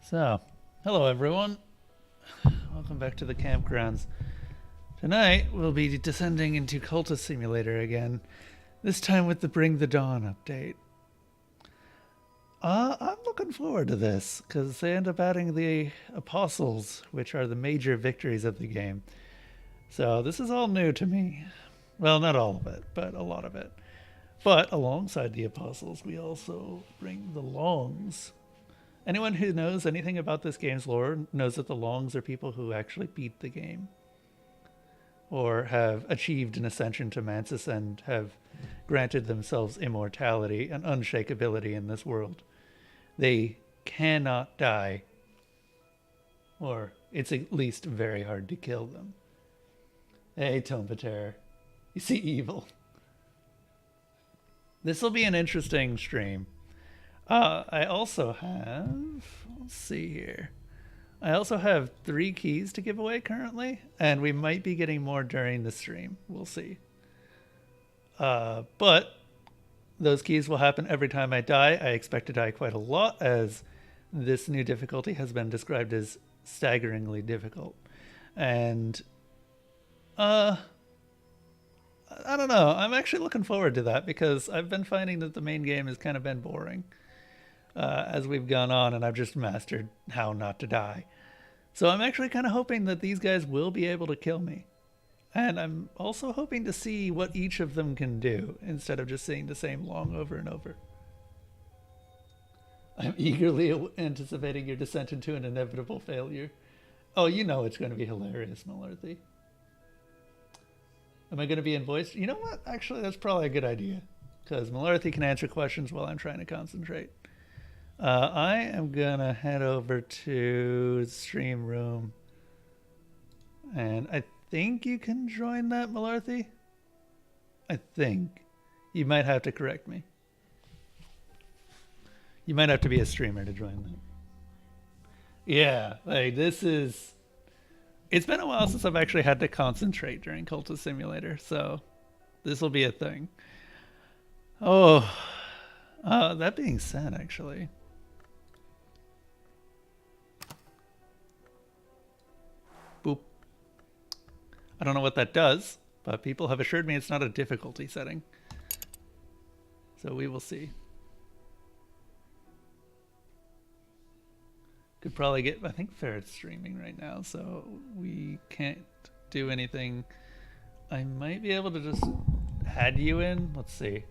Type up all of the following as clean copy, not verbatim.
So, hello everyone. Welcome back to the campgrounds. Tonight we'll be descending into Cultist Simulator again, this time with the Bring the Dawn update. I'm looking forward to this, because they end up adding the Apostles, which are the major victories of the game. So this is all new to me. Well, not all of it, but a lot of it. But alongside the Apostles, we also bring the Longs. Anyone who knows anything about this game's lore knows that the Longs are people who actually beat the game, or have achieved an ascension to Mantis and have granted themselves immortality and unshakability in this world. They cannot die, or it's at least very hard to kill them. Hey, Tompater, you see evil. This will be an interesting stream. I also have, let's see here. I also have 3 keys to give away currently, and we might be getting more during the stream. We'll see. But those keys will happen every time I die. I expect to die quite a lot, as this new difficulty has been described as staggeringly difficult. And, I don't know. I'm actually looking forward to that, because I've been finding that the main game has kind of been boring as we've gone on, and I've just mastered how not to die. So I'm actually kind of hoping that these guys will be able to kill me. And I'm also hoping to see what each of them can do, instead of just seeing the same long over and over. I'm eagerly anticipating your descent into an inevitable failure. Oh, you know it's going to be hilarious, Malarthy. Am I going to be in voice? You know what? Actually, that's probably a good idea, because Malarthy can answer questions while I'm trying to concentrate. I am going to head over to the stream room, and I think you can join that, Malarthy? I think. You might have to correct me. You might have to be a streamer to join that. Yeah, like this is... It's been a while since I've actually had to concentrate during Cultist Simulator, so this will be a thing. Oh, that being said, actually... Boop. I don't know what that does, but people have assured me it's not a difficulty setting. So we will see. Could probably get... I think Ferret's streaming right now, so we can't do anything. I might be able to just add you in. Let's see.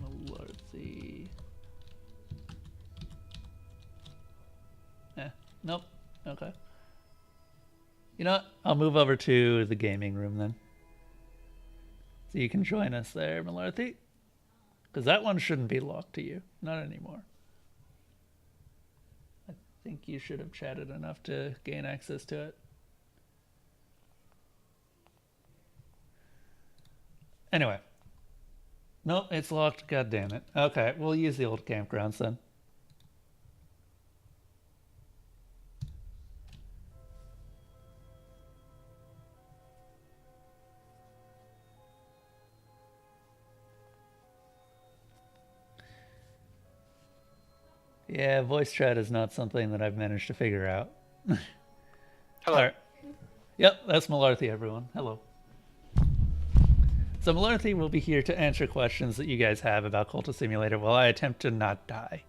Malarthy. Nope. Okay. You know what? I'll move over to the gaming room then. So you can join us there, Malarthy. Because that one shouldn't be locked to you. Not anymore. I think you should have chatted enough to gain access to it. Anyway. Nope, it's locked. God damn it. Okay, we'll use the old campgrounds then. Yeah, voice chat is not something that I've managed to figure out. Hello. All right. Yep, that's Malarthy, everyone. Hello. So Malarthy will be here to answer questions that you guys have about Cultist Simulator while I attempt to not die.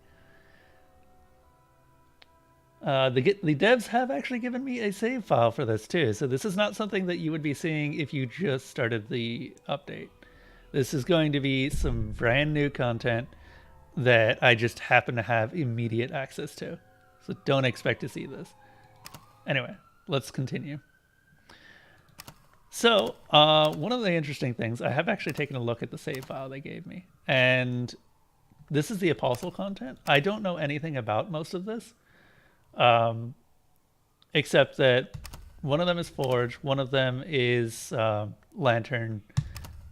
The devs have actually given me a save file for this too, so this is not something that you would be seeing if you just started the update. This is going to be some brand new content that I just happen to have immediate access to. So don't expect to see this. Anyway, let's continue. So, one of the interesting things, I have actually taken a look at the save file they gave me. And this is the Apostle content. I don't know anything about most of this. Except that one of them is Forge, one of them is Lantern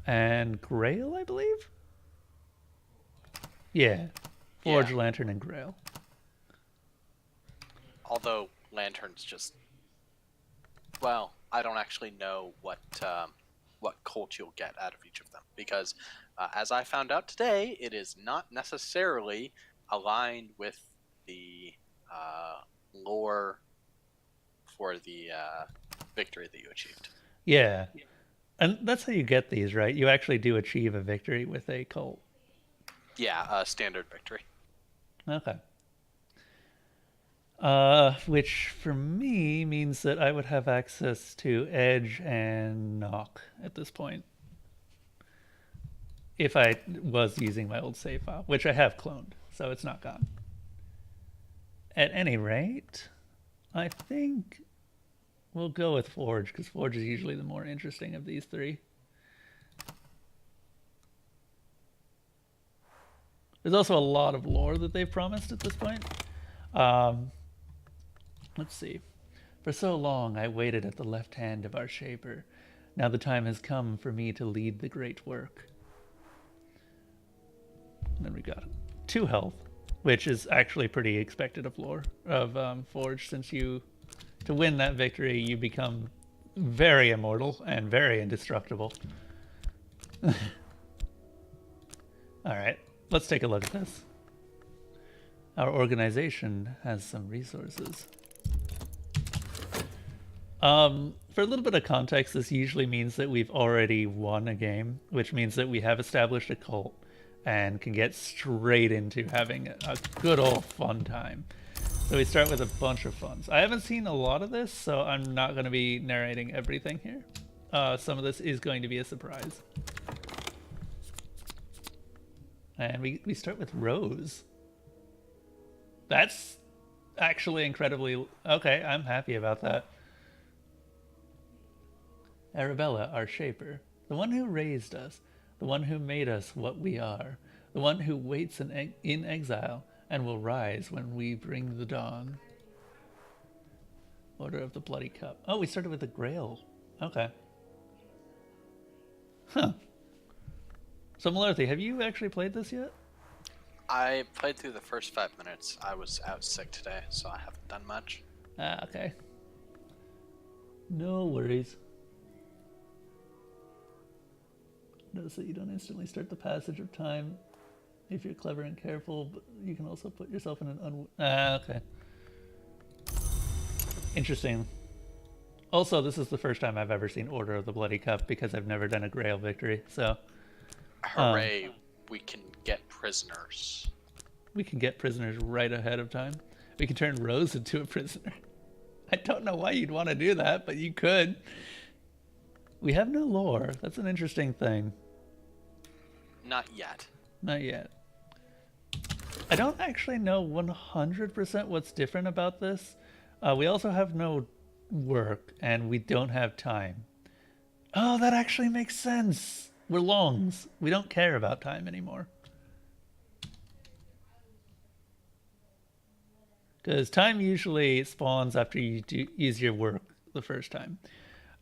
and Grail, I believe? Yeah. Forge, Yeah. Lantern, and Grail. Although Lantern's just... Well, I don't actually know what what cult you'll get out of each of them. Because, as I found out today, it is not necessarily aligned with the lore for the victory that you achieved. Yeah. And that's how you get these, right? You actually do achieve a victory with a cult. Yeah, standard victory. Okay. Which for me means that I would have access to Edge and Knock at this point. If I was using my old save file, which I have cloned, so it's not gone. At any rate, I think we'll go with Forge, because Forge is usually the more interesting of these three. There's also a lot of lore that they've promised at this point. Let's see. For so long I waited at the left hand of our Shaper. Now the time has come for me to lead the great work. And then we got 2 health, which is actually pretty expected of lore of Forge, since to win that victory you become very immortal and very indestructible. Alright, let's take a look at this. Our organization has some resources. For a little bit of context, this usually means that we've already won a game, which means that we have established a cult and can get straight into having a good old fun time. So we start with a bunch of funds. I haven't seen a lot of this, so I'm not going to be narrating everything here. Some of this is going to be a surprise. And we start with Rose. That's actually incredibly... Okay, I'm happy about that. Arabella, our Shaper, the one who raised us, the one who made us what we are, the one who waits in exile and will rise when we bring the dawn. Order of the Bloody Cup. Oh, we started with the Grail. Okay. Huh. So, Malarthy, have you actually played this yet? I played through the first 5 minutes. I was out sick today, so I haven't done much. Ah, okay. No worries. Notice that you don't instantly start the passage of time if you're clever and careful, but you can also put yourself in an okay. Interesting. Also, this is the first time I've ever seen Order of the Bloody Cup, because I've never done a Grail victory, so... Hooray, we can get prisoners. We can get prisoners right ahead of time. We can turn Rose into a prisoner. I don't know why you'd want to do that, but you could. We have no lore. That's an interesting thing. Not yet. Not yet. I don't actually know 100% what's different about this. We also have no work, and we don't have time. Oh, that actually makes sense. We're longs. We don't care about time anymore. Because time usually spawns after you use your work the first time.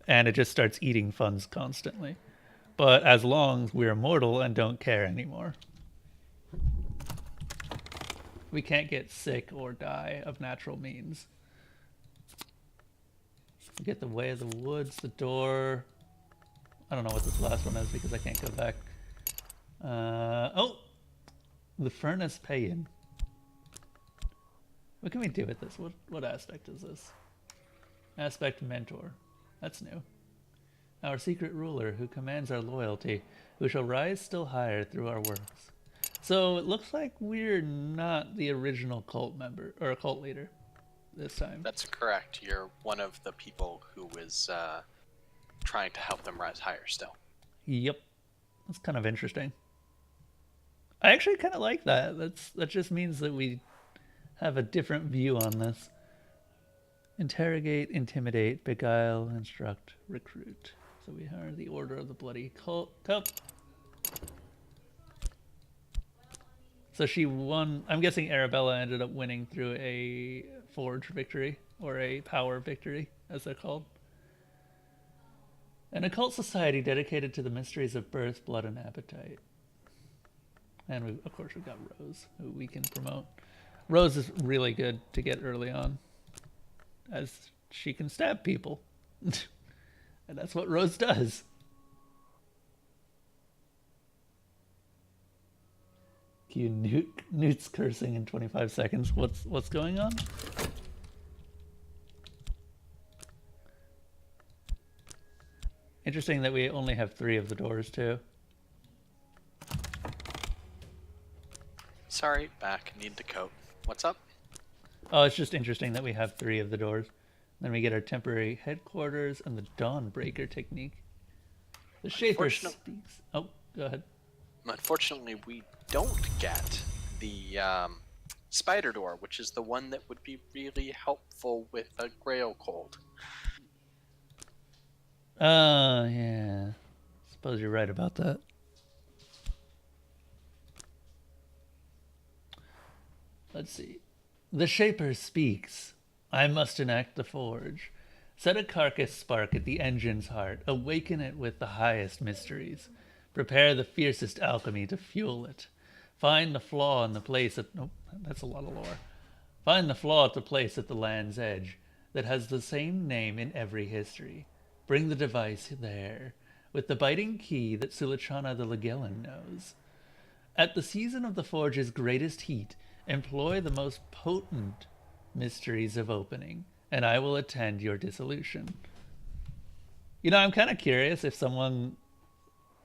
And it just starts eating funds constantly. But as long as we're immortal and don't care anymore. We can't get sick or die of natural means. We get the Way of the Woods, the door. I don't know what this last one is because I can't go back. Oh! The Furnace Pay-In. What can we do with this? What aspect is this? Aspect Mentor. That's new. Our secret ruler who commands our loyalty, who shall rise still higher through our works. So it looks like we're not the original cult member, or a cult leader this time. That's correct. You're one of the people who is trying to help them rise higher still. Yep. That's kind of interesting. I actually kind of like that. That just means that we have a different view on this. Interrogate, intimidate, beguile, instruct, recruit. So we are the Order of the Bloody Cup. So she won. I'm guessing Arabella ended up winning through a Forge victory, or a power victory, as they're called. An occult society dedicated to the mysteries of birth, blood, and appetite. And of course we've got Rose, who we can promote. Rose is really good to get early on, as she can stab people. And that's what Rose does. Cue Newt's cursing in 25 seconds. What's going on? Interesting that we only have 3 of the doors too. Sorry, back. Need the coat. What's up? Oh, it's just interesting that we have 3 of the doors. Then we get our temporary headquarters and the Dawnbreaker technique. The Shaper speaks. Oh, go ahead. Unfortunately, we don't get the spider door, which is the one that would be really helpful with a Grail Cold. Yeah. Suppose you're right about that. Let's see. The Shaper speaks. I must enact the forge. Set a carcass spark at the engine's heart. Awaken it with the highest mysteries. Prepare the fiercest alchemy to fuel it. Find the flaw in the place at... Nope, that's a lot of lore. Find the flaw at the place at the land's edge that has the same name in every history. Bring the device there, with the biting key that Sulichana the Legellan knows. At the season of the forge's greatest heat, employ the most potent mysteries of opening, and I will attend your dissolution. You know, I'm kind of curious if someone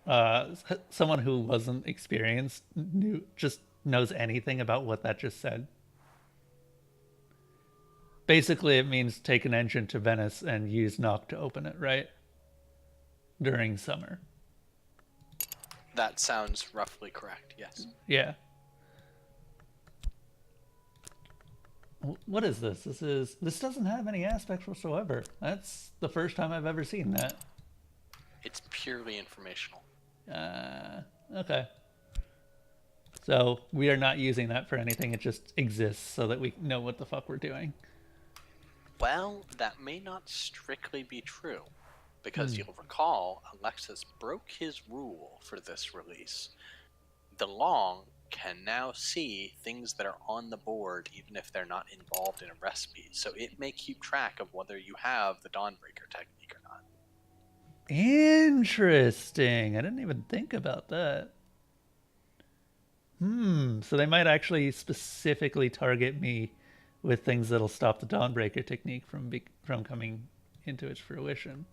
who wasn't experienced just knows anything about what that just said. Basically, it means take an engine to Venice and use knock to open it, right? During summer. That sounds roughly correct, yes. Yeah. What is this? This doesn't have any aspects whatsoever. That's the first time I've ever seen that. It's purely informational. Okay. So we are not using that for anything. It just exists so that we know what the fuck we're doing. Well, that may not strictly be true, because you'll recall Alexis broke his rule for this release. The Long can now see things that are on the board even if they're not involved in a recipe, so it may keep track of whether you have the Dawnbreaker technique or not. Interesting. I didn't even think about that. So they might actually specifically target me with things that'll stop the Dawnbreaker technique from coming into its fruition.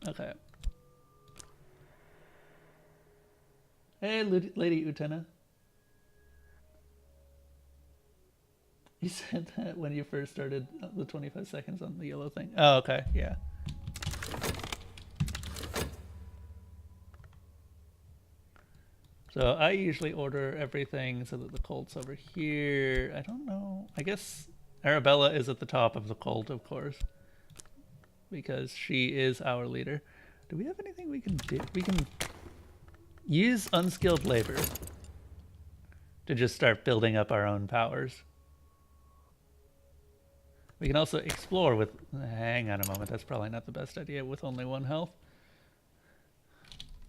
Okay. Hey, Lady Utena. You said that when you first started the 25 seconds on the yellow thing. Oh, okay, yeah. So I usually order everything so that the cult's over here. I don't know. I guess Arabella is at the top of the cult, of course, because she is our leader. Do we have anything we can do? We can use unskilled labor to just start building up our own powers. We can also explore with... Hang on a moment. That's probably not the best idea with only 1 health.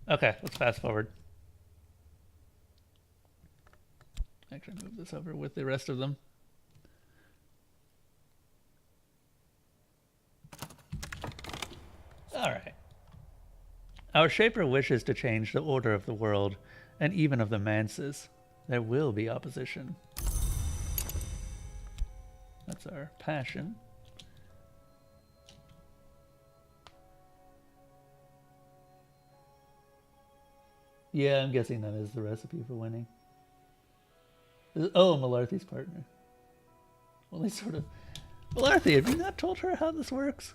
Okay, let's fast forward. Actually, move this over with the rest of them. Alright. Our Shaper wishes to change the order of the world, and even of the Manses. There will be opposition. That's our passion. Yeah, I'm guessing that is the recipe for winning. Oh, Malarthy's partner. Well, they sort of... Malarthy, have you not told her how this works?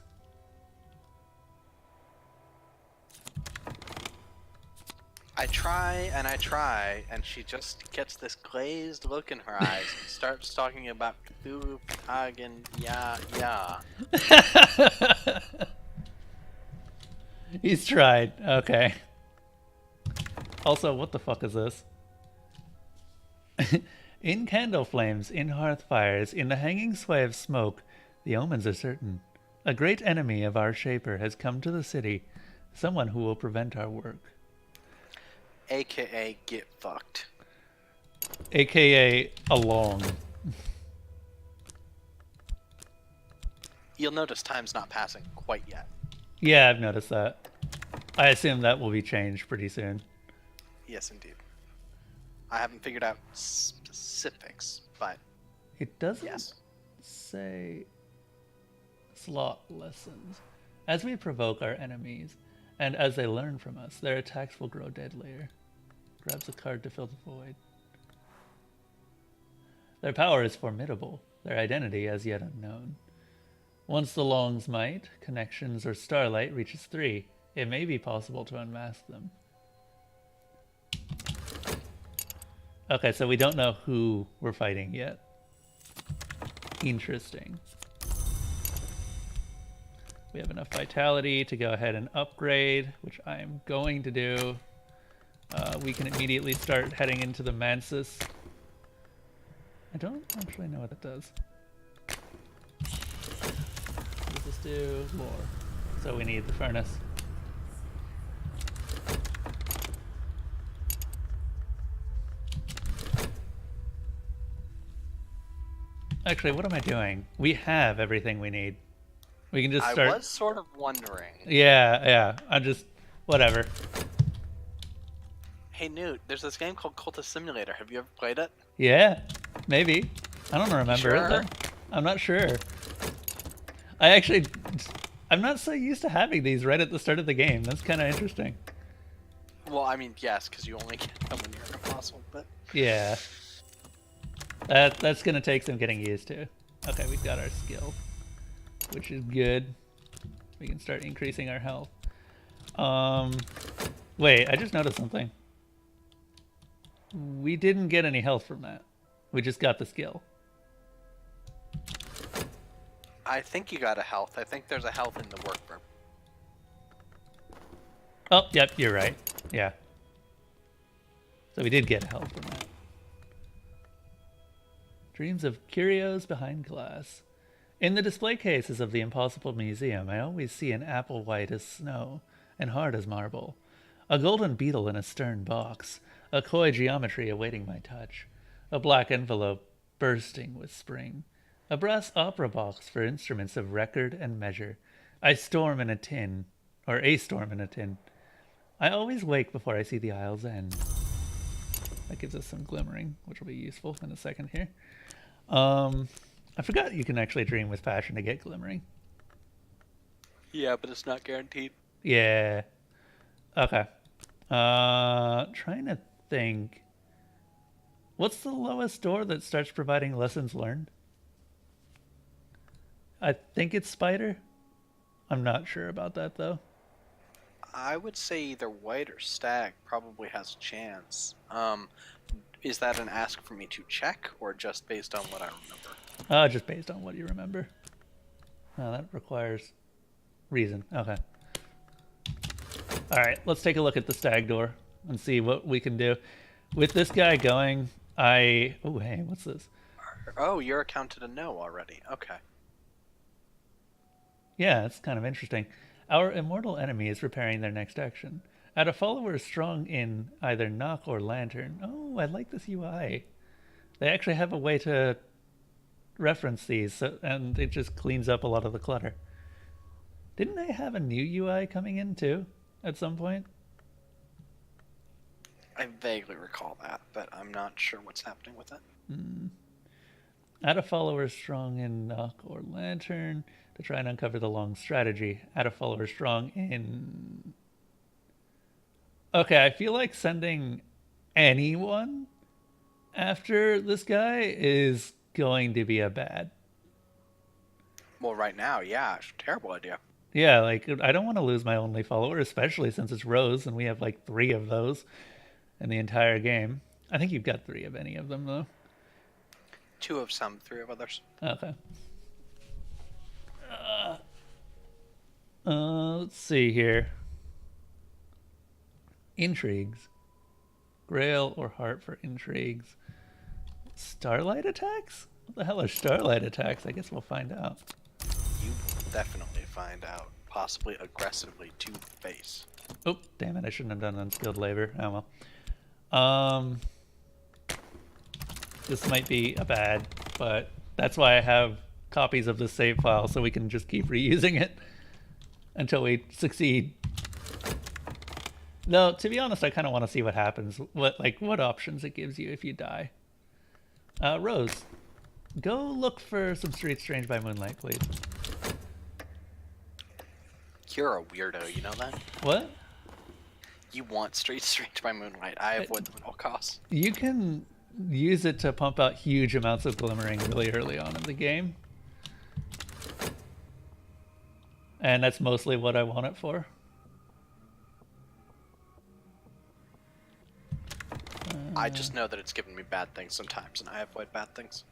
I try, and she just gets this glazed look in her eyes and starts talking about Cthulhu, Hagen, yeah. He's tried. Okay. Also, what the fuck is this? In candle flames, in hearth fires, in the hanging sway of smoke, the omens are certain. A great enemy of our Shaper has come to the city, someone who will prevent our work. AKA get fucked. AKA along. You'll notice time's not passing quite yet. Yeah, I've noticed that. I assume that will be changed pretty soon. Yes, indeed. I haven't figured out specifics, but It doesn't yes. say slot lessons. As we provoke our enemies, and as they learn from us, their attacks will grow deadlier. Grabs a card to fill the void. Their power is formidable, their identity as yet unknown. Once the Long's might, connections, or starlight reaches 3, it may be possible to unmask them. Okay, so we don't know who we're fighting yet. Interesting. We have enough vitality to go ahead and upgrade, which I'm going to do. We can immediately start heading into the Mansis. I don't actually know what that does. What does this do? Lore. So we need the furnace. Actually, what am I doing? We have everything we need. We can just start. I was sort of wondering. Yeah. I'm just whatever. Hey Newt, there's this game called Cultist Simulator. Have you ever played it? Yeah, maybe. I don't remember it though. I'm not sure. I'm not so used to having these right at the start of the game. That's kind of interesting. Well, I mean, yes, because you only get them when you're an apostle, but... Yeah. That's gonna take some getting used to. Okay, we've got our skill, which is good. We can start increasing our health. Wait, I just noticed something. We didn't get any health from that. We just got the skill. I think you got a health. I think there's a health in the work verb. Oh, yep, you're right. Yeah. So we did get health from that. Dreams of curios behind glass. In the display cases of the Impossible Museum, I always see an apple white as snow and hard as marble. A golden beetle in a stern box. A coy geometry awaiting my touch. A black envelope bursting with spring. A brass opera box for instruments of record and measure. A storm in a tin. I always wake before I see the aisle's end. That gives us some glimmering, which will be useful in a second here. I forgot you can actually dream with passion to get glimmering. Yeah, but it's not guaranteed. Yeah. Okay. Trying to think. What's the lowest door that starts providing lessons learned? I think it's Spider. I'm not sure about that though. I would say either white or stag probably has a chance. Is that an ask for me to check, or just based on what I remember? Just based on what you remember. Oh, that requires reason. Okay. Alright, let's take a look at the stag door and see what we can do. With this guy going, Oh, hey, what's this? Oh, you're accounted a no already. Okay. Yeah, it's kind of interesting. Our immortal enemy is preparing their next action. Add a follower strong in either knock or lantern. Oh, I like this UI. They actually have a way to reference these, and it just cleans up a lot of the clutter. Didn't they have a new UI coming in too at some point? I vaguely recall that, but I'm not sure what's happening with it. Add a follower strong in knock or lantern to try and uncover the long strategy. Add a follower strong in... Okay, I feel like sending anyone after this guy is going to be a bad. Well, right now, yeah, it's a terrible idea. Yeah, like, I don't want to lose my only follower, especially since it's Rose, and we have like 3 of those in the entire game. I think you've got 3 of any of them, though. 2 of some, 3 of others. Okay. Let's see here. Intrigues. Grail or heart for intrigues. Starlight attacks? What the hell are starlight attacks? I guess we'll find out. You will definitely find out. Possibly aggressively to the face. Oh, damn it. I shouldn't have done unskilled labor. Oh well. This might be a bad, but that's why I have copies of the save file, so we can just keep reusing it until we succeed. Though, to be honest, I kind of want to see what happens. What options it gives you if you die. Rose, go look for some Streets Strange by Moonlight, please. You're a weirdo, you know that? What? You want Streets Strange by Moonlight. I avoid them at all costs. You can use it to pump out huge amounts of glimmering really early on in the game. And that's mostly what I want it for. I just know that it's given me bad things sometimes, and I avoid bad things.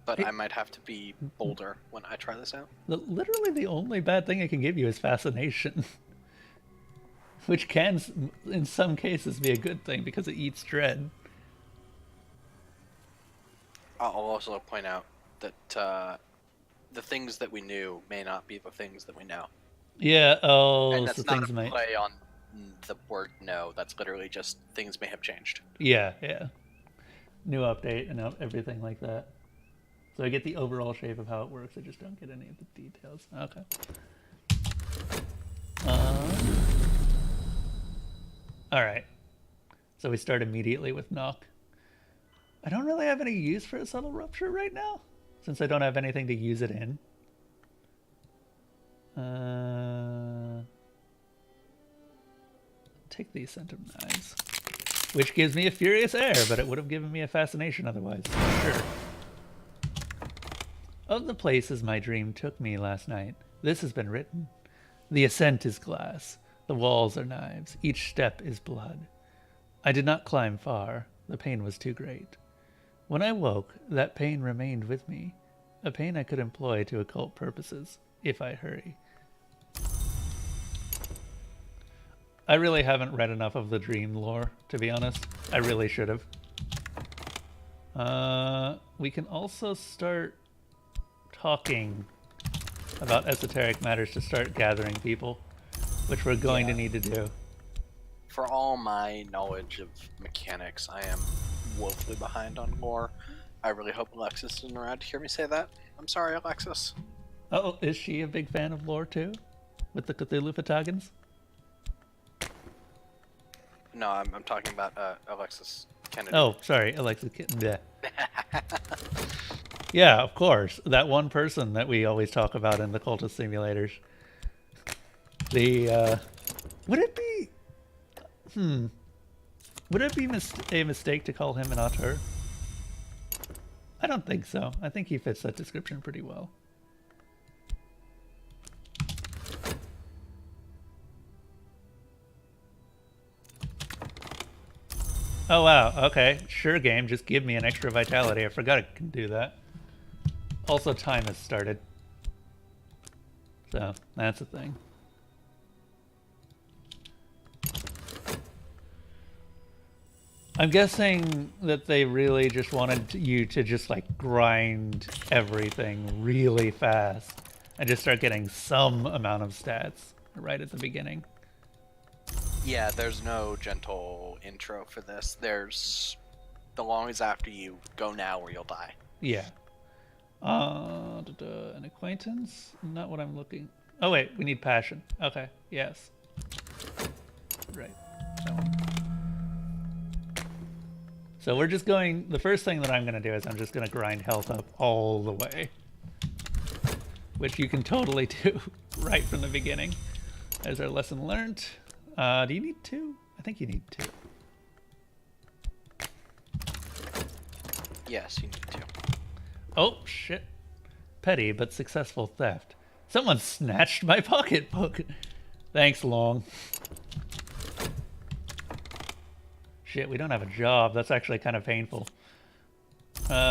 But I might have to be bolder when I try this out. Literally the only bad thing it can give you is fascination. Which can, in some cases, be a good thing because it eats dread. I'll also point out that the things that we knew may not be the things that we know. Yeah, and that's so not things a might... play on the word no. That's literally just things may have changed. Yeah, yeah. New update and everything like that. So I get the overall shape of how it works. I just don't get any of the details. Okay. All right. So we start immediately with knock. I don't really have any use for a subtle rupture right now, since I don't have anything to use it in. Take the Ascent of Knives, which gives me a Furious Air, but it would have given me a Fascination otherwise. Sure. Of the places my dream took me last night, this has been written. The ascent is glass, the walls are knives, each step is blood. I did not climb far, the pain was too great. When I woke, that pain remained with me, a pain I could employ to occult purposes, if I hurry. I really haven't read enough of the dream lore, to be honest. I really should have. We can also start talking about esoteric matters to start gathering people, which we're going to need to do. For all my knowledge of mechanics, I am woefully behind on lore. I really hope Alexis isn't around to hear me say that. I'm sorry, Alexis. Oh, is she a big fan of lore too? With the Cthulhu Patagons? No, I'm talking about Alexis Kennedy. Oh, sorry, Alexis Kennedy. Yeah, of course. That one person that we always talk about in the Cultist simulators. Would it be... Would it be a mistake to call him an auteur? I don't think so. I think he fits that description pretty well. Oh wow, okay. Sure game, just give me an extra vitality. I forgot it can do that. Also, time has started. So, that's a thing. I'm guessing that they really just wanted you to just like grind everything really fast and just start getting some amount of stats right at the beginning. Yeah, there's no gentle intro for this. There's the long is after you, go now or you'll die. Yeah. An acquaintance? Not what I'm looking... Oh wait, we need passion. Okay, yes. Right. That one. So we're just going... The first thing that I'm going to do is I'm just going to grind health up all the way. Which you can totally do right from the beginning. There's our lesson learned. Do you need 2? I think you need 2. Yes, you need to. Oh, shit. Petty but successful theft. Someone snatched my pocketbook. Thanks, Long. Shit, we don't have a job. That's actually kind of painful.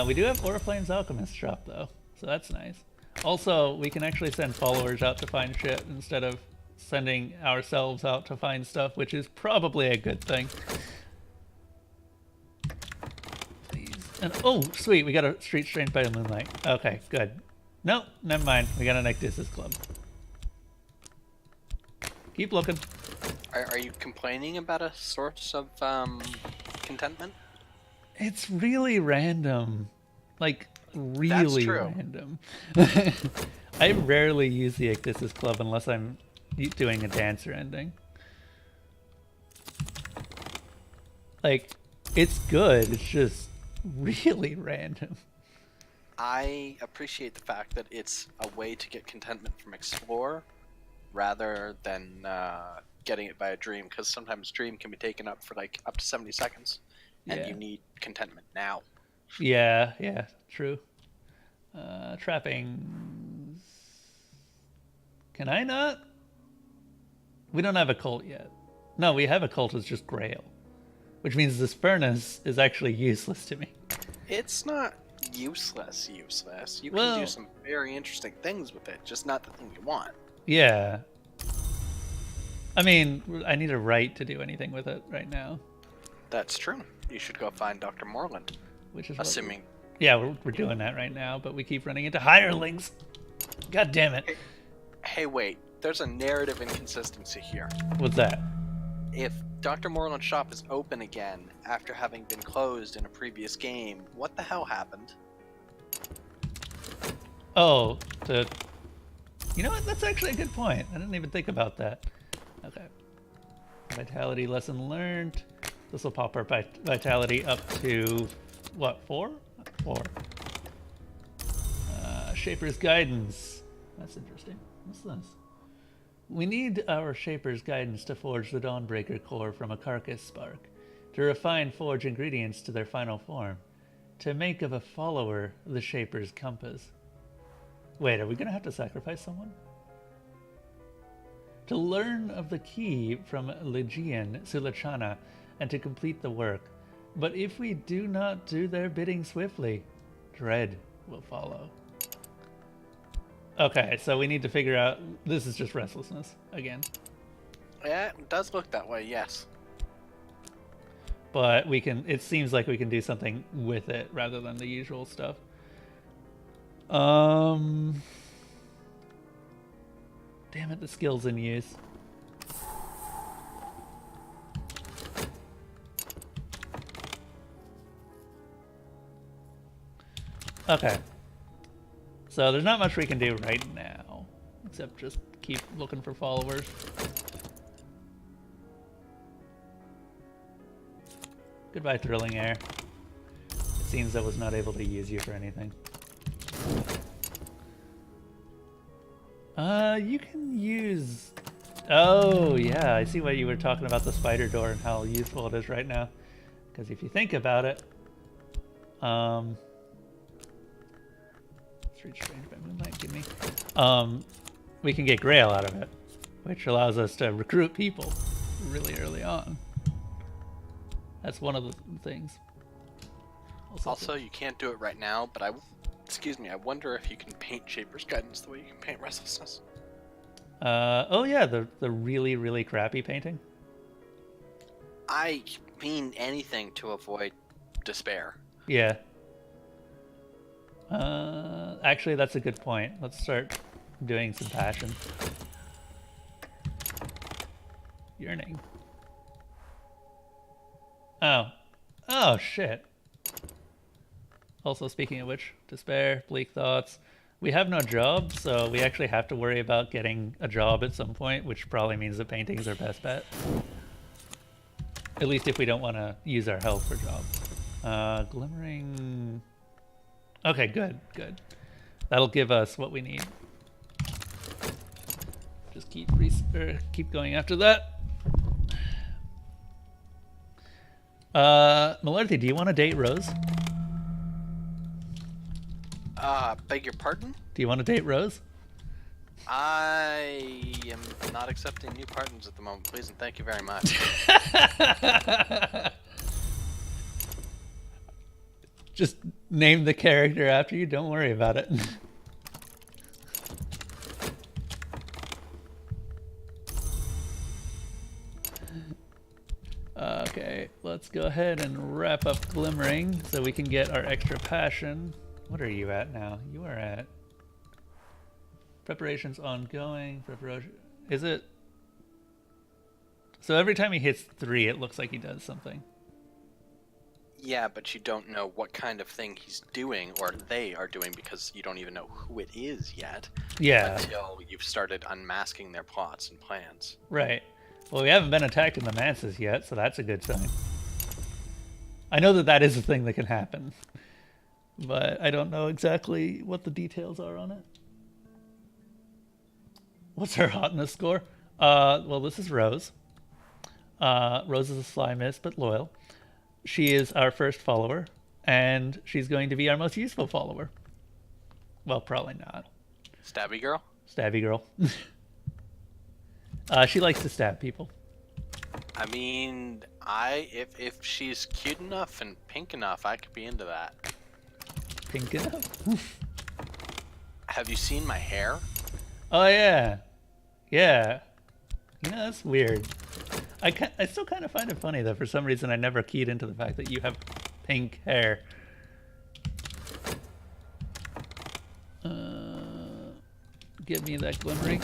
We do have Oriflame's Alchemist shop, though, so that's nice. Also, we can actually send followers out to find shit instead of sending ourselves out to find stuff, which is probably a good thing. Please. And oh, sweet, we got a Street Strange by the Moonlight. Okay, good. Nope, never mind. We got an Ecdysis Club. Keep looking. Are you complaining about a source of contentment? It's really random. Like, really random. I rarely use the Ecdysis Club unless I'm doing a dancer ending. Like, it's good. It's just really random. I appreciate the fact that it's a way to get contentment from Explore rather than getting it by a dream, because sometimes dream can be taken up for like up to 70 seconds and Yeah. you need contentment now. Yeah, yeah, true. Trappings. Can I not? We don't have a cult yet. No, we have a cult, it's just Grail. Which means this furnace is actually useless to me. It's not useless. You Well, can do some very interesting things with it, just not the thing you want. yeah. I mean, I need a right to do anything with it right now. That's true. You should go find Dr. Moreland. Which is Assuming. Yeah, we're doing that right now, but we keep running into hirelings. God damn it. Hey, wait. There's a narrative inconsistency here. What's that? If Dr. Moreland's shop is open again after having been closed in a previous game, what the hell happened? Oh, you know what? That's actually a good point. I didn't even think about that. Okay. Vitality lesson learned. This will pop our vitality up to, what, 4? 4. Shaper's Guidance. That's interesting. What's this? We need our Shaper's Guidance to forge the Dawnbreaker core from a carcass spark, to refine forge ingredients to their final form, to make of a follower the Shaper's compass. Wait, are we going to have to sacrifice someone? To learn of the key from Legian Sulachana and to complete the work. But if we do not do their bidding swiftly, dread will follow. Okay, so we need to figure out... This is just restlessness, again. Yeah, it does look that way, yes. But we can... It seems like we can do something with it rather than the usual stuff. Damn it, the skill's in use. Okay. So there's not much we can do right now, except just keep looking for followers. Goodbye, Thrilling Air. It seems I was not able to use you for anything. You can use... Oh, yeah, I see why you were talking about the spider door and how useful it is right now. Because if you think about it... Street Strange by Moonlight, give me. We can get Grail out of it, which allows us to recruit people really early on. That's one of the things. Also, you can't do it right now, but I wonder if you can paint Shaper's Guidance the way you can paint Restlessness. Oh yeah, the really, really crappy painting. I mean anything to avoid despair. Yeah. Actually, that's a good point. Let's start doing some passion. Yearning. Oh. Oh, shit. Also, speaking of which, despair, bleak thoughts. We have no job, so we actually have to worry about getting a job at some point, which probably means that painting's our best bet. At least if we don't want to use our health for jobs. Glimmering... Okay, good, good. That'll give us what we need. Just keep going after that. Malarthy, do you want to date Rose? Beg your pardon? Do you want to date Rose? I am not accepting new partners at the moment, please and thank you very much. Just name the character after you, don't worry about it. Okay, let's go ahead and wrap up Glimmering so we can get our extra passion. What are you at now? You are at... Preparations ongoing. Preparation... Is it... So every time he hits 3, it looks like he does something. Yeah, but you don't know what kind of thing he's doing, or they are doing, because you don't even know who it is yet. Yeah. Until you've started unmasking their plots and plans. Right. Well, we haven't been attacked in the masses yet, so that's a good sign. I know that that is a thing that can happen, but I don't know exactly what the details are on it. What's her hotness score? Well, this is Rose. Rose is a sly miss, but loyal. She is our first follower, and she's going to be our most useful follower. Well, probably not. Stabby girl? Stabby girl. She likes to stab people. I mean, if she's cute enough and pink enough, I could be into that. Pink enough? Have you seen my hair? Oh, yeah. Yeah. You know, that's weird. I still kind of find it funny, though. For some reason, I never keyed into the fact that you have pink hair. Give me that glimmering.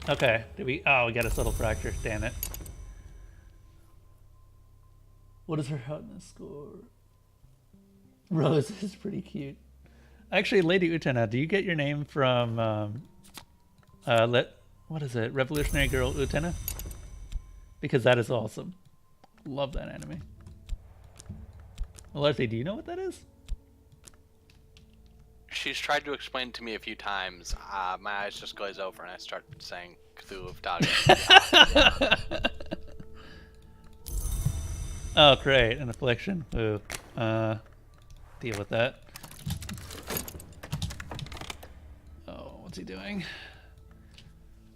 Okay, did we? Oh, we got a subtle fracture. Damn it. What is her hotness score? Rose is pretty cute. Actually, Lady Utena, do you get your name from what is it? Revolutionary Girl Utena? Because that is awesome. Love that anime. Leslie, do you know what that is? She's tried to explain it to me a few times. My eyes just glaze over and I start saying Cthulhu of Daga. Oh, great. An affliction. Ooh. Deal with that. Oh, what's he doing?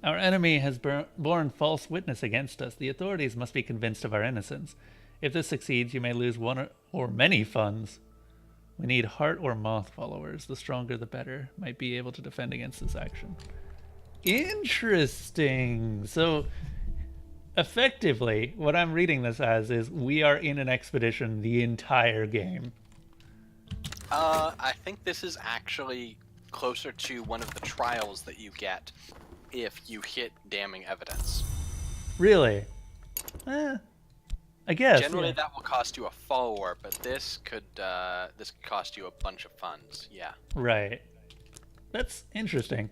Our enemy has borne false witness against us. The authorities must be convinced of our innocence. If this succeeds, you may lose one or many funds. We need heart or moth followers. The stronger the better. Might be able to defend against this action. Interesting. So, effectively, what I'm reading this as is we are in an expedition the entire game. I think this is actually closer to one of the trials that you get if you hit damning evidence. Really? I guess. Generally, yeah. that will cost you a follower, but this could cost you a bunch of funds. Yeah. Right. That's interesting.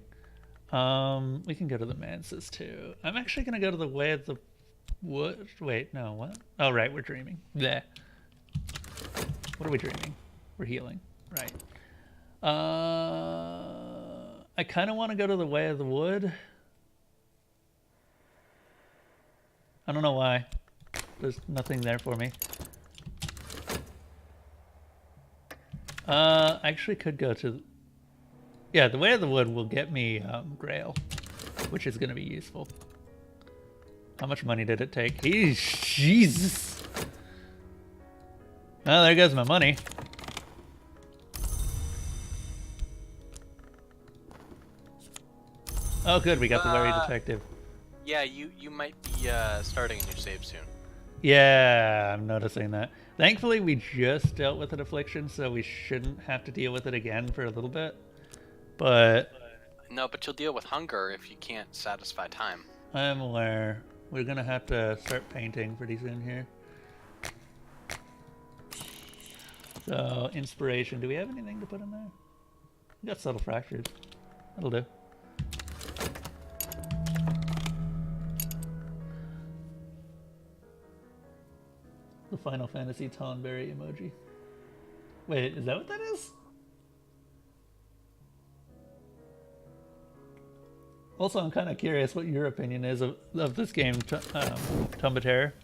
We can go to the Manses too. I'm actually gonna go to the Way of the Wood. Wait, no, what? Oh, right, we're dreaming. Bleh. What are we dreaming? We're healing. Right. I kind of want to go to the Way of the Wood. I don't know why. There's nothing there for me. I actually could go to... Yeah, the Way of the Wood will get me Grail, which is going to be useful. How much money did it take? Jesus! Oh, there goes my money. Oh, good, we got the Wary Detective. Yeah, you might be starting a new save soon. Yeah, I'm noticing that. Thankfully, we just dealt with an affliction, so we shouldn't have to deal with it again for a little bit. But... No, but you'll deal with hunger if you can't satisfy time. I'm aware. We're gonna have to start painting pretty soon here. So, inspiration. Do we have anything to put in there? We got subtle fractures. That'll do. The Final Fantasy Tonberry emoji. Wait, is that what that is? Also, I'm kind of curious what your opinion is of this game, Tomb of Terror.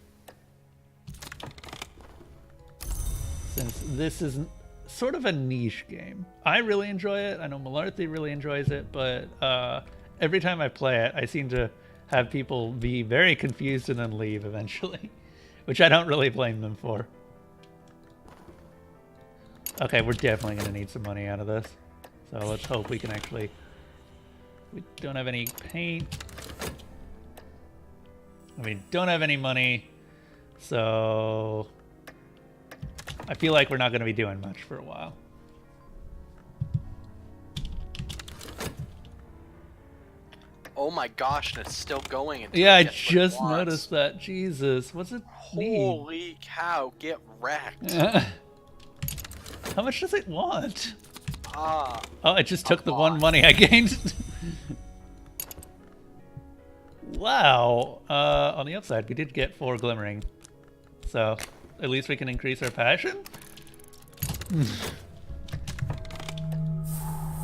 Since this is sort of a niche game. I really enjoy it. I know Malarthy really enjoys it, but every time I play it, I seem to have people be very confused and then leave eventually. Which I don't really blame them for. Okay, we're definitely going to need some money out of this. So let's hope we can actually... We don't have any paint. We don't have any money. So... I feel like we're not going to be doing much for a while. Oh my gosh, and it's still going. Until Yeah, I just noticed that. Jesus, what's it need? Holy cow, get wrecked. How much does it want? Oh, I just took the one money I gained. Wow. On the upside, we did get 4 glimmering. So, at least we can increase our passion?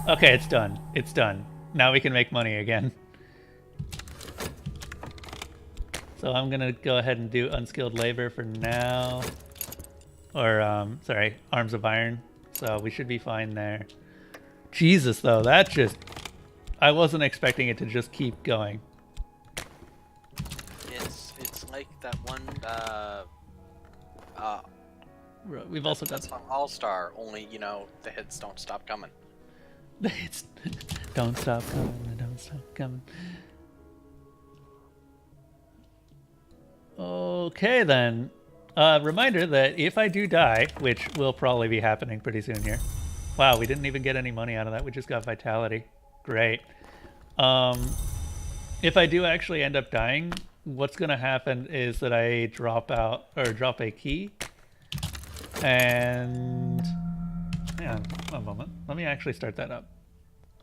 Okay, it's done. It's done. Now we can make money again. So I'm gonna go ahead and do unskilled labor for now. Or, sorry, arms of iron. So we should be fine there. Jesus, though, that just... I wasn't expecting it to just keep going. It's like that one, We've also got... That's not All-Star, only, you know, the hits don't stop coming. The hits don't stop coming, don't stop coming. Okay, then. Reminder that if I do die, which will probably be happening pretty soon here. Wow, we didn't even get any money out of that. We just got vitality. Great. If I do actually end up dying, what's going to happen is that I drop out, or drop a key. And... hang on one moment. Let me actually start that up.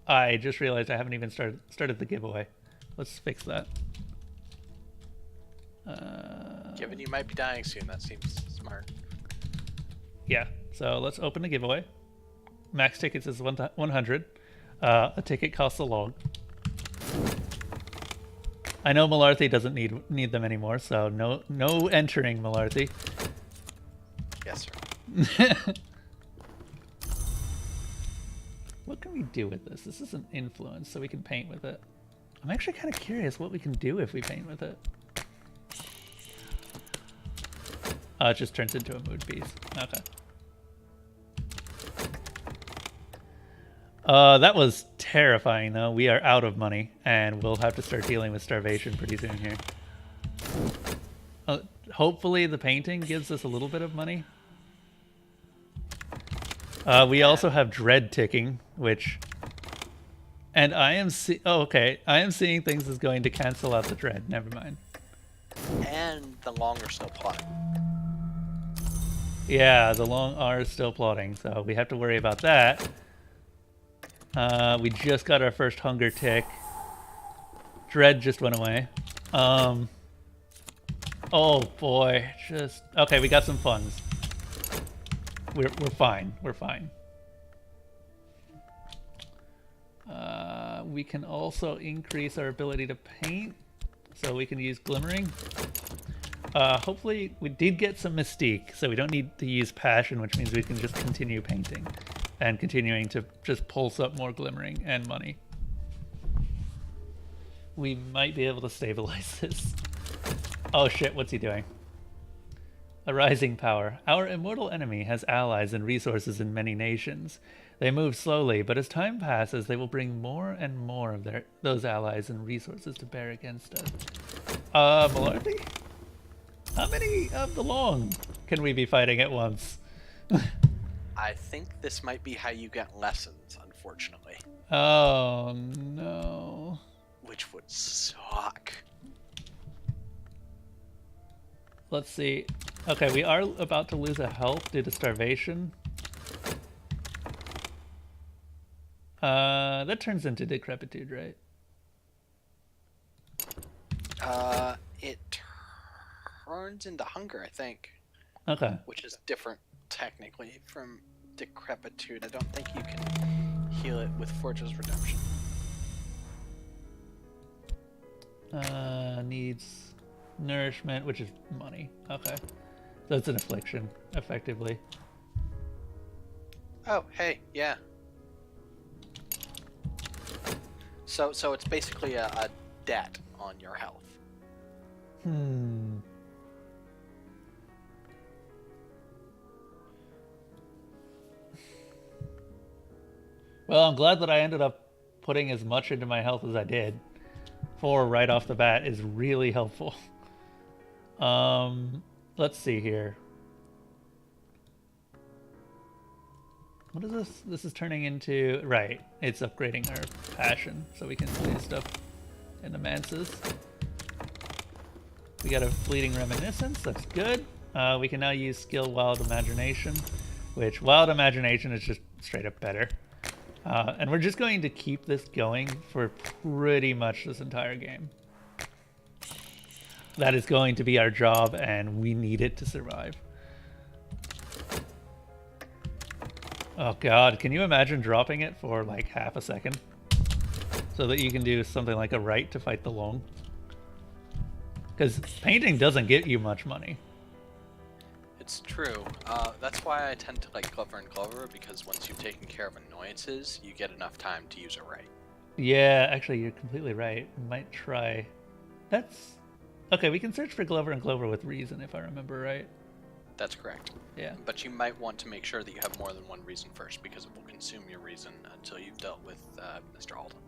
I just realized I haven't even started the giveaway. Let's fix that. Given you might be dying soon, that seems smart. Yeah, so let's open the giveaway. Max tickets is 100. A ticket costs a log. I know Malarthy doesn't need them anymore, so no entering Malarthy. Yes, sir. What can we do with this? This is an influence, so we can paint with it. I'm actually kind of curious what we can do if we paint with it. It just turns into a mood piece. Okay. That was terrifying, though. We are out of money, and we'll have to start dealing with starvation pretty soon here. Hopefully the painting gives us a little bit of money. We also have dread ticking, which... and I am oh, okay. I am seeing things as going to cancel out the dread. Never mind. And the long are still plotting. Yeah, the long R is still plotting, so we have to worry about that. We just got our first hunger tick. Dread just went away. Oh boy, just... okay, we got some funds. We're fine. We're fine. We can also increase our ability to paint, so we can use glimmering. Hopefully, we did get some mystique, so we don't need to use passion, which means we can just continue painting and continuing to just pulse up more glimmering and money. We might be able to stabilize this. Oh shit, what's he doing? A rising power. Our immortal enemy has allies and resources in many nations. They move slowly, but as time passes, they will bring more and more of those allies and resources to bear against us. Malarthy? How many of the long can we be fighting at once? I think this might be how you get lessons, unfortunately. Oh, no. Which would suck. Let's see. Okay, we are about to lose a health due to starvation. That turns into decrepitude, right? It turns into hunger, I think. Okay. Which is different, technically, from decrepitude. I don't think you can heal it with Forge's Redemption. Needs nourishment, which is money. Okay. So it's an affliction, effectively. Oh, hey, yeah. So it's basically a debt on your health. Well, I'm glad that I ended up putting as much into my health as I did. 4 right off the bat is really helpful. Let's see here. What is this? This is turning into... right, it's upgrading our passion, so we can do stuff in the manses. We got a fleeting reminiscence, that's good. We can now use skill Wild Imagination, which Wild Imagination is just straight up better. And we're just going to keep this going for pretty much this entire game. That is going to be our job, and we need it to survive. Oh god, can you imagine dropping it for like half a second? So that you can do something like a right to fight the long? Because painting doesn't get you much money. It's true. That's why I tend to like Glover and Glover, because once you've taken care of annoyances, you get enough time to use it right. Yeah, actually, you're completely right. We might try... That's... Okay, we can search for Glover and Glover with reason, if I remember right. That's correct. Yeah. But you might want to make sure that you have more than one reason first, because it will consume your reason until you've dealt with Mr. Alden.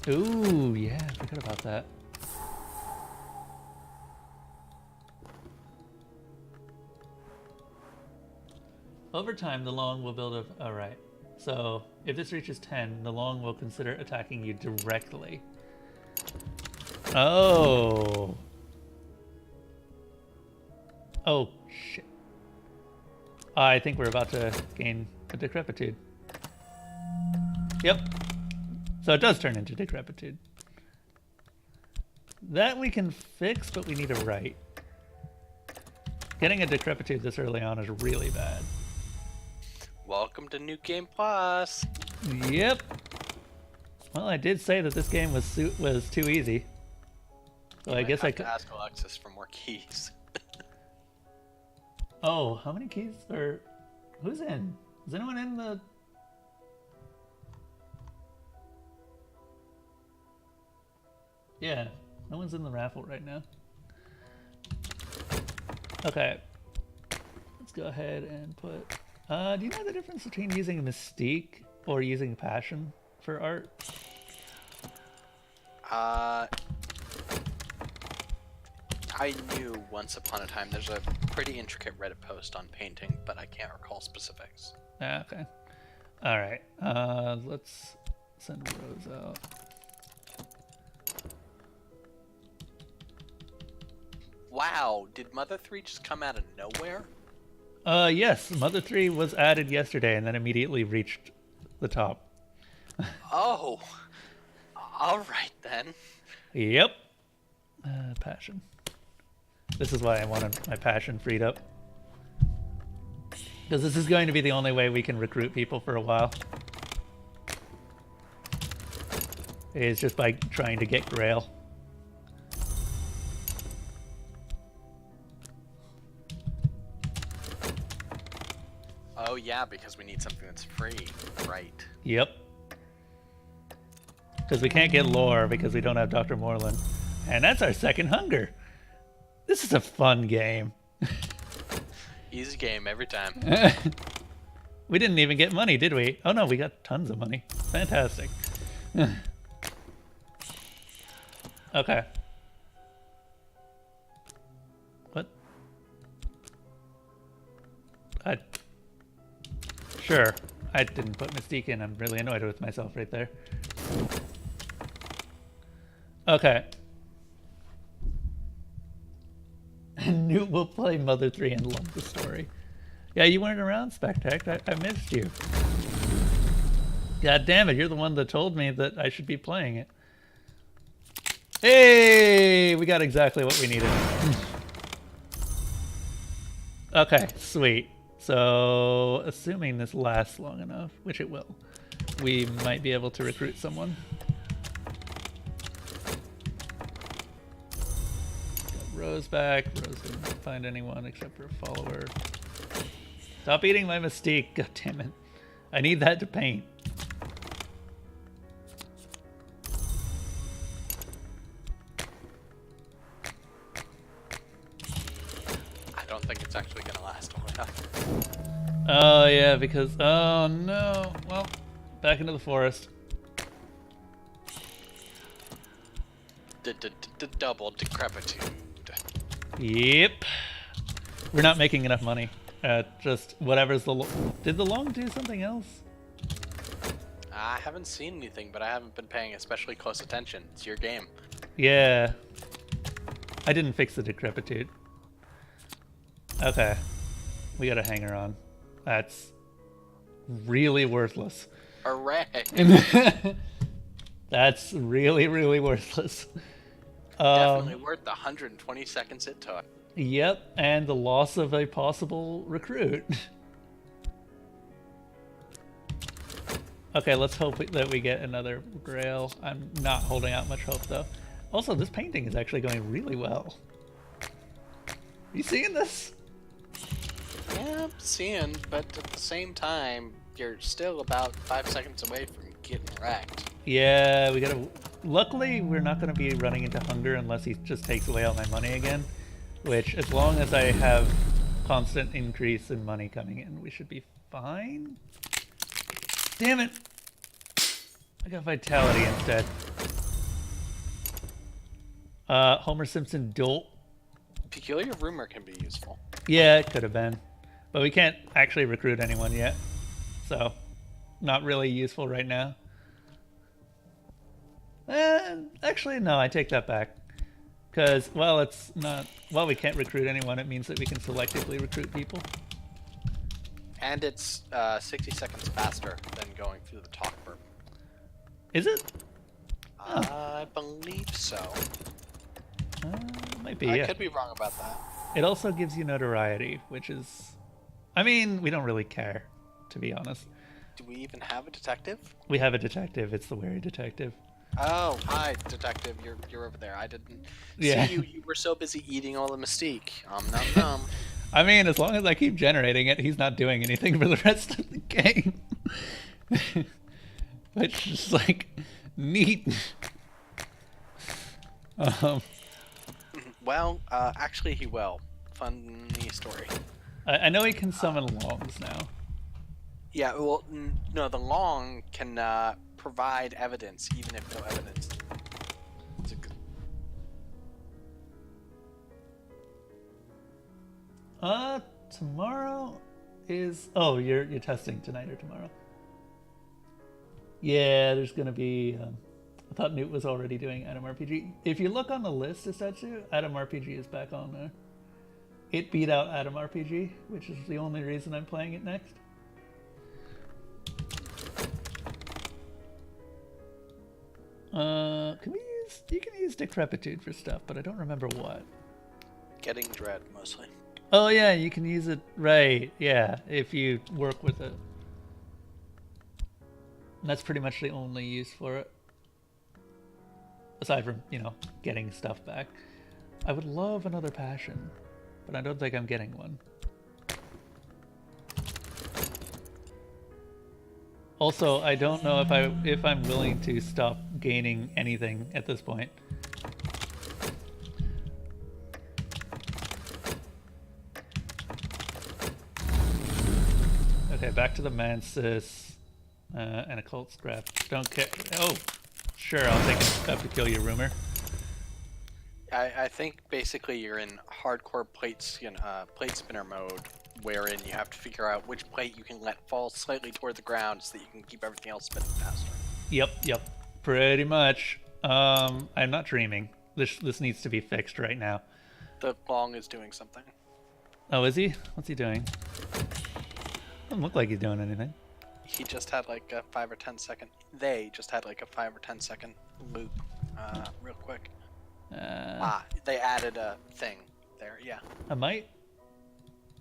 Ooh, yeah, I forgot about that. Over time, the long will build a... Alright. So, if this reaches 10, the long will consider attacking you directly. Oh. Oh, shit. I think we're about to gain a decrepitude. Yep. So it does turn into decrepitude. That we can fix, but we need a right. Getting a decrepitude this early on is really bad. Welcome to New Game Plus. Yep. Well, I did say that this game was too easy. So I guess I could ask Alexis for more keys. Oh, how many keys are... Who's in? Is anyone in the... Yeah, no one's in the raffle right now. Okay. Let's go ahead and put... do you know the difference between using Mystique or using Passion for art? I knew once upon a time. There's a pretty intricate Reddit post on painting, but I can't recall specifics. Ah, okay. Alright. Let's send Rose out. Wow, did Mother 3 just come out of nowhere? Yes, Mother 3 was added yesterday and then immediately reached the top. Oh, alright then. Yep. Passion. This is why I wanted my passion freed up. Because this is going to be the only way we can recruit people for a while. It's just by trying to get Grail. Oh yeah, because we need something that's free, right? Yep. Because we can't get lore because we don't have Dr. Moreland. And that's our second hunger. This is a fun game. Easy game every time. We didn't even get money, did we? Oh no, we got tons of money. Fantastic. Okay. What? Sure. I didn't put Mystique in. I'm really annoyed with myself right there. Okay. Newt will play Mother 3 and love the story. Yeah, you weren't around, Spectac. I missed you. God damn it, you're the one that told me that I should be playing it. Hey! We got exactly what we needed. Okay, sweet. So, assuming this lasts long enough, which it will, we might be able to recruit someone. Rose back. Rose didn't find anyone except for a follower. Stop eating my Mystique. God damn it. I need that to paint. I don't think it's actually going to last long enough. Oh, yeah, because... Oh, no. Well, back into the forest. Double decrepitude. Yep. We're not making enough money. Just whatever's the... Did the long do something else? I haven't seen anything, but I haven't been paying especially close attention. It's your game. Yeah. I didn't fix the decrepitude. Okay. We got a hanger on. That's really worthless. Hooray! That's really, really worthless. Definitely worth the 120 seconds it took. Yep, and the loss of a possible recruit. Okay, let's hope that we get another grail. I'm not holding out much hope, though. Also, this painting is actually going really well. You seeing this? Yeah, I'm seeing, but at the same time, you're still about 5 seconds away from getting wrecked. Yeah, we gotta... Luckily, we're not gonna be running into hunger unless he just takes away all my money again. Which, as long as I have constant increase in money coming in, we should be fine. Damn it! I got vitality instead. Homer Simpson dolt. Peculiar rumor can be useful. Yeah, it could have been. But we can't actually recruit anyone yet. So, not really useful right now. Actually, no, I take that back. Because, well, it's not... Well, we can't recruit anyone. It means that we can selectively recruit people. And it's 60 seconds faster than going through the talk burp. Is it? I believe so. Might be, I yeah. could be wrong about that. It also gives you notoriety, which is... I mean, we don't really care, to be honest. Do we even have a detective? We have a detective. It's the wary detective. Oh, hi, detective. You're over there. I didn't Yeah. see you. You were so busy eating all the mystique. Nom nom. I mean, as long as I keep generating it, he's not doing anything for the rest of the game. Which is, like, neat. Well, actually he will. Funny story. I know he can summon longs now. Yeah, well, no, the long can provide evidence, even if no evidence. It's a good... Tomorrow is... Oh, you're testing tonight or tomorrow? Yeah, there's gonna be... I thought Newt was already doing Atom RPG. If you look on the list, Estetsu, Atom RPG is back on there. It beat out Atom RPG, which is the only reason I'm playing it next. Can we use... You can use Decrepitude for stuff, but I don't remember what. Getting dread, mostly. Oh yeah, you can use it... Right, yeah, if you work with it. And that's pretty much the only use for it. Aside from, you know, getting stuff back. I would love another passion, but I don't think I'm getting one. Also, I don't know if I'm willing to stop gaining anything at this point. Okay, back to the Mansis and a cult scrap. Don't care. Oh, sure, I'll take a peculiar rumor. I think basically you're in hardcore plate spinner mode, wherein you have to figure out which plate you can let fall slightly toward the ground so that you can keep everything else spinning faster. Yep, pretty much. I'm not dreaming. This needs to be fixed right now. The long is doing something. Oh, is he? What's he doing? Doesn't look like he's doing anything. He just had like a 5 or 10 second. They just had like a 5 or 10 second loop, real quick. They added a thing there. Yeah. A might?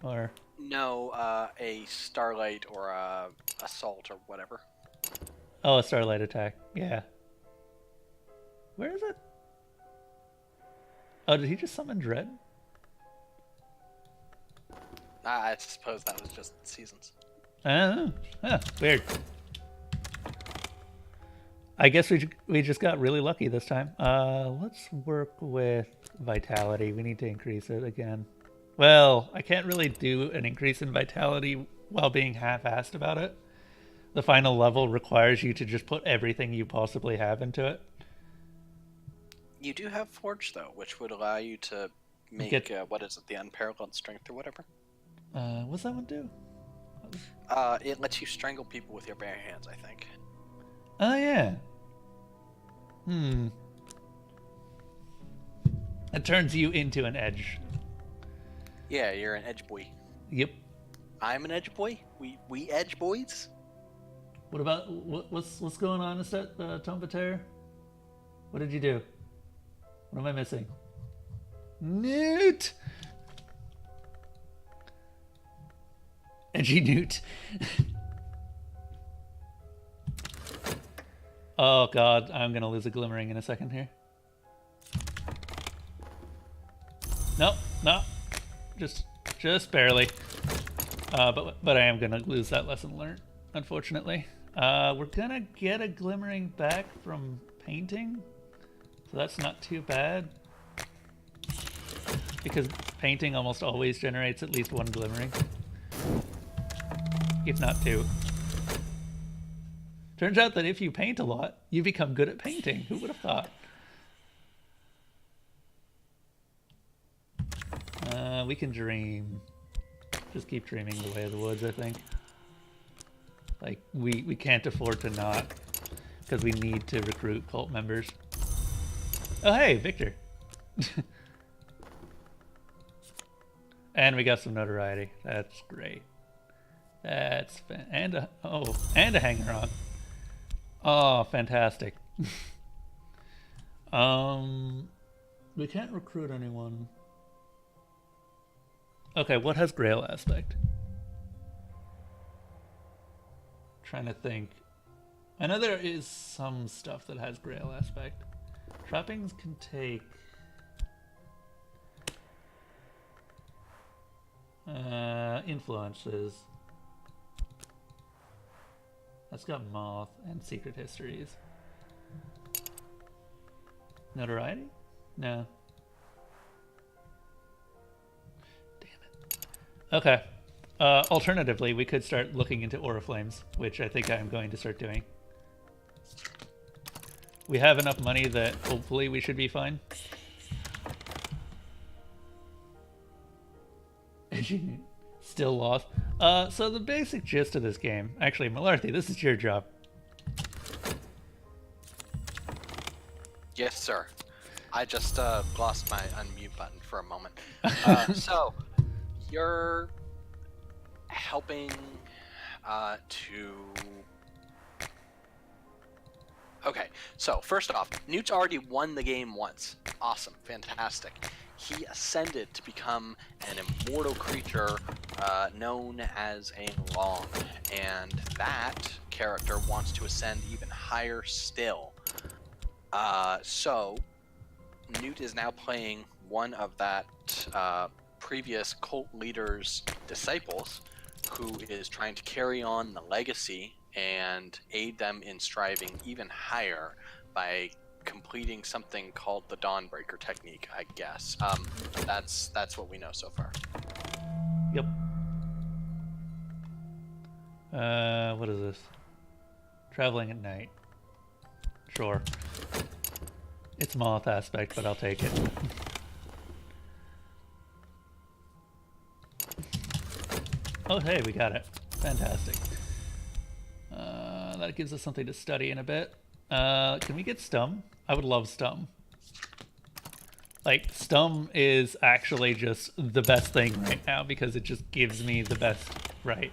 Or no, a starlight or a assault or whatever. Oh, a starlight attack. Yeah. Where is it? Oh, did he just summon Dread? I suppose that was just seasons. Oh, weird. I guess we just got really lucky this time. Let's work with vitality. We need to increase it again. Well, I can't really do an increase in vitality while being half-assed about it. The final level requires you to just put everything you possibly have into it. You do have Forge, though, which would allow you to make, what is it, the unparalleled strength or whatever? What's that one do? It lets you strangle people with your bare hands, I think. Oh, yeah. It turns you into an edge. Yeah, you're an edge boy. Yep. I'm an edge boy? We edge boys? What about... What's going on, is that, Tom Pater? What did you do? What am I missing? Newt! Edgy Newt. Oh god, I'm gonna lose a glimmering in a second here. Nope, no. Just barely. But I am gonna lose that lesson learned, unfortunately. We're gonna get a glimmering back from painting, so that's not too bad. Because painting almost always generates at least one glimmering, if not two. Turns out that if you paint a lot, you become good at painting. Who would have thought? We can dream. Just keep dreaming the way of the woods, I think. Like, we can't afford to not, because we need to recruit cult members. Oh, hey, Victor. And we got some notoriety. That's great. That's and a hanger-on. Oh, fantastic. We can't recruit anyone. Okay, what has Grail aspect? Trying to think. I know there is some stuff that has Grail aspect. Trappings can take influences. That's got Moth and Secret Histories. Notoriety? No. Damn it. Okay. Alternatively, we could start looking into Oriflames, which I think I'm going to start doing. We have enough money that hopefully we should be fine. Still lost. So the basic gist of this game... Actually, Malarthy, this is your job. Yes, sir. I just lost my unmute button for a moment. So, you're helping to... Okay, so first off, Newt's already won the game once. Awesome, fantastic. He ascended to become an immortal creature known as a Long, and that character wants to ascend even higher still. So Newt is now playing one of that previous cult leader's disciples, who is trying to carry on the legacy and aid them in striving even higher by completing something called the Dawnbreaker technique, I guess. That's what we know so far. Yep. What is this? Traveling at night. Sure. It's Moth aspect, but I'll take it. Oh, hey, we got it. Fantastic. That gives us something to study in a bit. Can we get Stum? I would love Stum. Like, Stum is actually just the best thing right now because it just gives me the best right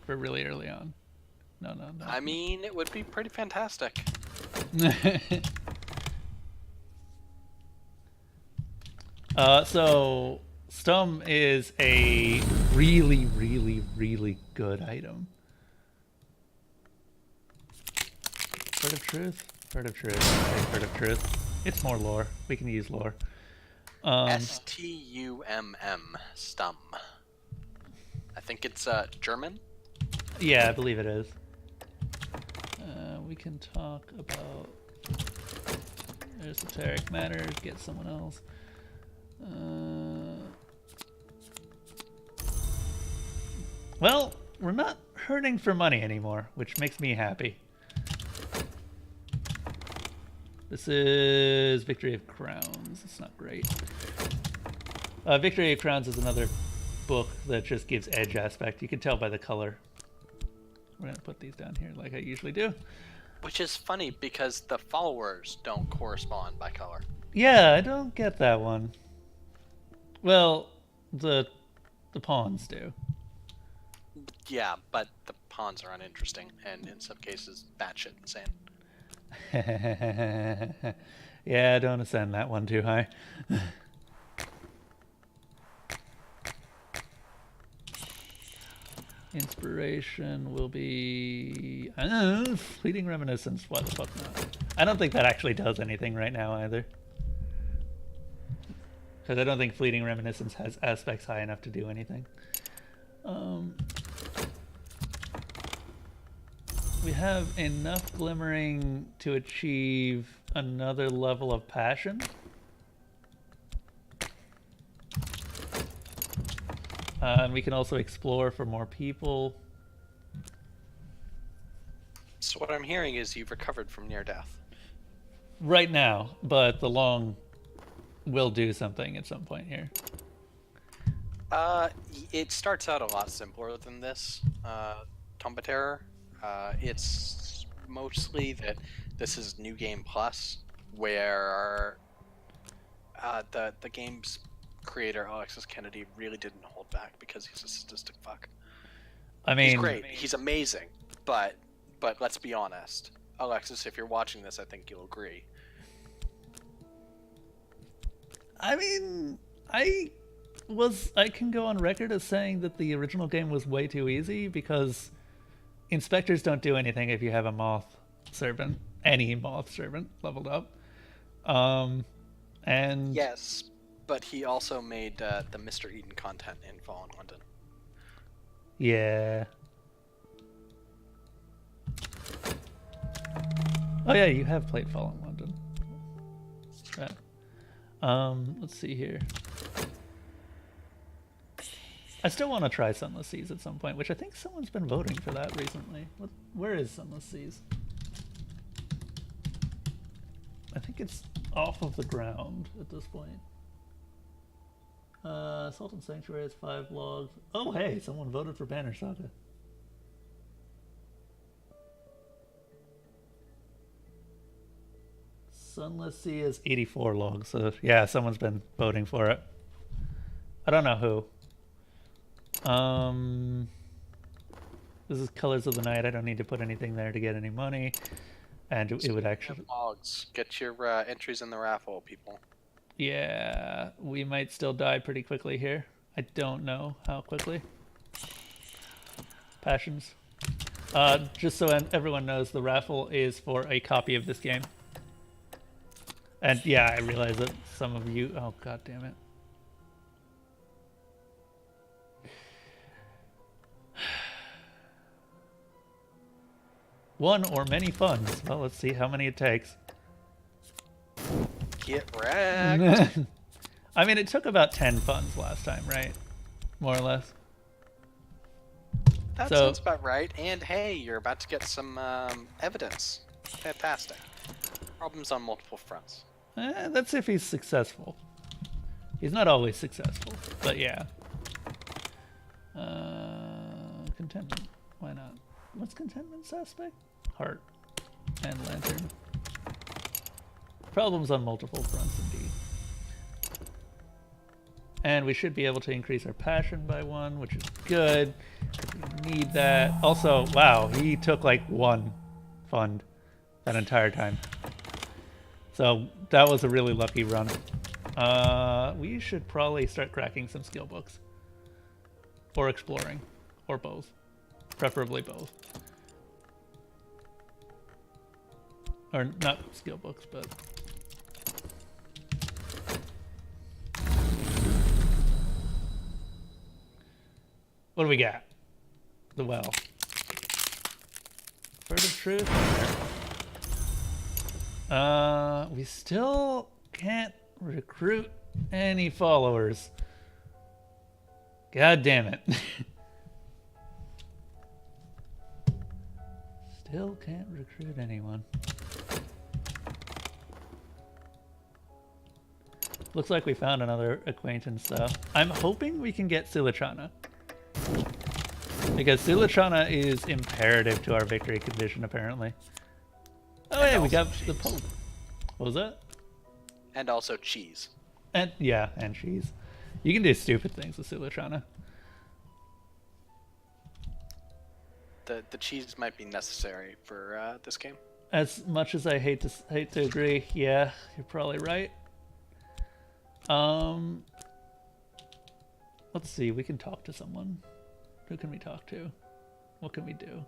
for really early on. No. I mean, it would be pretty fantastic. So Stum is a really, really, really good item. Bird of Truth? Bird of Truth. Okay, Bird of Truth. It's more lore. We can use lore. S-T-U-M-M. Stum. I think it's German? Yeah, I believe it is. We can talk about esoteric matters, get someone else. Well, we're not hurting for money anymore, which makes me happy. This is Victory of Crowns. It's not great. Victory of Crowns is another book that just gives edge aspect. You can tell by the color. We're going to put these down here like I usually do. Which is funny because the followers don't correspond by color. Yeah, I don't get that one. Well, the pawns do. Yeah, but the pawns are uninteresting, and in some cases, batshit insane. Yeah, don't ascend that one too high. Inspiration will be fleeting reminiscence. What the fuck not? I don't think that actually does anything right now either. Because I don't think fleeting reminiscence has aspects high enough to do anything. We have enough glimmering to achieve another level of passion. And we can also explore for more people. So what I'm hearing is you've recovered from near death. Right now, but the long will do something at some point here. It starts out a lot simpler than this, Tomb of Terror. It's mostly that this is New Game Plus, where the game's creator, Alexis Kennedy, really didn't hold back because he's a sadistic fuck. I mean, he's great. He's amazing. But let's be honest. Alexis, if you're watching this, I think you'll agree. I mean, I can go on record as saying that the original game was way too easy because inspectors don't do anything if you have a moth servant, any moth servant leveled up. And yes, but he also made the Mr. Eden content in Fallen London. Yeah. Oh yeah, you have played Fallen London. Yeah. Let's see here. I still want to try Sunless Seas at some point, which I think someone's been voting for that recently. Where is Sunless Seas? I think it's off of the ground at this point. Salt and Sanctuary has 5 logs. Oh hey, someone voted for Banner Saga. Sunless Sea is 84 logs, so yeah, someone's been voting for it. I don't know who. This is Colors of the Night. I don't need to put anything there to get any money, and it would actually. Logs. Get your entries in the raffle, people. Yeah, we might still die pretty quickly here. I don't know how quickly. Passions. Just so everyone knows, the raffle is for a copy of this game. And yeah, I realize that some of you. Oh god damn it. One or many funds. Well, let's see how many it takes. Get wrecked. I mean, it took about 10 funds last time, right? More or less. That sounds about right. And hey, you're about to get some evidence. Fantastic. Problems on multiple fronts. That's if he's successful. He's not always successful, but yeah. Contentment. Why not? What's contentment's aspect? Heart and lantern. Problems on multiple fronts indeed. And we should be able to increase our passion by 1, which is good. We need that. Also, wow, he took like 1 fund that entire time. So that was a really lucky run. We should probably start cracking some skill books. Or exploring. Or both. Preferably both. Or not skill books, but... What do we got? The well. Furtive Truth. We still can't recruit any followers. God damn it. Still can't recruit anyone. Looks like we found another acquaintance though. I'm hoping we can get Sulichana. Because Sulichana is imperative to our victory condition apparently. Oh yeah, we got the Pope. What was that? And also cheese. And yeah, and cheese. You can do stupid things with Sulichana. The cheese might be necessary for this game. As much as I hate to agree, yeah, you're probably right. Let's see. We can talk to someone. Who can we talk to? What can we do?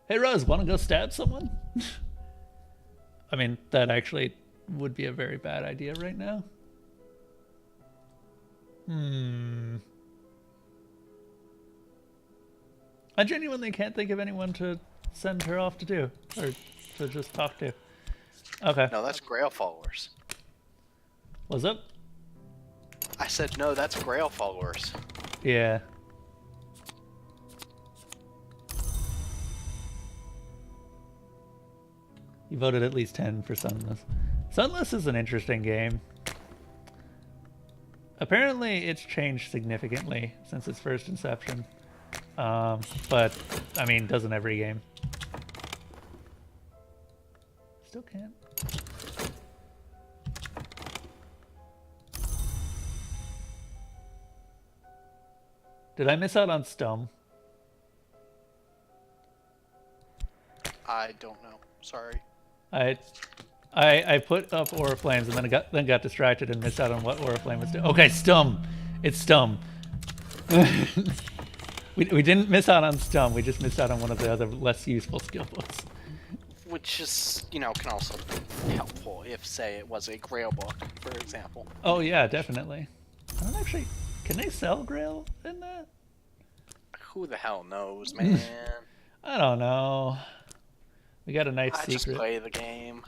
Hey, Rose, want to go stab someone? I mean, that actually would be a very bad idea right now. I genuinely can't think of anyone to send her off to do, or to just talk to. Okay. No, that's Grail followers. What's up? I said no, that's Grail followers. Yeah. You voted at least 10 for Sunless. Sunless is an interesting game. Apparently, it's changed significantly since its first inception. But, I mean, doesn't every game. Still can't. Did I miss out on Stum? I don't know. Sorry. I put up Oriflames and then got distracted and missed out on what Oriflame was doing. Okay, Stum. It's Stum. we didn't miss out on Stum. We just missed out on one of the other less useful skill books. Which is, you know, can also be helpful if, say, it was a Grail book, for example. Oh yeah, definitely. I don't actually. Can they sell Grail in that? Who the hell knows, man? I don't know. We got a nice secret. I just play the game.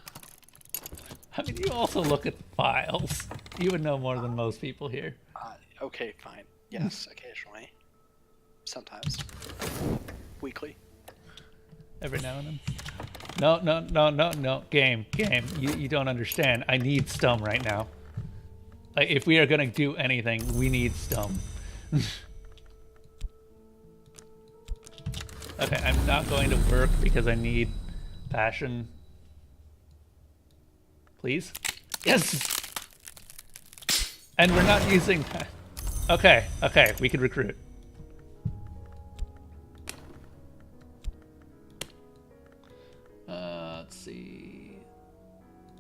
I mean, you also look at the files. You would know more than most people here. Okay, fine. Yes, occasionally. Sometimes. Weekly. Every now and then. No. Game. You don't understand. I need Stum right now. Like, if we are gonna do anything, we need Stum. Okay, I'm not going to work because I need passion. Please? Yes! And we're not using that. Okay, we can recruit. Let's see.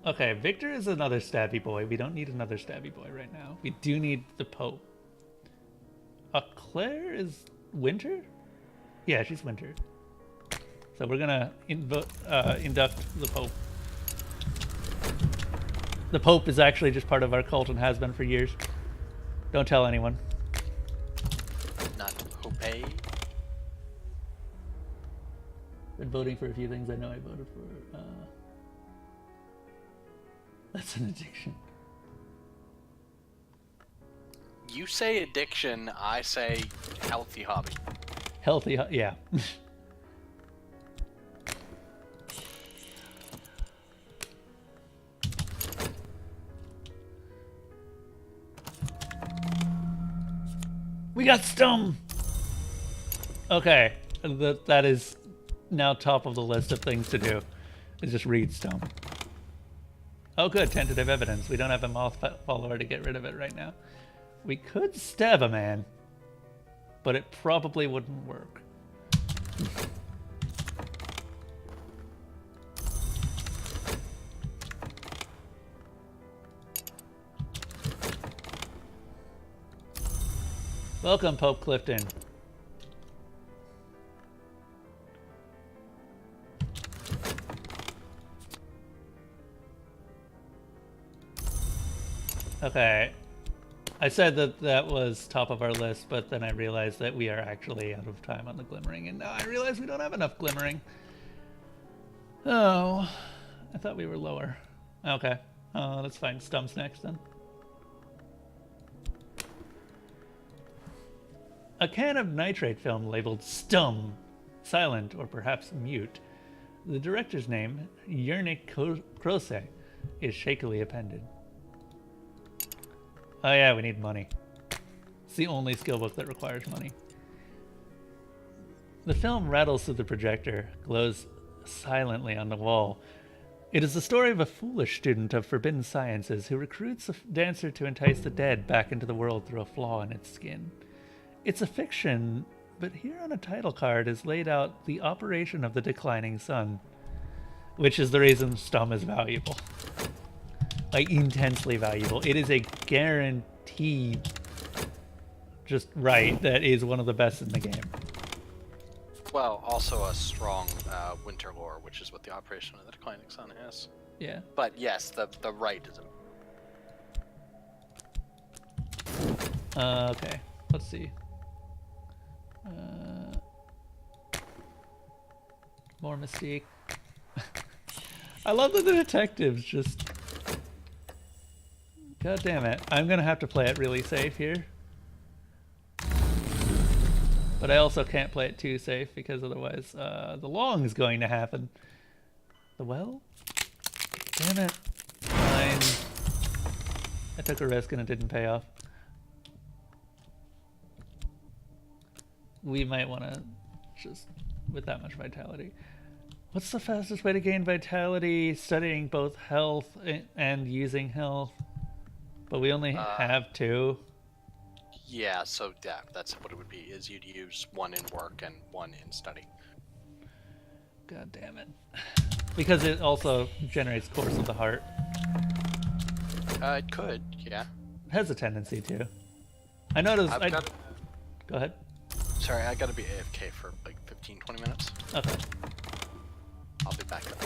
Okay, Victor is another stabby boy. We don't need another stabby boy right now. We do need the Pope. Claire is Winter? Yeah, she's Winter. So we're gonna induct the Pope. The Pope is actually just part of our cult and has been for years. Don't tell anyone. Not Pope. Been voting for a few things I know I voted for. That's an addiction. You say addiction, I say healthy hobby. Healthy, yeah. We got Stum! Okay, that is now top of the list of things to do. Is just read Stum. Oh good, tentative evidence. We don't have a moth follower to get rid of it right now. We could stab a man, but it probably wouldn't work. Welcome, Pope Clifton. Okay. I said that was top of our list, but then I realized that we are actually out of time on the glimmering, and now I realize we don't have enough glimmering. Oh, I thought we were lower. Okay, that's fine. Stum's next then. A can of nitrate film labeled Stum, silent or perhaps mute. The director's name, Yernik Krose, is shakily appended. Oh yeah, we need money. It's the only skill book that requires money. The film rattles through the projector, glows silently on the wall. It is the story of a foolish student of forbidden sciences who recruits a dancer to entice the dead back into the world through a flaw in its skin. It's a fiction But here on a title card is laid out the operation of the declining sun, which is the reason Stum is valuable. Like, intensely valuable. It is a guaranteed just right that is one of the best in the game. Well, also a strong winter lore, which is what the operation of the declining sun is. Yeah. But yes, the right is Okay, let's see. More Mystique. I love that the detectives just... God damn it. I'm gonna have to play it really safe here. But I also can't play it too safe because otherwise the long is going to happen. The well? Damn it. Fine. I took a risk and it didn't pay off. We might want to just, with that much vitality. What's the fastest way to gain vitality? Studying both health and using health. But we only have 2. Yeah, so yeah, that's what it would be, is you'd use 1 in work and 1 in study. God damn it. Because it also generates Course of the Heart. It could, yeah. It has a tendency to. I noticed... Go ahead. Sorry, I gotta be AFK for like 15-20 minutes. Okay. I'll be back up.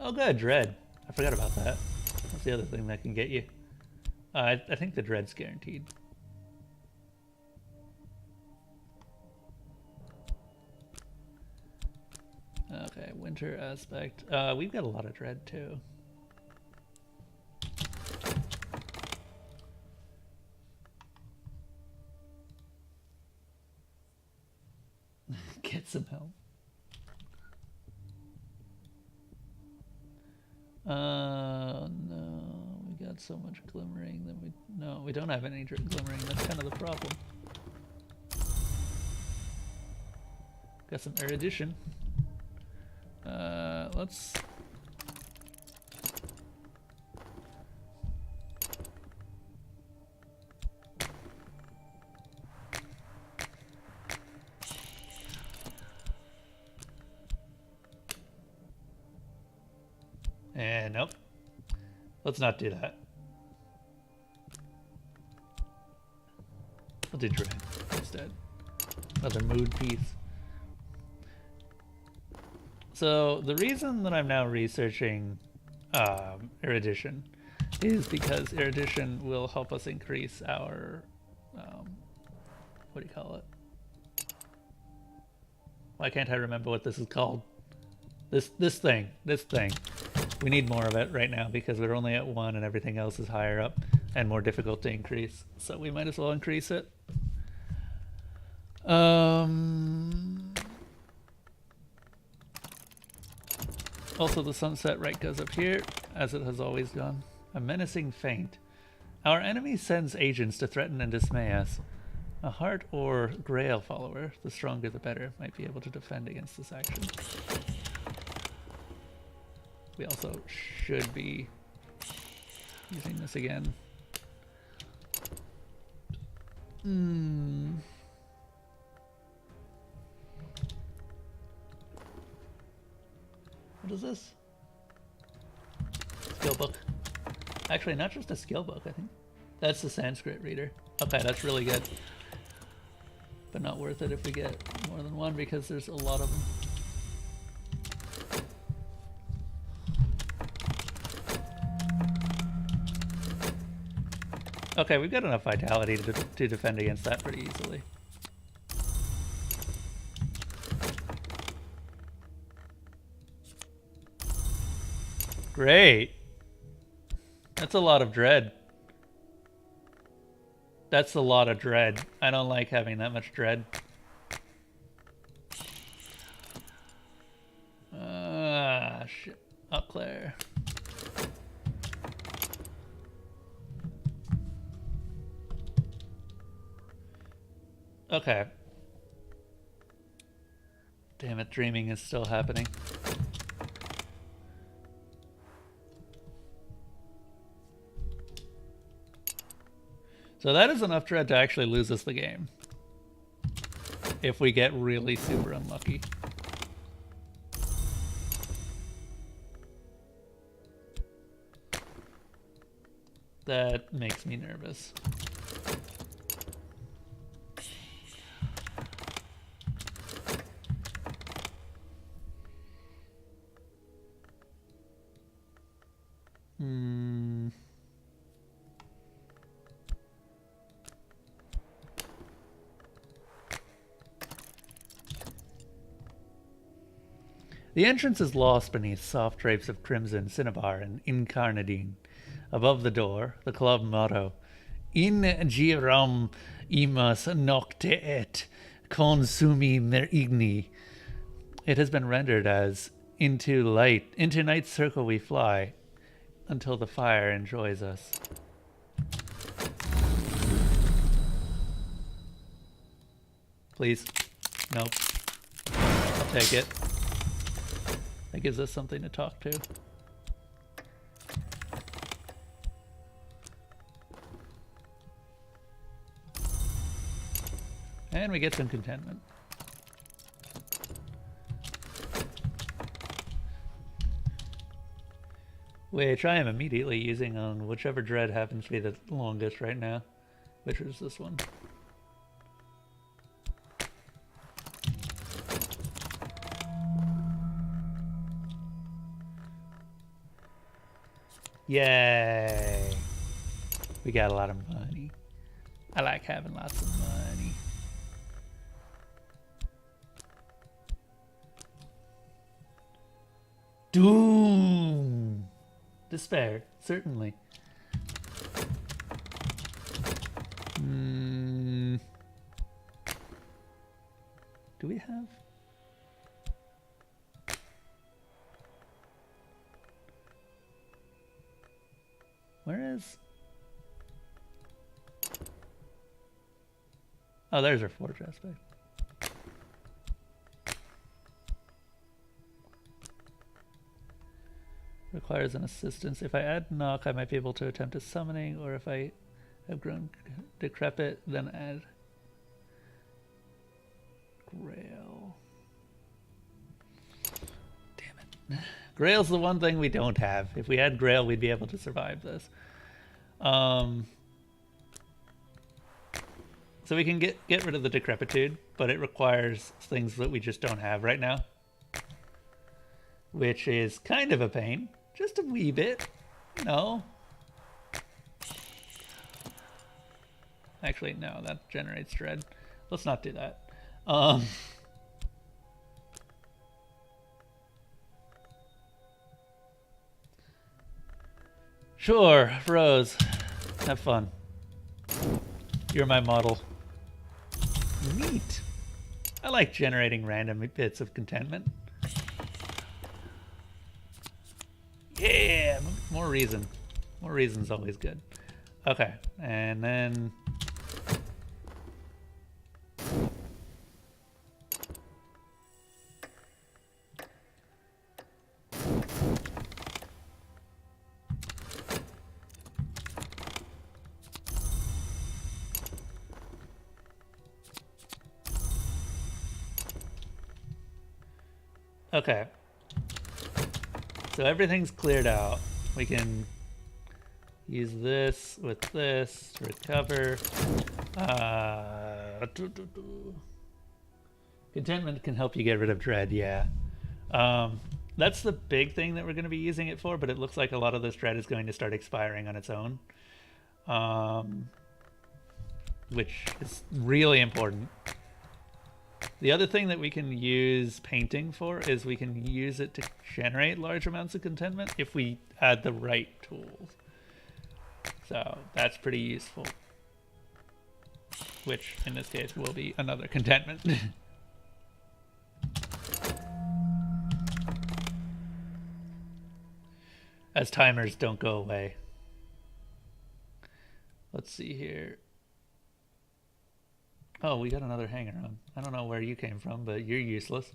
Oh good, Dread. I forgot about that. That's the other thing that can get you. I think the Dread's guaranteed. Okay, Winter Aspect. We've got a lot of Dread too. Get some help. No, we got so much glimmering that we don't have any glimmering. That's kind of the problem. Got some erudition. Let's... Nope. Let's not do that. I'll do Dread instead. Another mood piece. So the reason that I'm now researching erudition is because erudition will help us increase our what do you call it? Why can't I remember what this is called? This thing. We need more of it right now because we're only at 1 and everything else is higher up and more difficult to increase. So we might as well increase it. Also, the sunset right goes up here, as it has always gone. A menacing feint. Our enemy sends agents to threaten and dismay us. A heart or grail follower, the stronger the better, might be able to defend against this action. We also should be using this again. What is this? Skill book. Actually, not just a skill book, I think. That's the Sanskrit reader. Okay, that's really good. But not worth it if we get more than 1 because there's a lot of them. Okay, we've got enough vitality to defend against that pretty easily. Great. That's a lot of dread. That's a lot of dread. I don't like having that much dread. Shit. Up Claire. Okay. Damn it, dreaming is still happening. So that is enough dread to actually lose us the game. if we get really super unlucky. That makes me nervous. The entrance is lost beneath soft drapes of crimson, cinnabar, and incarnadine. Above the door, the club motto, In giram imas nocte et consumi merigni. It has been rendered as, into night's circle we fly, until the fire enjoys us. Please. Nope. I'll take it. That gives us something to talk to. And we get some contentment. Which I am immediately using on whichever dread happens to be the longest right now. Which is this one. Yay! We got a lot of money. I like having lots of money. Doom! Despair, certainly. Do we have? Where is? Oh, there's our forge aspect. Requires an assistance. If I add knock, I might be able to attempt a summoning, or if I have grown decrepit, then add Grail. Damn it. Grail's the one thing we don't have. If we had Grail, we'd be able to survive this. So we can get rid of the decrepitude, but it requires things that we just don't have right now. Which is kind of a pain. Just a wee bit. No. Actually, no, that generates dread. Let's not do that. Sure, Rose. Have fun. You're my model. Neat. I like generating random bits of contentment. Yeah, more reason. More reason's always good. Okay, and then... Okay. So everything's cleared out. We can use this with this to recover. Contentment can help you get rid of dread, yeah. That's the big thing that we're going to be using it for, but it looks like a lot of this dread is going to start expiring on its own. Which is really important. The other thing that we can use painting for is we can use it to generate large amounts of contentment if we add the right tools. So that's pretty useful. Which in this case will be another contentment. As timers don't go away. Let's see here. Oh, we got another hanger on. I don't know where you came from, but you're useless.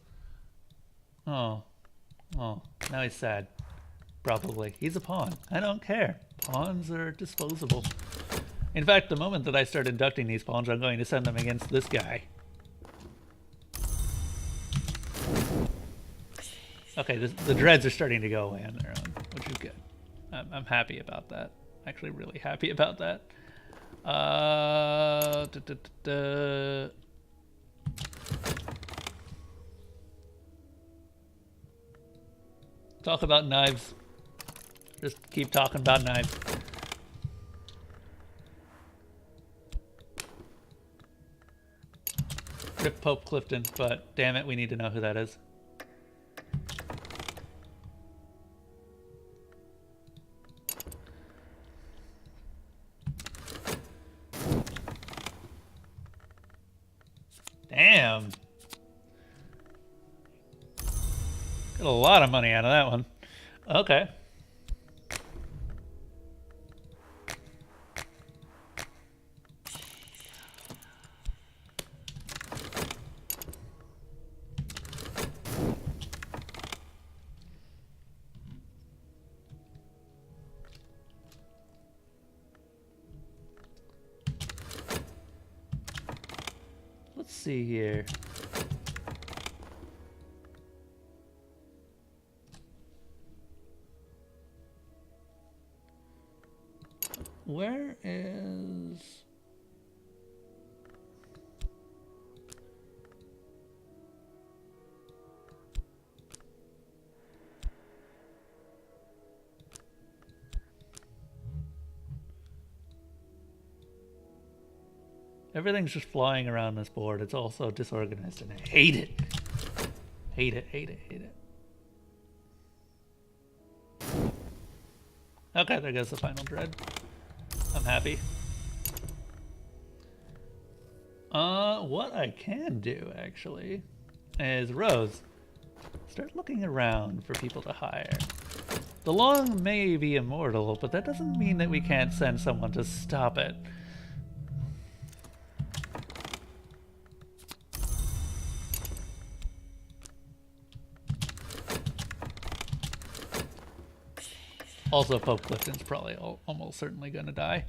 Oh. Oh, now he's sad. Probably. He's a pawn. I don't care. Pawns are disposable. In fact, the moment that I start inducting these pawns, I'm going to send them against this guy. Okay, the dreads are starting to go away on their own, which is good. I'm happy about that. Actually, really happy about that. Talk about knives. Just keep talking about knives. Rip Pope Clifton, but damn it, we need to know who that is. Damn. Got a lot of money out of that one. Okay. Let's see here. Where is... Everything's just flying around this board. It's all so disorganized and I hate it. Hate it, hate it, hate it. Okay, there goes the final dread. I'm happy. What I can do, actually, is Rose, start looking around for people to hire. The Long may be immortal, but that doesn't mean that we can't send someone to stop it. Also, Pope Clifton's probably almost certainly going to die.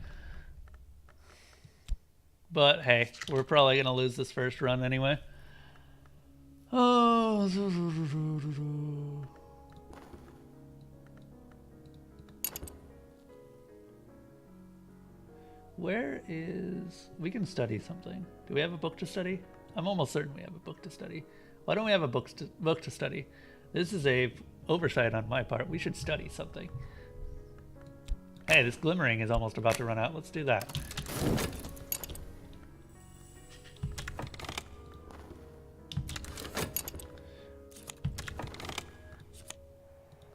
But hey, we're probably going to lose this first run anyway. Oh. Where is... We can study something. Do we have a book to study? I'm almost certain we have a book to study. Why don't we have a book to study? This is a oversight on my part. We should study something. Hey, this glimmering is almost about to run out. Let's do that.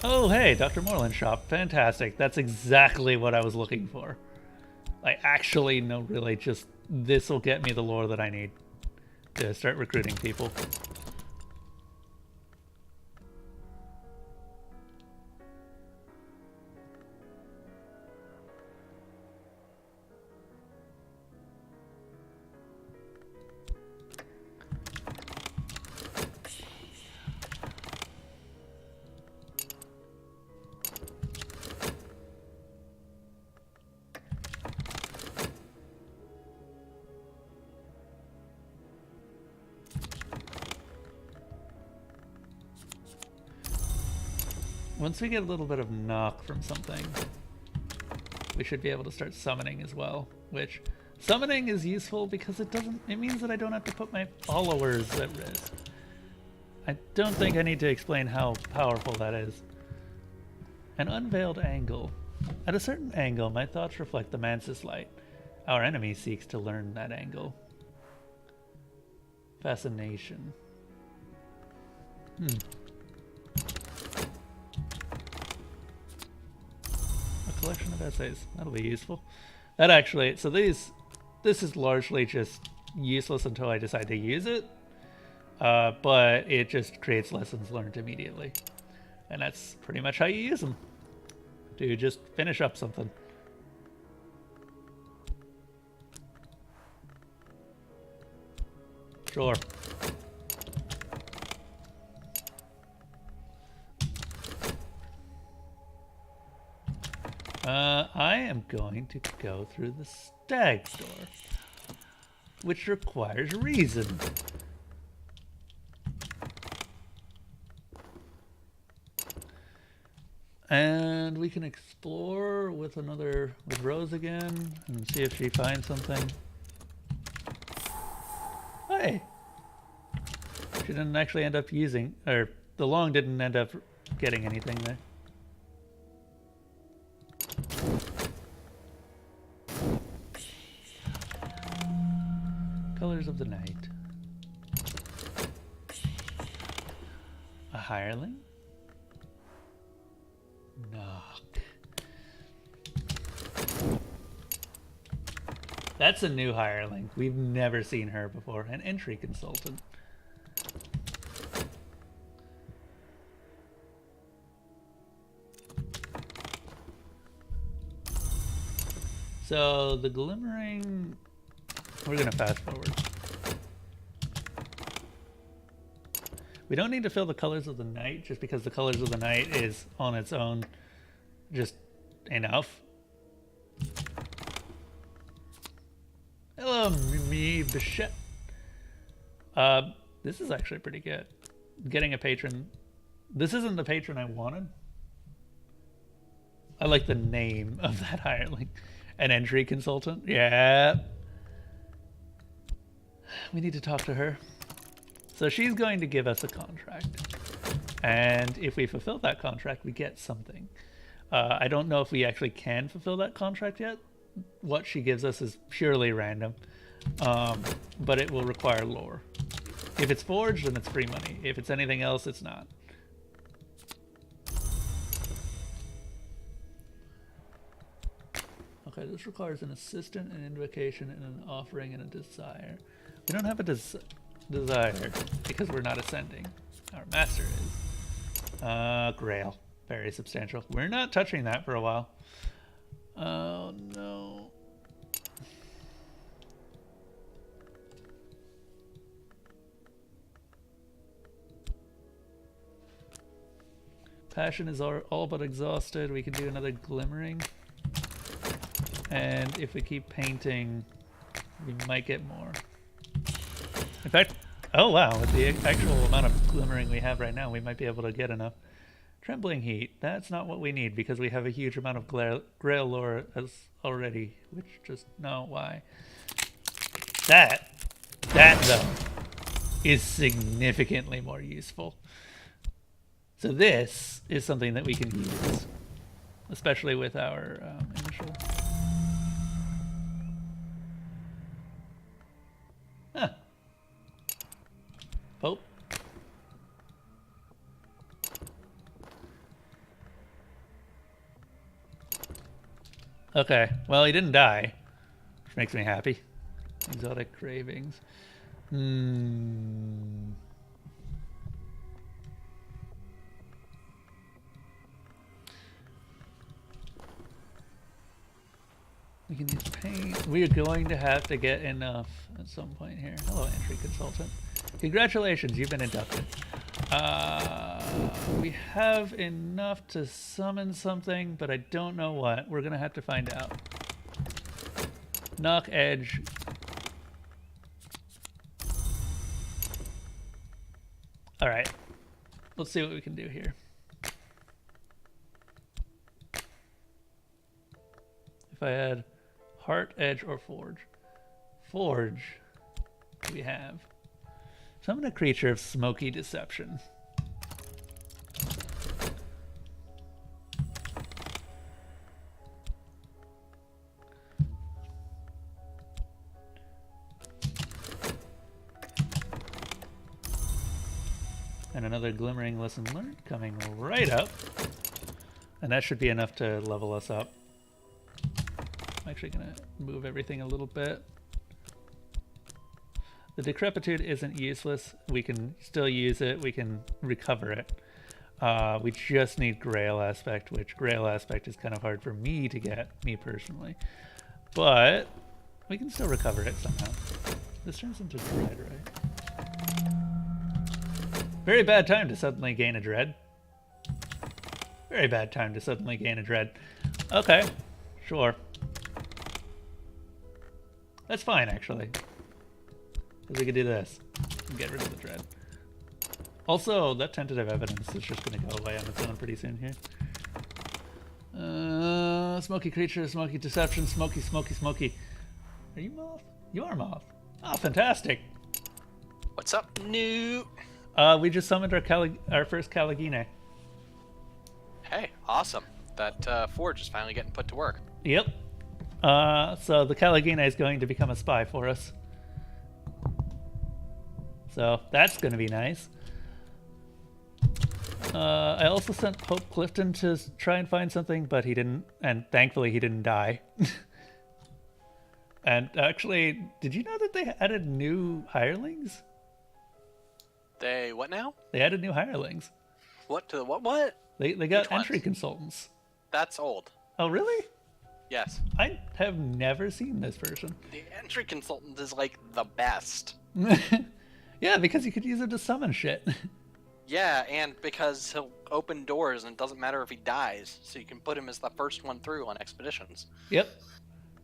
Oh, hey, Dr. Moreland's shop. Fantastic. That's exactly what I was looking for. Like, actually, no, really, just this will get me the lore that I need to start recruiting people. Once we get a little bit of knock from something, we should be able to start summoning as well, which summoning is useful because it means that I don't have to put my followers at risk. I don't think I need to explain how powerful that is. An unveiled angle. At a certain angle, my thoughts reflect the Mantis light. Our enemy seeks to learn that angle. Fascination. Collection of essays. That'll be useful. That actually, so this is largely just useless until I decide to use it, but it just creates lessons learned immediately. And that's pretty much how you use them. To just finish up something. Sure. I am going to go through the stag door, which requires reason. And we can explore with Rose again and see if she finds something. Hey! She didn't actually end up using, or the long didn't end up getting anything there. Colors of the night. A hireling? Knock. That's a new hireling. We've never seen her before. An entry consultant. So the glimmering, we're gonna fast forward. We don't need to fill the colors of the night just because the colors of the night is on its own just enough. Hello, me Bichette. This is actually pretty good. Getting a patron. This isn't the patron I wanted. I like the name of that hireling. An entry consultant? Yeah. We need to talk to her. So she's going to give us a contract. And if we fulfill that contract, we get something. I don't know if we actually can fulfill that contract yet. What she gives us is purely random. But it will require lore. If it's forged, then it's free money. If it's anything else, it's not. Okay, this requires an assistant, an invocation, and an offering, and a desire. We don't have a desire because we're not ascending. Our master is. Grail. Very substantial. We're not touching that for a while. Oh, no. Passion is all but exhausted. We can do another glimmering. And if we keep painting, we might get more. In fact, oh wow, with the actual amount of glimmering we have right now, we might be able to get enough. Trembling heat, that's not what we need because we have a huge amount of grail lore as already, which just, no, why? That though, is significantly more useful. So this is something that we can use, especially with our initial. Huh. Oh. Okay, well, he didn't die, which makes me happy. Exotic cravings. We can use paint. We are going to have to get enough at some point here. Hello, entry consultant. Congratulations, you've been inducted. We have enough to summon something, but I don't know what. We're going to have to find out. Knock edge. All right. Let's see what we can do here. If I had heart, edge, or forge. Forge, we have. Summon a creature of smoky deception. And another glimmering lesson learned coming right up. And that should be enough to level us up. I'm actually going to move everything a little bit. The decrepitude isn't useless. We can still use it. We can recover it. We just need Grail Aspect, which Grail Aspect is kind of hard for me to get, me personally. But we can still recover it somehow. This turns into Dread, right? Very bad time to suddenly gain a Dread. Very bad time to suddenly gain a Dread. Okay, sure. That's fine, actually. Because we could do this and get rid of the Dread. Also, that tentative evidence is just going to go away on its own pretty soon here. Smoky creature, smoky deception, smoky, smoky, smoky. Are you Moth? You are Moth. Oh, fantastic. What's up, Newt? We just summoned our first Caligine. Hey, awesome. That forge is finally getting put to work. Yep. So the Caligine is going to become a spy for us. So that's going to be nice. I also sent Pope Clifton to try and find something, but he didn't, and thankfully he didn't die. And actually, did you know that they added new hirelings? They what now? They added new hirelings. What to the what? They got Which entry ones? consultants. That's old. Oh, really? Yes. I have never seen this version. The entry consultant is like the best. Yeah, because you could use it to summon shit. Yeah, and because he'll open doors and it doesn't matter if he dies, so you can put him as the first one through on expeditions. Yep.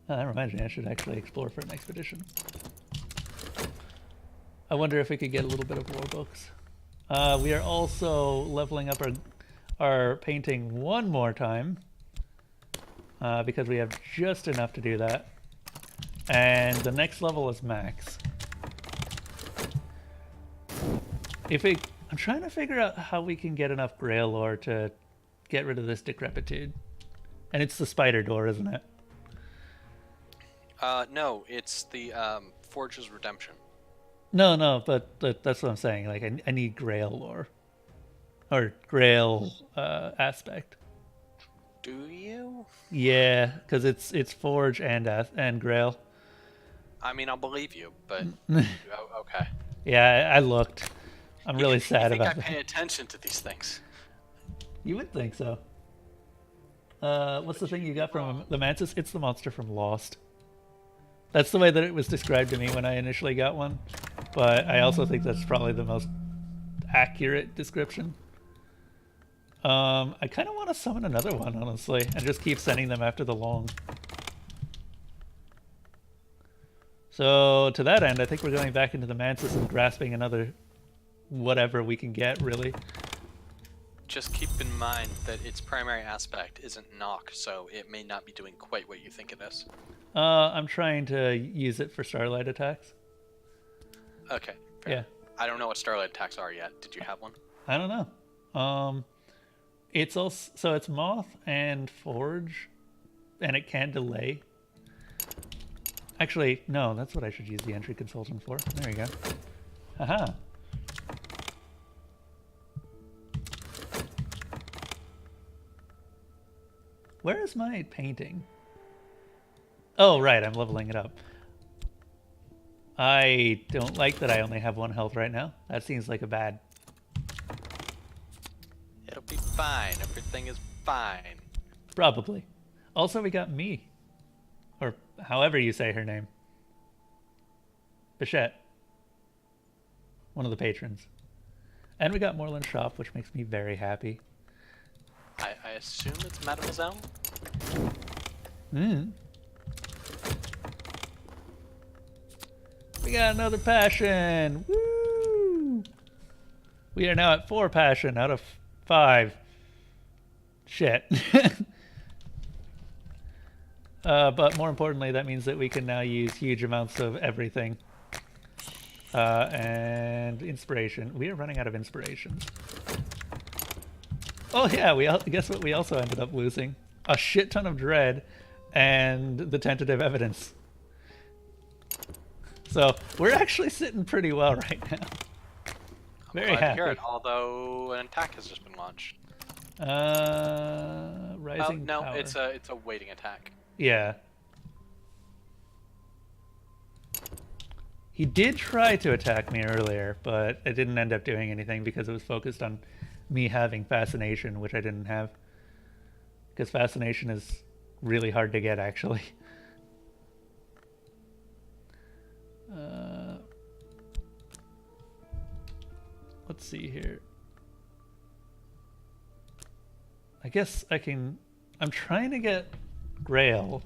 Oh, that reminds me, I should actually explore for an expedition. I wonder if we could get a little bit of war books. We are also leveling up our painting one more time. Because we have just enough to do that. And the next level is max. I'm trying to figure out how we can get enough Grail ore to get rid of this decrepitude. And it's the spider door, isn't it? No, it's the Forge's Redemption. No, but that's what I'm saying. Like, I need Grail ore. Or Grail aspect. Do you? Yeah, because it's Forge and Grail. I mean, I'll believe you, but okay. Yeah, I looked. I'm really sad about I that. pay attention to these things. You would think so. What's the thing you got from the Mantis? It's the monster from Lost. That's the way that it was described to me when I initially got one. But I also think that's probably the most accurate description. I kind of want to summon another one, honestly, and just keep sending them after the long. So to that end, I think we're going back into the Mantis and grasping another whatever we can get, really. Just keep in mind that its primary aspect isn't knock, so it may not be doing quite what you think it is. I'm trying to use it for starlight attacks. Okay. Fair. Yeah. I don't know what starlight attacks are yet. Did you have one? I don't know. It's also, so it's Moth and Forge, and it can delay. Actually, no, that's what I should use the entry consultant for. There you go. Aha. Where is my painting? Oh, right, I'm leveling it up. I don't like that I only have 1 health right now. That seems like a bad... It'll be fine. Everything is fine. Probably. Also, we got me. Or however you say her name. Bichette. One of the patrons. And we got Moreland Shop, which makes me very happy. I assume it's Mademoiselle? Hmm. We got another passion! Woo! We are now at 4 passion out of 5. Shit. But more importantly, that means that we can now use huge amounts of everything. And inspiration. We are running out of inspiration. Oh yeah, guess what we also ended up losing? A shit ton of dread and the tentative evidence. So we're actually sitting pretty well right now. Very Glad to happy. hear it, although an attack has just been launched. Rising no, power. it's a waiting attack. Yeah. He did try to attack me earlier, but it didn't end up doing anything because it was focused on me having fascination, which I didn't have. Because fascination is really hard to get, actually. Let's see here. I guess I can... I'm trying to get Grail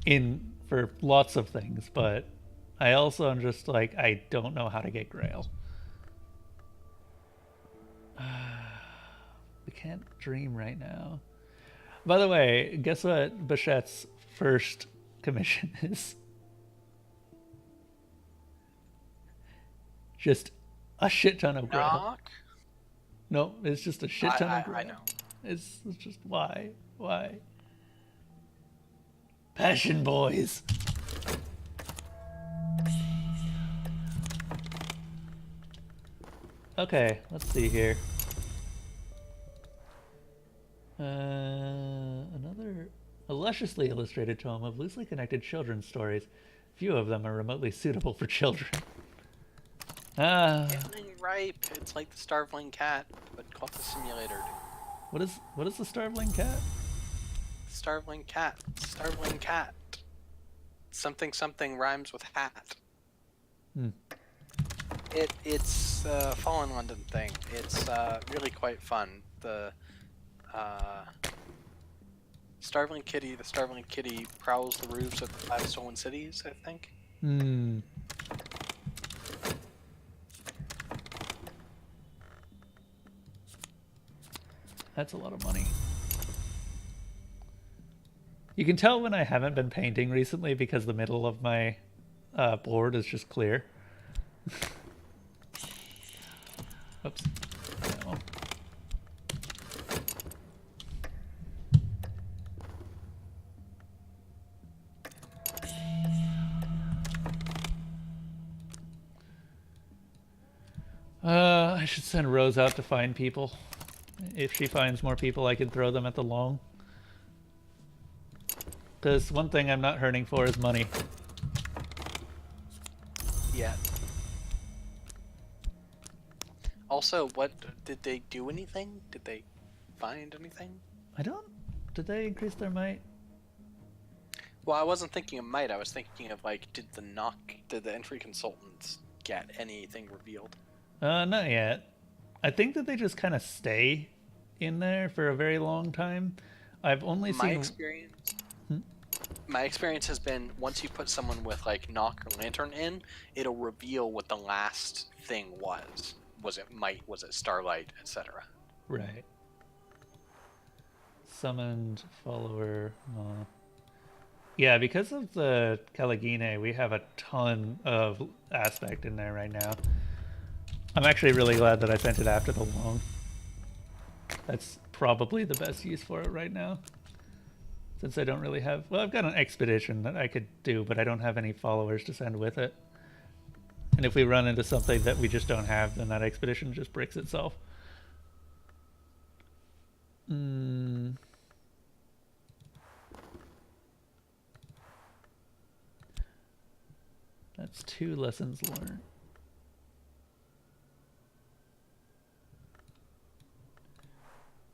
in for lots of things, but I also am just like, I don't know how to get Grail. We can't dream right now. By the way, guess what Bachette's first commission is? Just a shit ton of grub. Knock. No, it's just a shit ton of grub. I know. It's just why? Why? Passion boys. Okay, let's see here. A lusciously illustrated tome of loosely connected children's stories. Few of them are remotely suitable for children. Getting ripe. It's like the Starveling Cat, but Cultist Simulator. What is the Starveling Cat? Starveling Cat. Starveling Cat. Something something rhymes with hat. It's a Fallen London thing. It's really quite fun. The Starveling Kitty prowls the roofs of the 5 stolen cities, I think. That's a lot of money. You can tell when I haven't been painting recently because the middle of my board is just clear. Oops. No. I should send Rose out to find people. If she finds more people, I can throw them at the long. Because one thing I'm not hurting for is money. Yeah. Also, what did they do anything? Did they find anything? I don't. Did they increase their might? Well, I wasn't thinking of might. I was thinking of like, did the entry consultants get anything revealed? Not yet. I think that they just kind of stay in there for a very long time. I've only seen my experience has been once you put someone with like knock or lantern in, it'll reveal what the last thing was. Was it might? Was it starlight, etc.? Right. Summoned follower. Yeah, because of the Caligine, we have a ton of aspect in there right now. I'm actually really glad that I sent it after the long. That's probably the best use for it right now. Since I don't really have... Well, I've got an expedition that I could do, but I don't have any followers to send with it. And if we run into something that we just don't have, then that expedition just bricks itself. That's 2 lessons learned.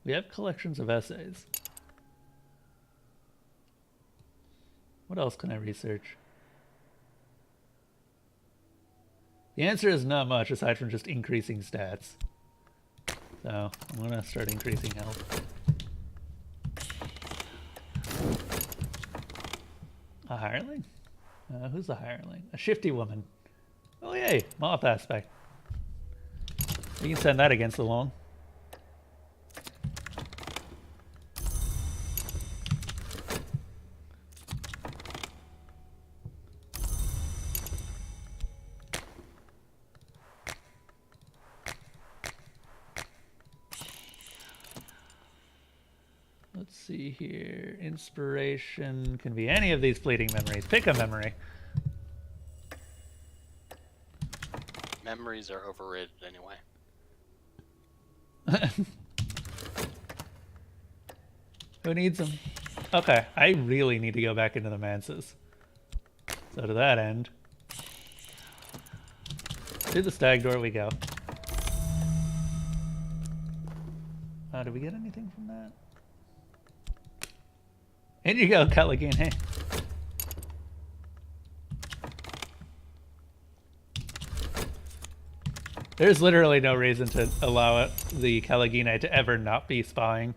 We have collections of essays. What else can I research? The answer is not much aside from just increasing stats. So I'm gonna start increasing health. A hireling? Who's the hireling? A shifty woman. Oh yay, moth aspect. You can send that against the long. Let's see here. Inspiration can be any of these fleeting memories. Pick a memory. Memories are overrated anyway. Who needs them? Okay, I really need to go back into the manses. So to that end, through the stag door we go. Did we get anything from that? In you go, Caligine. Hey. There's literally no reason to allow the Caligine to ever not be spying.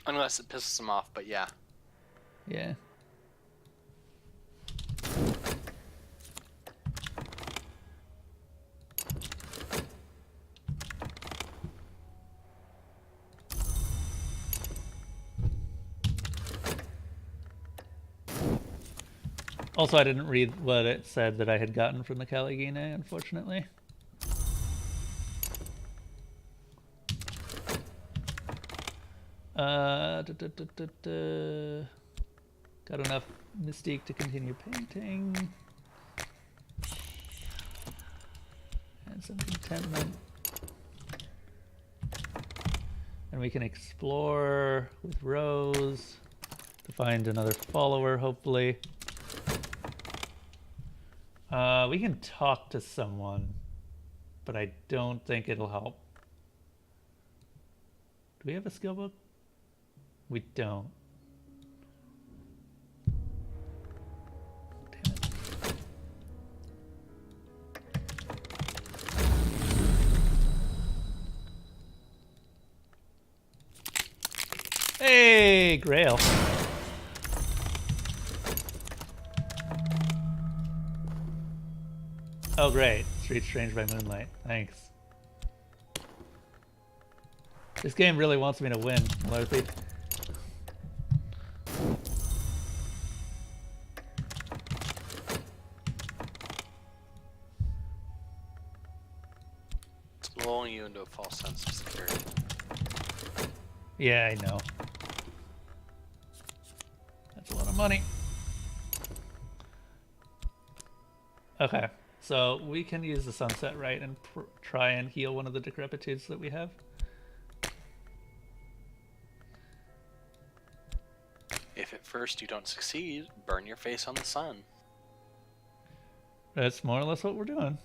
Unless it pisses them off, but yeah. Yeah. Also, I didn't read what it said that I had gotten from the Caligine, unfortunately. Got enough mystique to continue painting. And some contentment. And we can explore with Rose to find another follower, hopefully. We can talk to someone, but I don't think it'll help. Do we have a skill book? We don't. Damn it. Hey, Grail. Oh, great. Street Strange by Moonlight. Thanks. This game really wants me to win, Malothy. It's lulling you into a false sense of security. Yeah, I know. That's a lot of money. Okay, so we can use the Sunset Rite and try and heal one of the decrepitudes that we have. If at first you don't succeed, burn your face on the sun. That's more or less what we're doing.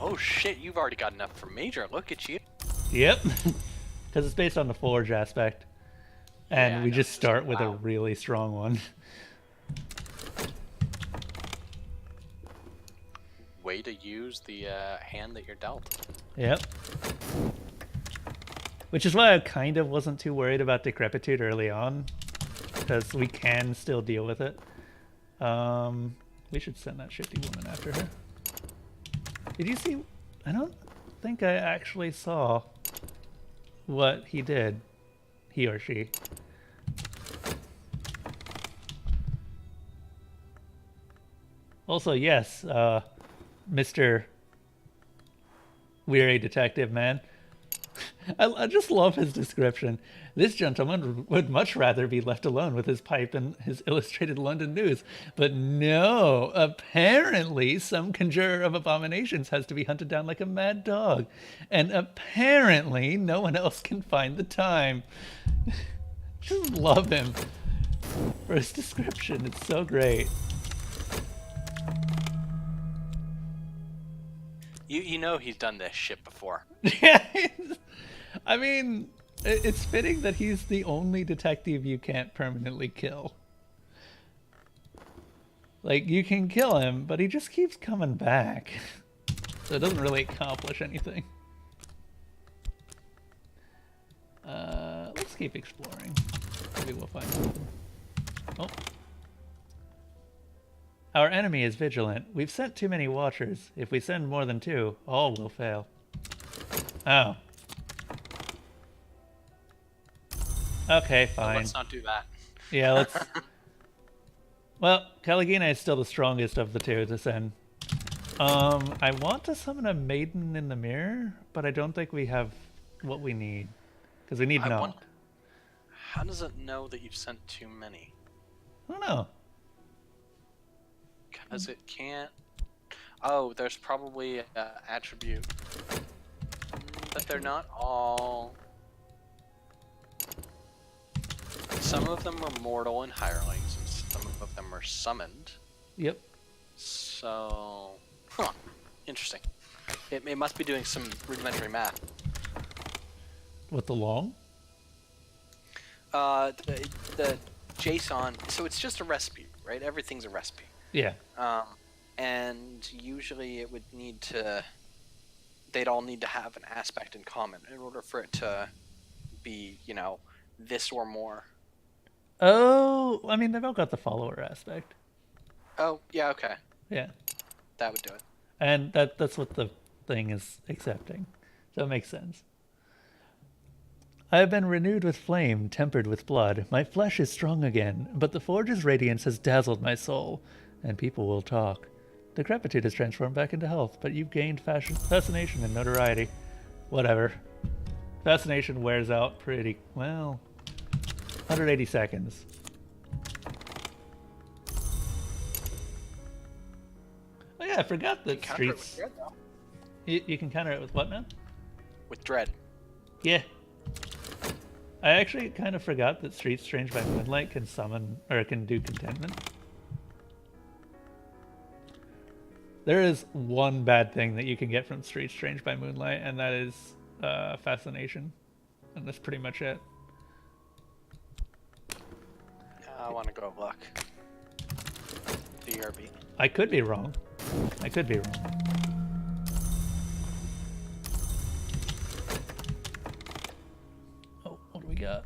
Oh shit, you've already got enough for major. Look at you. Yep. Because it's based on the Forge aspect. And Yeah, we no, just start with a wow. really strong one. Way to use the hand that you're dealt. Yep. Which is why I kind of wasn't too worried about Decrepitude early on. Because we can still deal with it. We should send that shifty woman after her. Did you see? I don't think I actually saw what he did. He or she. Also, yes, Mr. Weary Detective Man. I just love his description. This gentleman would much rather be left alone with his pipe and his illustrated London news. But no, apparently some conjurer of abominations has to be hunted down like a mad dog. And apparently no one else can find the time. Just love him for his description. It's so great. You know he's done this shit before. Yeah, I mean, it's fitting that he's the only detective you can't permanently kill. Like, you can kill him, but he just keeps coming back. So it doesn't really accomplish anything. Let's keep exploring. Maybe we'll find something. Oh. Our enemy is vigilant. We've sent too many watchers. If we send more than 2, all will fail. Oh. Okay, fine. Let's not do that. Yeah, let's... Well, Caligina is still the strongest of the 2 to send. I want to summon a Maiden in the Mirror, but I don't think we have what we need. Because we need Knock. How does it know that you've sent too many? I don't know. Because it can't... Oh, there's probably an attribute. But they're not all... Some of them are mortal and hirelings, and some of them are summoned. Yep. So... Huh. Interesting. It must be doing some rudimentary math. With the long? The JSON... So it's just a recipe, right? Everything's a recipe. Yeah. And usually it would need to... They'd all need to have an aspect in common in order for it to be, you know, this or more. Oh, I mean, they've all got the follower aspect. Oh, yeah, okay. Yeah. That would do it. And that's what the thing is accepting. So it makes sense. I have been renewed with flame, tempered with blood. My flesh is strong again, but the forge's radiance has dazzled my soul, and people will talk. Decrepitude has transformed back into health, but you've gained fascination and notoriety. Whatever. Fascination wears out pretty well. 180 seconds. Oh yeah, I forgot that streets. You can counter it with what now? With dread. Yeah. I actually kind of forgot that Streets Strange by Moonlight can summon, or can do contentment. There is one bad thing that you can get from Streets Strange by Moonlight, and that is Fascination. And that's pretty much it. I want to go luck. BRB. I could be wrong. I could be wrong. Oh, what do we got?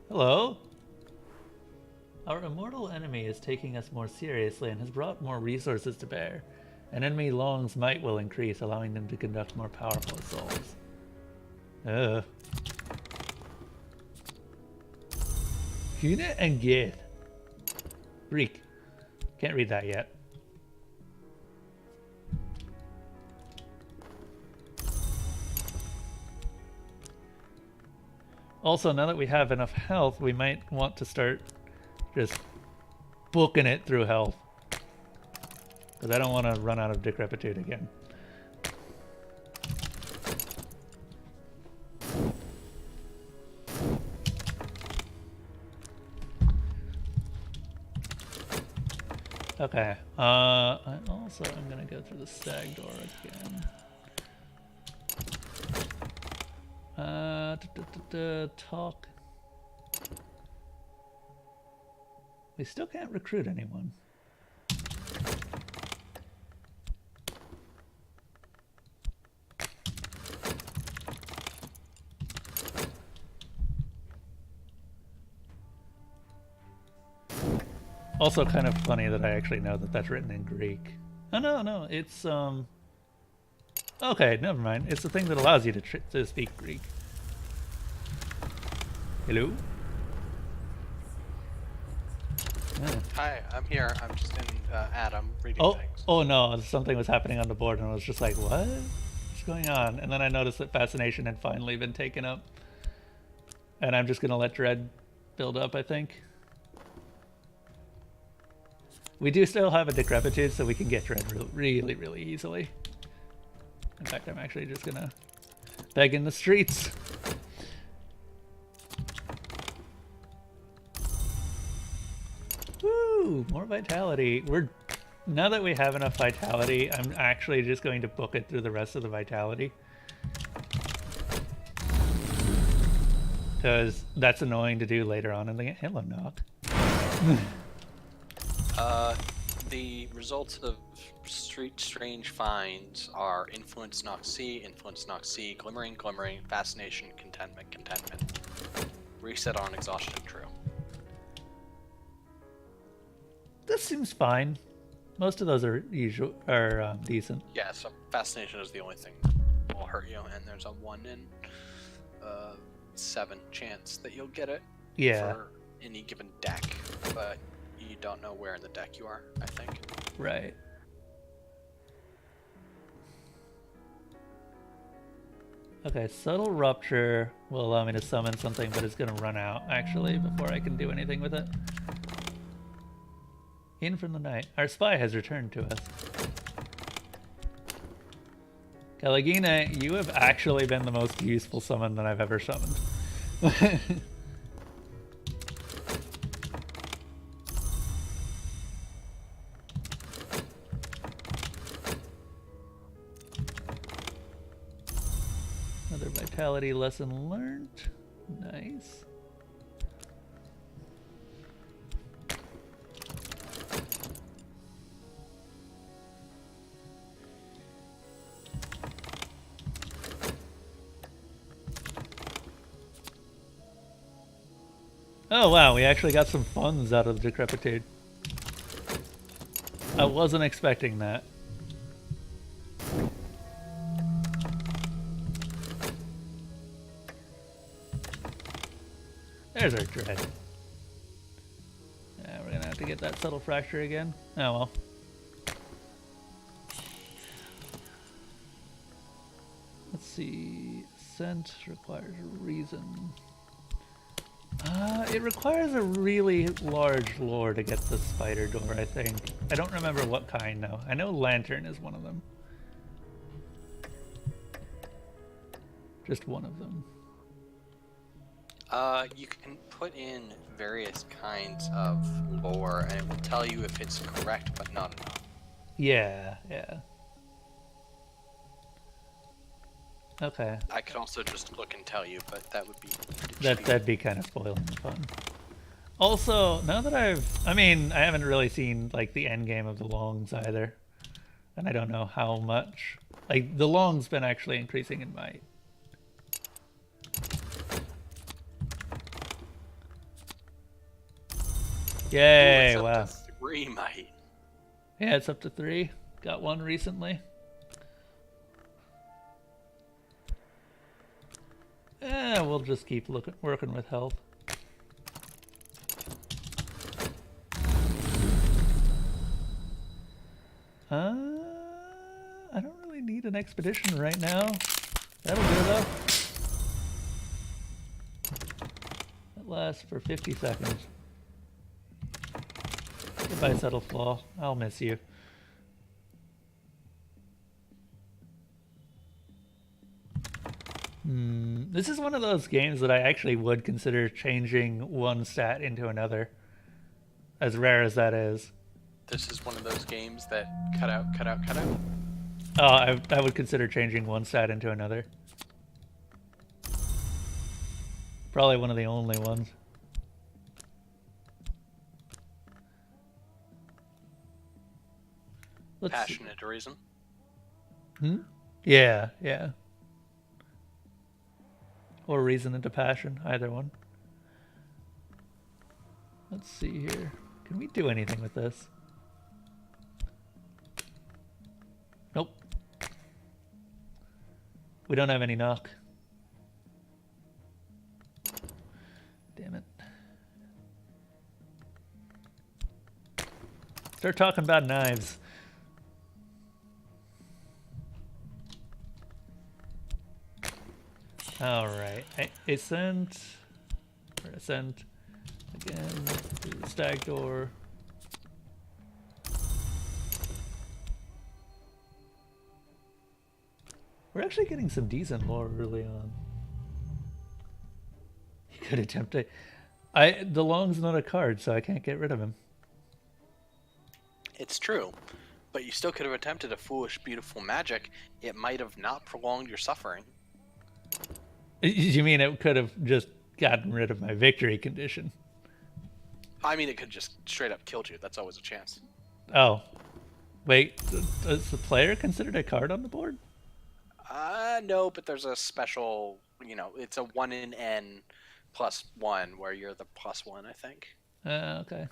Hello? Our immortal enemy is taking us more seriously and has brought more resources to bear. An enemy long's might will increase, allowing them to conduct more powerful assaults. Ugh. Hune and Gith. Greek. Can't read that yet. Also, now that we have enough health, we might want to start just booking it through health. Because I don't want to run out of decrepitude again. Okay. I also am going to go through the stag door again. Talk. We still can't recruit anyone. Also kind of funny that I actually know that that's written in Greek. Oh no, it's okay, never mind. It's the thing that allows you to speak Greek. Hello? Yeah. Hi, I'm here. I'm just in Adam reading things. Oh no, something was happening on the board and I was just like, what? What's going on? And then I noticed that Fascination had finally been taken up. And I'm just gonna let Dread build up, I think. We do still have a Decrepitude, so we can get Dread really, really easily. In fact, I'm actually just gonna beg in the streets. Woo! More vitality. Now that we have enough vitality, I'm actually just going to book it through the rest of the vitality. Because that's annoying to do later on in the game. Hello, Knock. The results of Street Strange finds are Influence NewtC, Glimmering, Fascination, Contentment. Reset on Exhaustion, True. This seems fine. Most of those are decent. Yeah, so Fascination is the only thing that will hurt you, and there's a 1 in 7 chance that you'll get it for any given deck, but you don't know where in the deck you are, I think. Right. Okay, Subtle Rupture will allow me to summon something, but it's going to run out, actually, before I can do anything with it. In from the night. Our spy has returned to us. Caligina, you have actually been the most useful summon that I've ever summoned. Another vitality lesson learned. Nice. Oh wow, we actually got some funds out of the decrepitude. I wasn't expecting that. There's our dread. Yeah, we're gonna have to get that subtle fracture again. Oh well. Let's see. Scent requires reason. It requires a really large lore to get the spider door, I think. I don't remember what kind though. I know lantern is one of them. Just one of them. You can put in various kinds of lore, and it will tell you if it's correct, but not enough. Yeah, yeah. Okay. I could also just look and tell you, but that would be That'd be kind of spoiling the fun. Also, now that I haven't really seen like the end game of the longs either, and I don't know how much. Like the long's been actually increasing in might. Yay! Ooh, Wow. up to 3 might. Yeah, it's up to 3. Got one recently. We'll just keep working with health. I don't really need an expedition right now. That'll do though. That lasts for 50 seconds. Goodbye, Subtle Flaw. I'll miss you. This is one of those games that I actually would consider changing one stat into another. As rare as that is. This is one of those games that cut out. Oh, I would consider changing one stat into another. Probably one of the only ones. Passionate reason. Yeah, yeah. Or reason into passion, either one. Let's see here. Can we do anything with this? Nope. We don't have any knock. Damn it. Start talking about knives. Alright. Ascent. Or ascent. Again. Through the stag door. We're actually getting some decent lore early on. You could attempt it. The long's not a card, so I can't get rid of him. It's true, but you still could have attempted a foolish, beautiful magic. It might have not prolonged your suffering. You mean it could have just gotten rid of my victory condition? I mean, it could just straight up killed you. That's always a chance. Oh. Wait, is the player considered a card on the board? No, but there's a special, it's a 1 in N +1 where you're the +1, I think. Okay.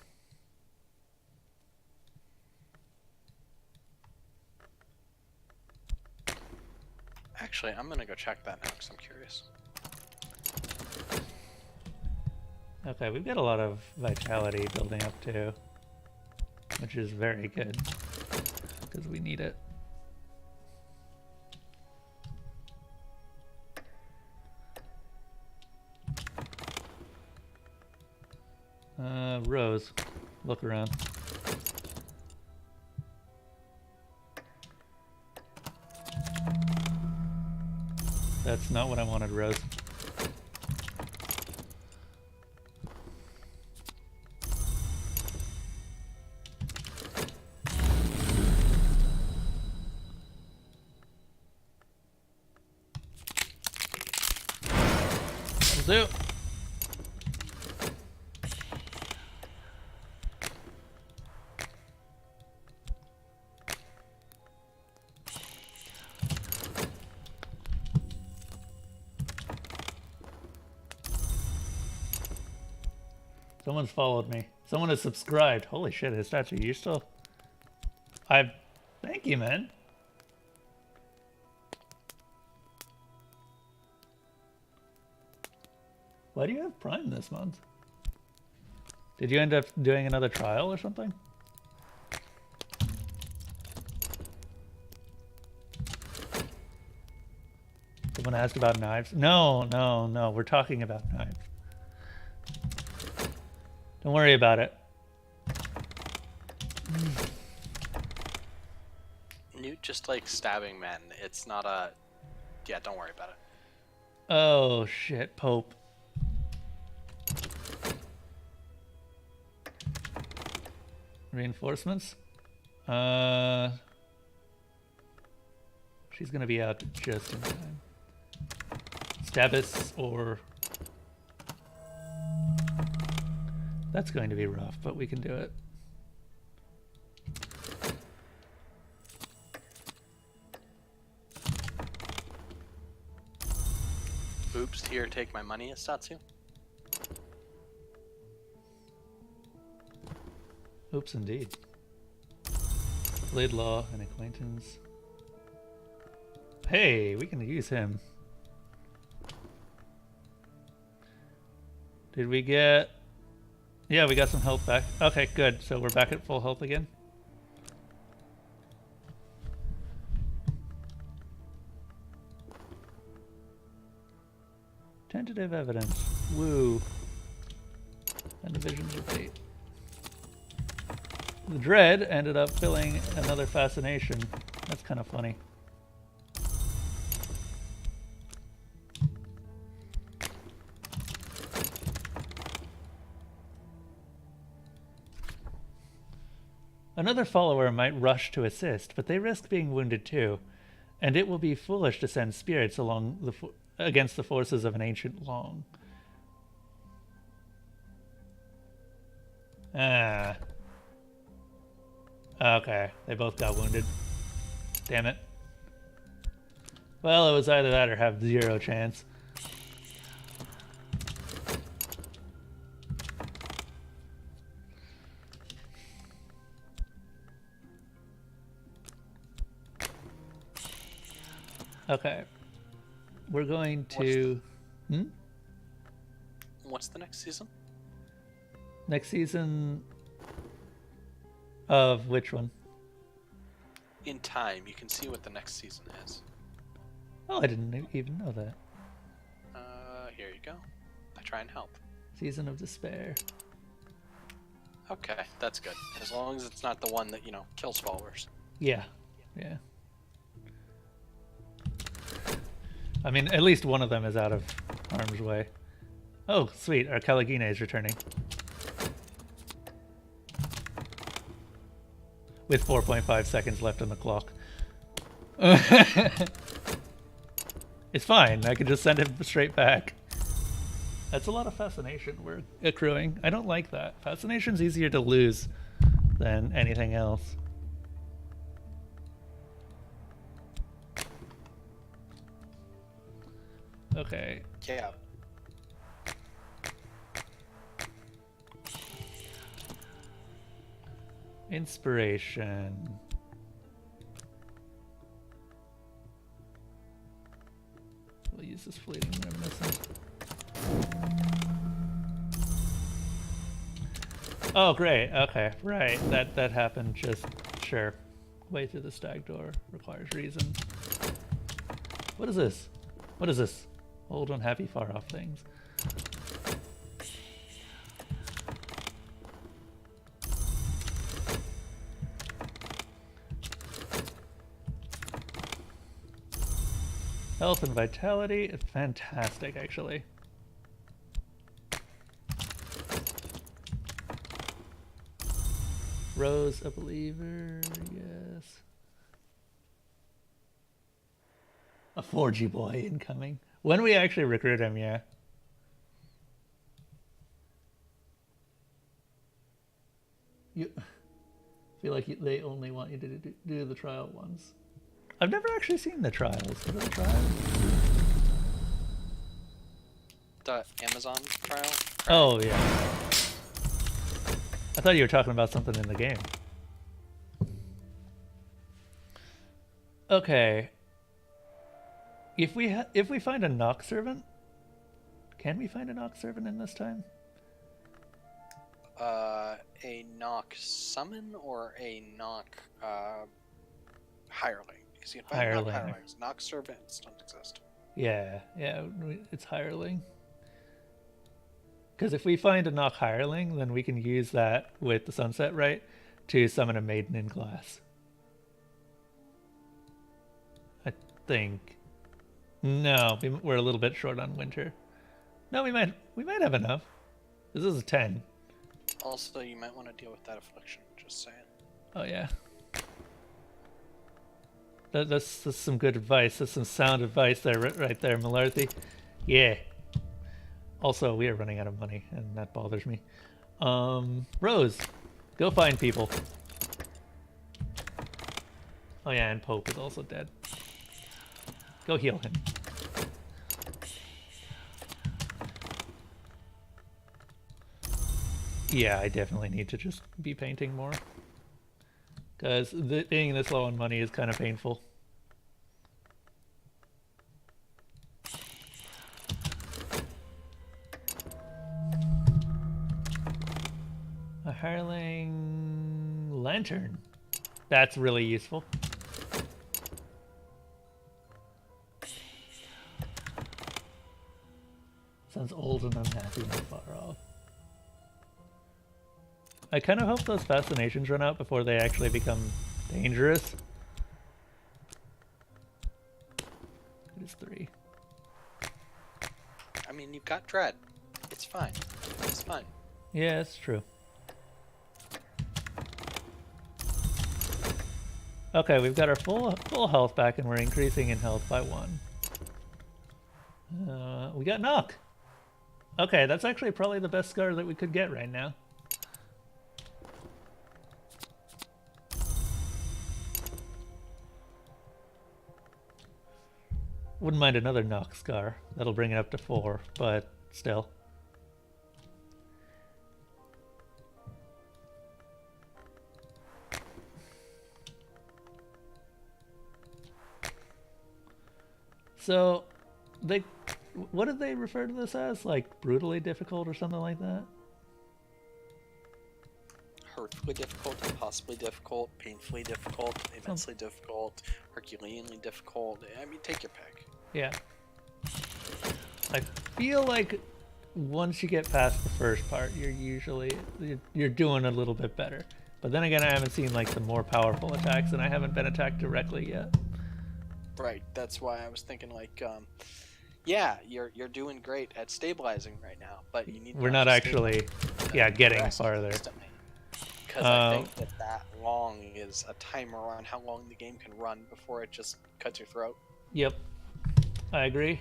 Actually, I'm going to go check that now because I'm curious. Okay, we've got a lot of vitality building up too, which is very good because we need it. Rose, look around. That's not what I wanted, Rose. That'll do. Someone's followed me. Someone has subscribed. Holy shit, his statue. You're still... Thank you, man. Why do you have Prime this month? Did you end up doing another trial or something? Someone asked about knives. No, no, no. We're talking about knives. Don't worry about it. Newt just like stabbing men. It's not a... Yeah, don't worry about it. Oh, shit. Pope. Reinforcements? She's gonna be out just in time. Stabus or... That's going to be rough, but we can do it. Oops, here, take my money, Satsu. Oops, indeed. Blade Law, an acquaintance. Hey, we can use him. Did we get... Yeah, we got some health back. Okay, good. So we're back at full health again. Tentative evidence. Woo. And the visions of fate. The dread ended up filling another fascination. That's kind of funny. Another follower might rush to assist, but they risk being wounded too, and it will be foolish to send spirits along against the forces of an ancient long. Ah. Okay, they both got wounded. Damn it. Well, it was either that or have 0 chance. Okay. We're going to... What's the next season? Next season... Of which one? In time, you can see what the next season is. Oh, I didn't even know that. Here you go. I try and help. Season of Despair. Okay, that's good. As long as it's not the one that, you know, kills followers. Yeah. Yeah. I mean, at least one of them is out of harm's way. Oh, sweet. Our Caligine is returning. With 4.5 seconds left on the clock. It's fine. I can just send him straight back. That's a lot of fascination we're accruing. I don't like that. Fascination's easier to lose than anything else. Okay. Yeah. Inspiration. We'll use this fleeting reminiscence. Oh, great. Okay, right. That happened just... Sure. Way through the stag door requires reason. What is this? What is this? Old, unhappy, far-off things. Health and vitality. It's fantastic, actually. Rose, a believer, yes. A 4G boy incoming. When we actually recruit him, yeah. You feel like they only want you to do the trial once. I've never actually seen the trials. What are the trials? The Amazon trial? Oh, yeah. I thought you were talking about something in the game. Okay. If we find a knock servant, can we find a knock servant in this time? A knock summon or a knock hireling? Because you can find knock hirelings. Knock servants don't exist. Yeah, it's hireling. Because if we find a knock hireling, then we can use that with the sunset right to summon a maiden in class. I think. No, we're a little bit short on winter. No, we might have enough. This is a 10. Also, you might want to deal with that affliction. Just saying. Oh yeah. That's some good advice. That's some sound advice there, right there, Malarthy. Yeah. Also, we are running out of money, and that bothers me. Rose, go find people. Oh yeah, and Pope is also dead. Go heal him. Yeah, I definitely need to just be painting more. Because being this low on money is kind of painful. A hireling lantern. That's really useful. Sounds old and unhappy and far off. I kind of hope those fascinations run out before they actually become dangerous. It is 3. I mean, you've got Dread. It's fine. It's fine. Yeah, it's true. Okay, we've got our full health back, and we're increasing in health by 1. We got knock. Okay, that's actually probably the best scar that we could get right now. Wouldn't mind another knock scar. That'll bring it up to 4, but still. So, what did they refer to this as? Like brutally difficult or something like that? Hurtfully difficult, impossibly difficult, painfully difficult, immensely difficult, Herculeanly difficult. I mean, take your pick. Yeah. I feel like once you get past the first part, you're doing a little bit better. But then again, I haven't seen like the more powerful attacks, and I haven't been attacked directly yet. Right. That's why I was thinking like, yeah, you're doing great at stabilizing right now, but you need. We're not actually, getting farther. Because I think that long is a timer on how long the game can run before it just cuts your throat. Yep, I agree.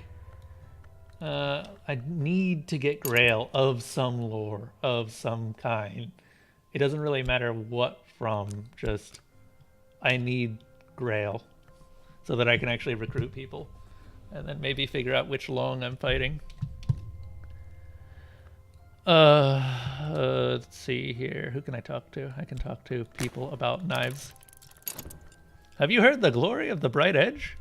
I need to get Grail of some lore, of some kind. It doesn't really matter what from, just I need Grail so that I can actually recruit people. And then maybe figure out which long I'm fighting. Let's see here. Who can I talk to? I can talk to people about knives. Have you heard the glory of the bright edge?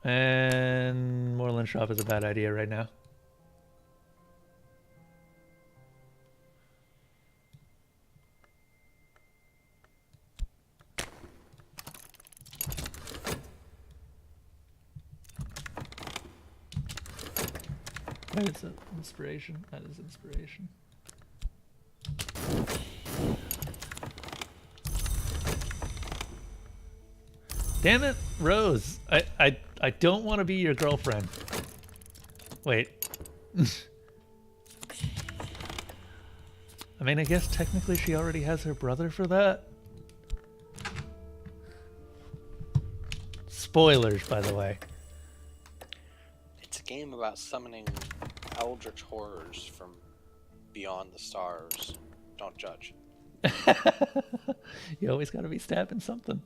And Moreland Shop is a bad idea right now. That is inspiration. That is inspiration. Damn it, Rose. I don't want to be your girlfriend. Wait. I mean, I guess technically she already has her brother for that. Spoilers, by the way. It's a game about summoning eldritch horrors from beyond the stars. Don't judge. You always gotta be stabbing something.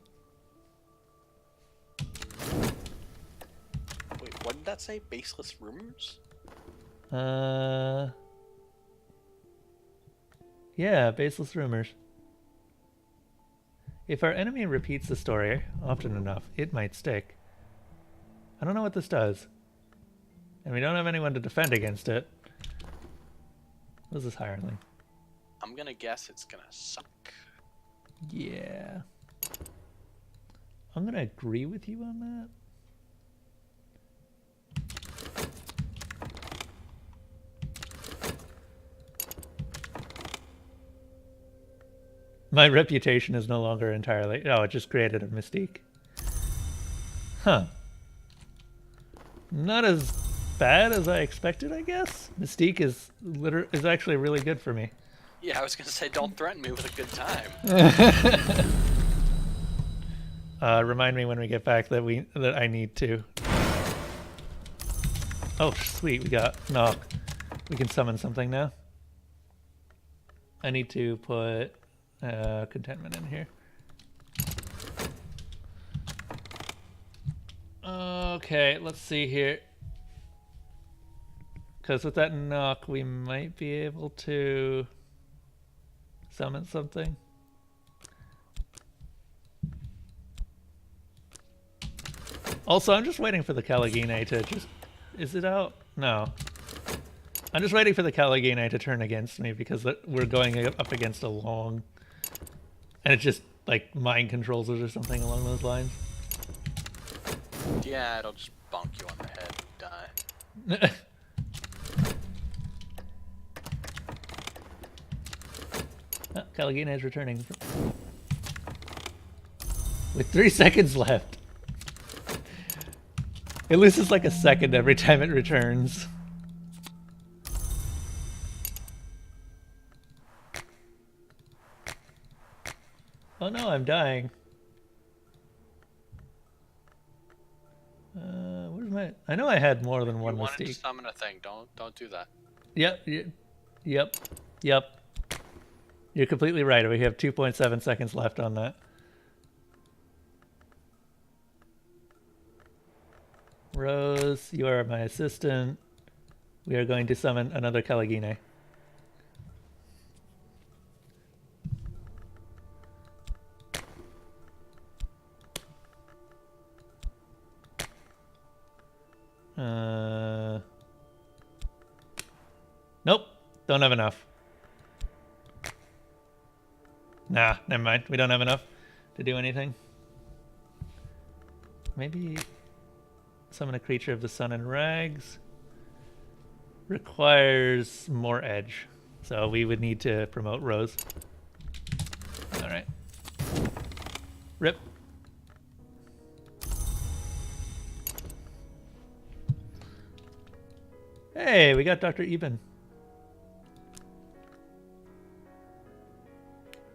Wait, what did that say? Baseless rumors? Yeah, baseless rumors. If our enemy repeats the story often enough, it might stick. I don't know what this does. And we don't have anyone to defend against it. What is this hireling? I'm gonna guess it's gonna suck. Yeah. I'm gonna agree with you on that. My reputation is no longer entirely... Oh, it just created a mystique. Huh. Not as bad as I expected, I guess. Mystique is actually really good for me. Yeah, I was gonna say, don't threaten me with a good time. Remind me when we get back that I need to. Oh, sweet, we got knock. We can summon something now. I need to put contentment in here. Okay, let's see here. Because with that knock, we might be able to summon something. Also, I'm just waiting for the Caligine to just... Is it out? No. I'm just waiting for the Caligine to turn against me because we're going up against a long... And it just, like, mind controls us or something along those lines. Yeah, it'll just bonk you on the head and die. Oh, Caligine is returning. With 3 seconds left. It loses like a second every time it returns. Oh no, I'm dying. Where's my... I know I had more than one You wanted to mystique. summon a thing. Don't do that. Yep. You're completely right. We have 2.7 seconds left on that. Rose, you are my assistant. We are going to summon another Caligine. Nope, don't have enough. Nah, never mind. We don't have enough to do anything. Maybe summon a creature of the sun in rags. Requires more edge. So we would need to promote Rose. Alright. Rip. Hey, we got Dr. Eben.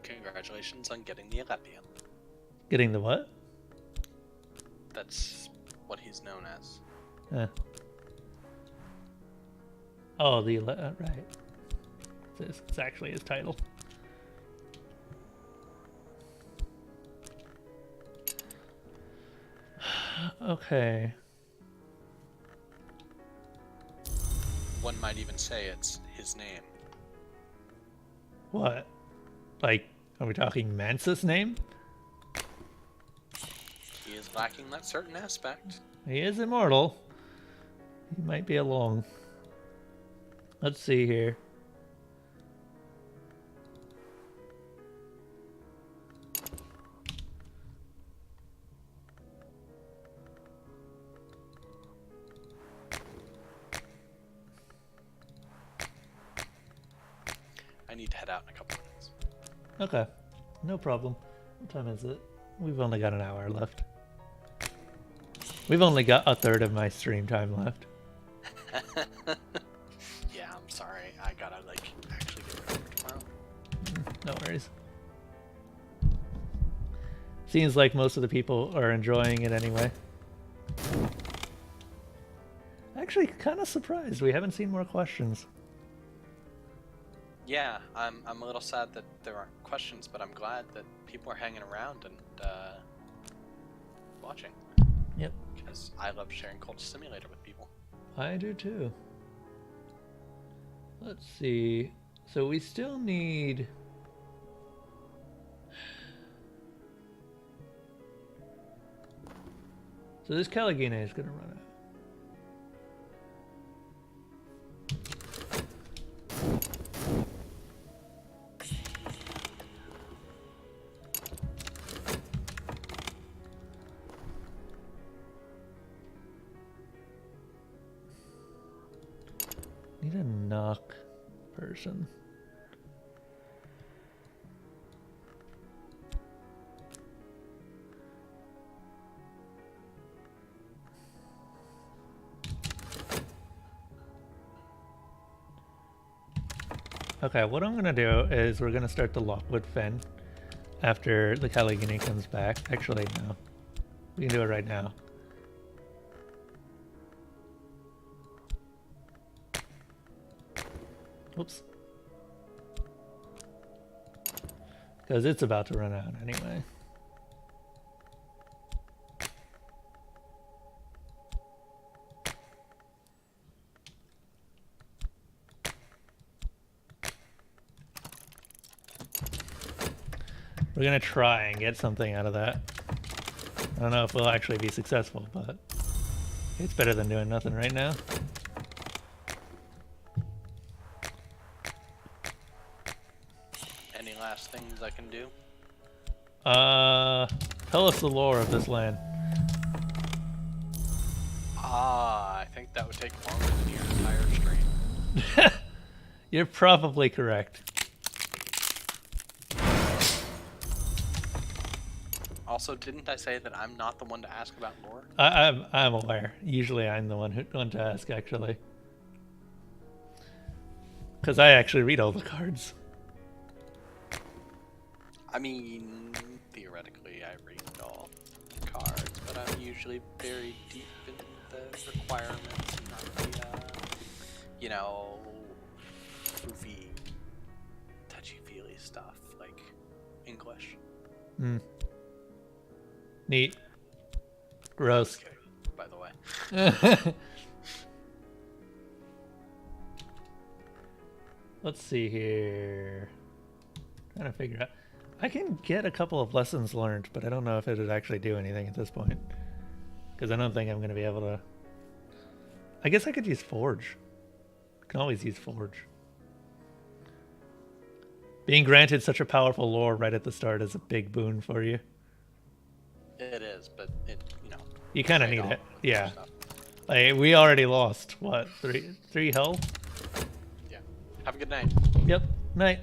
Congratulations on getting the Alepian. Getting the what? That's what he's known as. Oh, right. It's actually his title. Okay. One might even say it's his name. What? Like, are we talking Mansa's name? He is lacking that certain aspect. He is immortal. He might be alone. Let's see here. I need to head out in a couple minutes. Okay. No problem. What time is it? We've only got an hour left. We've only got a third of my stream time left. Yeah, I'm sorry. I gotta, like, actually get ready for tomorrow. No worries. Seems like most of the people are enjoying it anyway. Actually, kind of surprised. We haven't seen more questions. Yeah, I'm a little sad that there aren't questions, but I'm glad that people are hanging around and watching. Yep. Because I love sharing Cultist Simulator with people. I do too. Let's see. So we still need... So this Caligine is going to run out. Need a knock person. Okay, what I'm gonna do is we're gonna start the Lockwood Fen after the Caligine comes back. Actually, no. We can do it right now. Oops. Because it's about to run out anyway. We're gonna try and get something out of that. I don't know if we'll actually be successful, but it's better than doing nothing right now. Any last things I can do? Tell us the lore of this land. I think that would take longer than your entire stream. You're probably correct. Also, didn't I say that I'm not the one to ask about lore? I'm aware. Usually I'm the one to ask, actually. Because I actually read all the cards. I mean, theoretically, I read all the cards, but I'm usually very deep in the requirements and not the, you know, foofy, touchy-feely stuff like English. Hmm. Neat. Gross. Okay, by the way. Let's see here. Trying to figure out. I can get a couple of lessons learned, but I don't know if it would actually do anything at this point. Because I don't think I'm going to be able to... I guess I could use Forge. I can always use Forge. Being granted such a powerful lore right at the start is a big boon for you. It is, but it, you know... You kind of need it. Yeah. Like, we already lost, what, three health? Yeah. Have a good night. Yep. Night.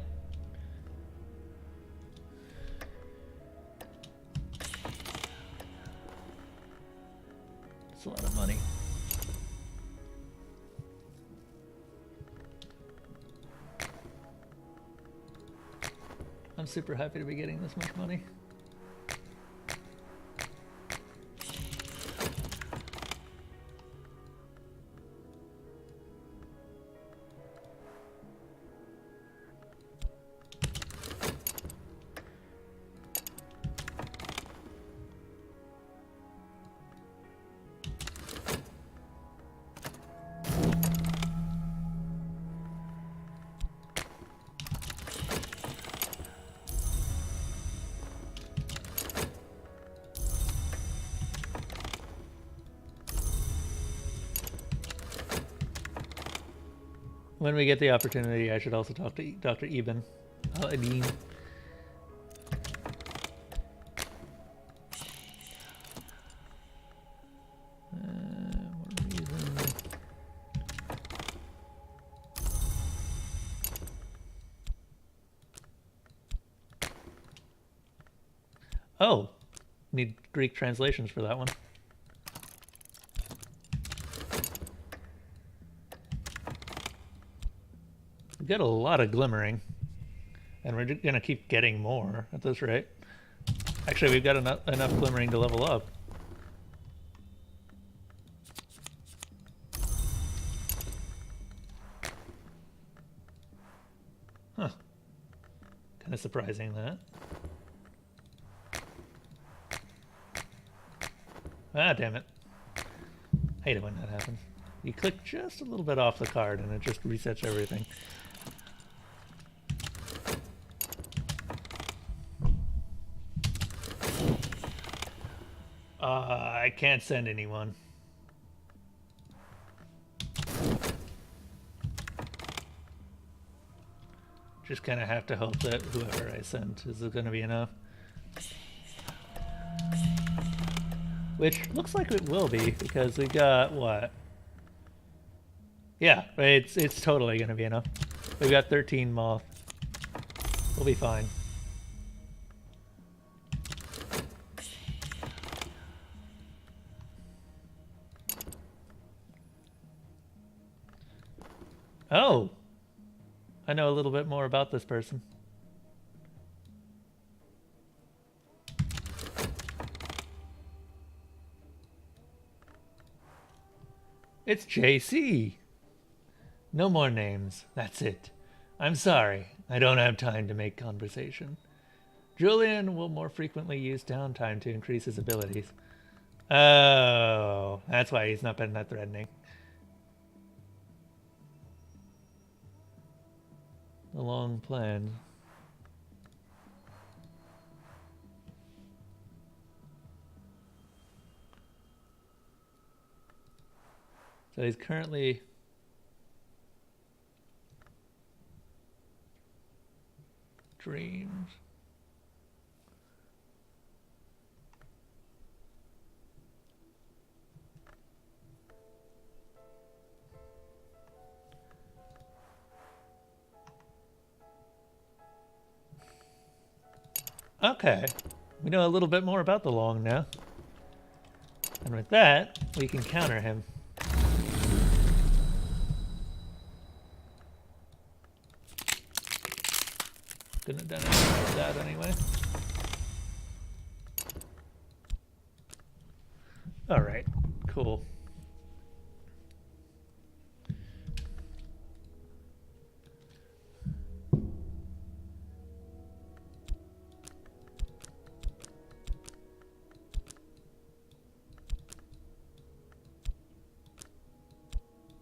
It's a lot of money. I'm super happy to be getting this much money. When we get the opportunity, I should also talk to Dr. Eben Al-Adin. Oh, need Greek translations for that one. We got a lot of glimmering, and we're gonna keep getting more at this rate. Actually, we've got enough glimmering to level up. Huh. Kind of surprising that. Ah, damn it. Hate it when that happens. You click just a little bit off the card and it just resets everything. I can't send anyone. Just kind of have to hope that whoever I send is going to be enough. Which looks like it will be, because we got, what? Yeah, it's totally going to be enough. We've got 13 moth. We'll be fine. Oh! I know a little bit more about this person. It's JC! No more names. That's it. I'm sorry. I don't have time to make conversation. Julian will more frequently use downtime to increase his abilities. Oh, that's why he's not been that threatening. The long plan. So he's currently dreams. Okay, we know a little bit more about the Long now. And with that, we can counter him. Couldn't have done anything like that anyway. Alright, cool.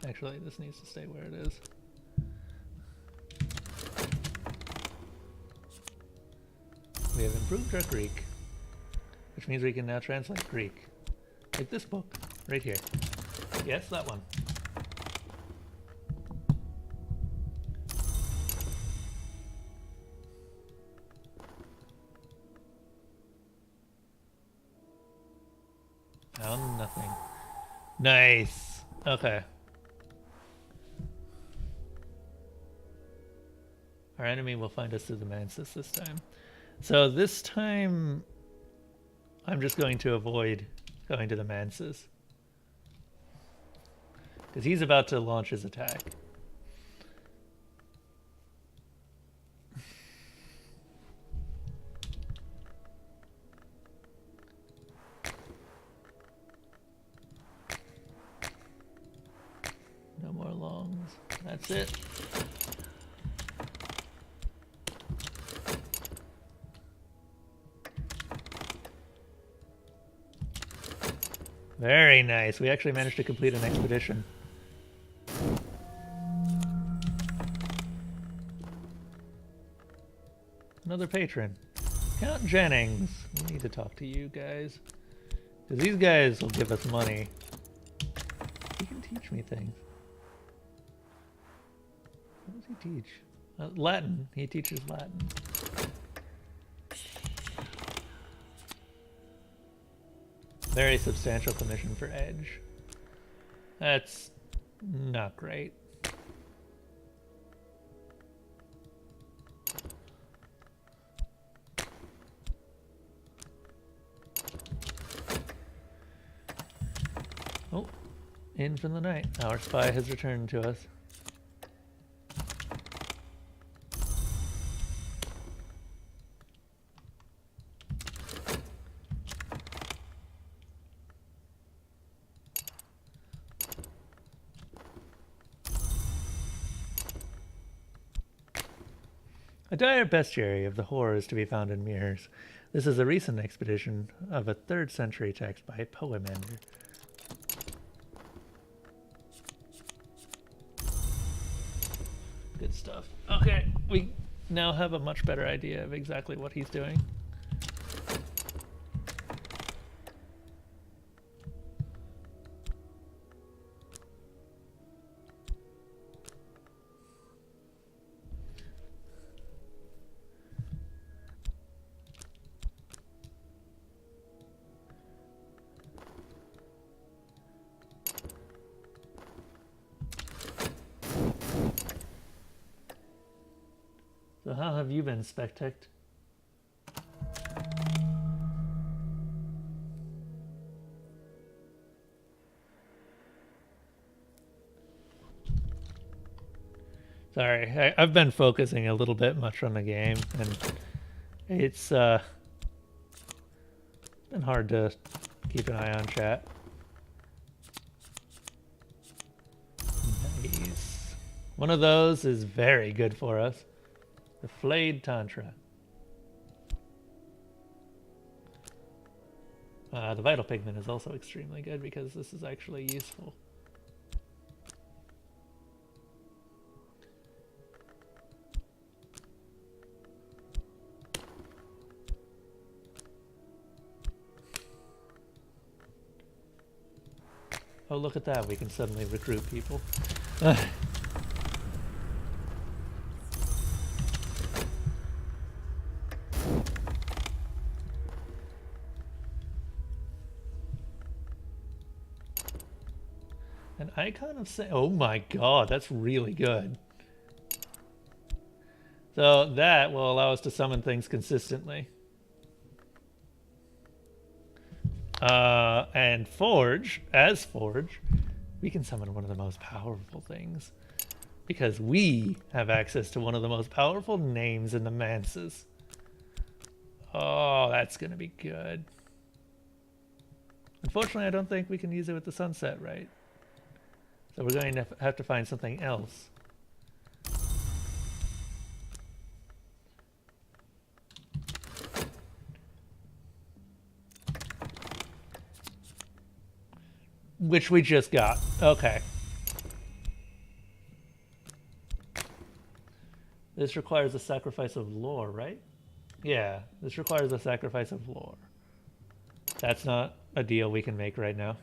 Actually, this needs to stay where it is. We have improved our Greek, which means we can now translate Greek. Like this book, right here. Yes, that one. Found nothing. Nice. Okay. Our enemy will find us through the mantis this time. So this time, I'm just going to avoid going to the mantis. Because he's about to launch his attack. No more longs. That's it. Very nice. We actually managed to complete an expedition. Another patron. Count Jennings. We need to talk to you guys. Because these guys will give us money. He can teach me things. What does he teach? Latin. He teaches Latin. Very substantial commission for Edge. That's not great. Oh, in from the night. Our spy has returned to us. A dire bestiary of the horrors to be found in mirrors. This is a recent expedition of a 3rd century text by Poemander. Good stuff. Okay, we now have a much better idea of exactly what he's doing. So how have you been, Spectect? Sorry, I've been focusing a little bit much on the game, and it's been hard to keep an eye on chat. Nice. One of those is very good for us. The Flayed Tantra. The Vital Pigment is also extremely good because this is actually useful. Oh, look at that. We can suddenly recruit people. An icon of say, oh my god, that's really good. So that will allow us to summon things consistently. And Forge, as Forge, we can summon one of the most powerful things. Because we have access to one of the most powerful names in the Manses. Oh, that's going to be good. Unfortunately, I don't think we can use it with the sunset, right? So we're going to have to find something else. Which we just got. Okay. This requires a sacrifice of lore, right? Yeah, this requires a sacrifice of lore. That's not a deal we can make right now.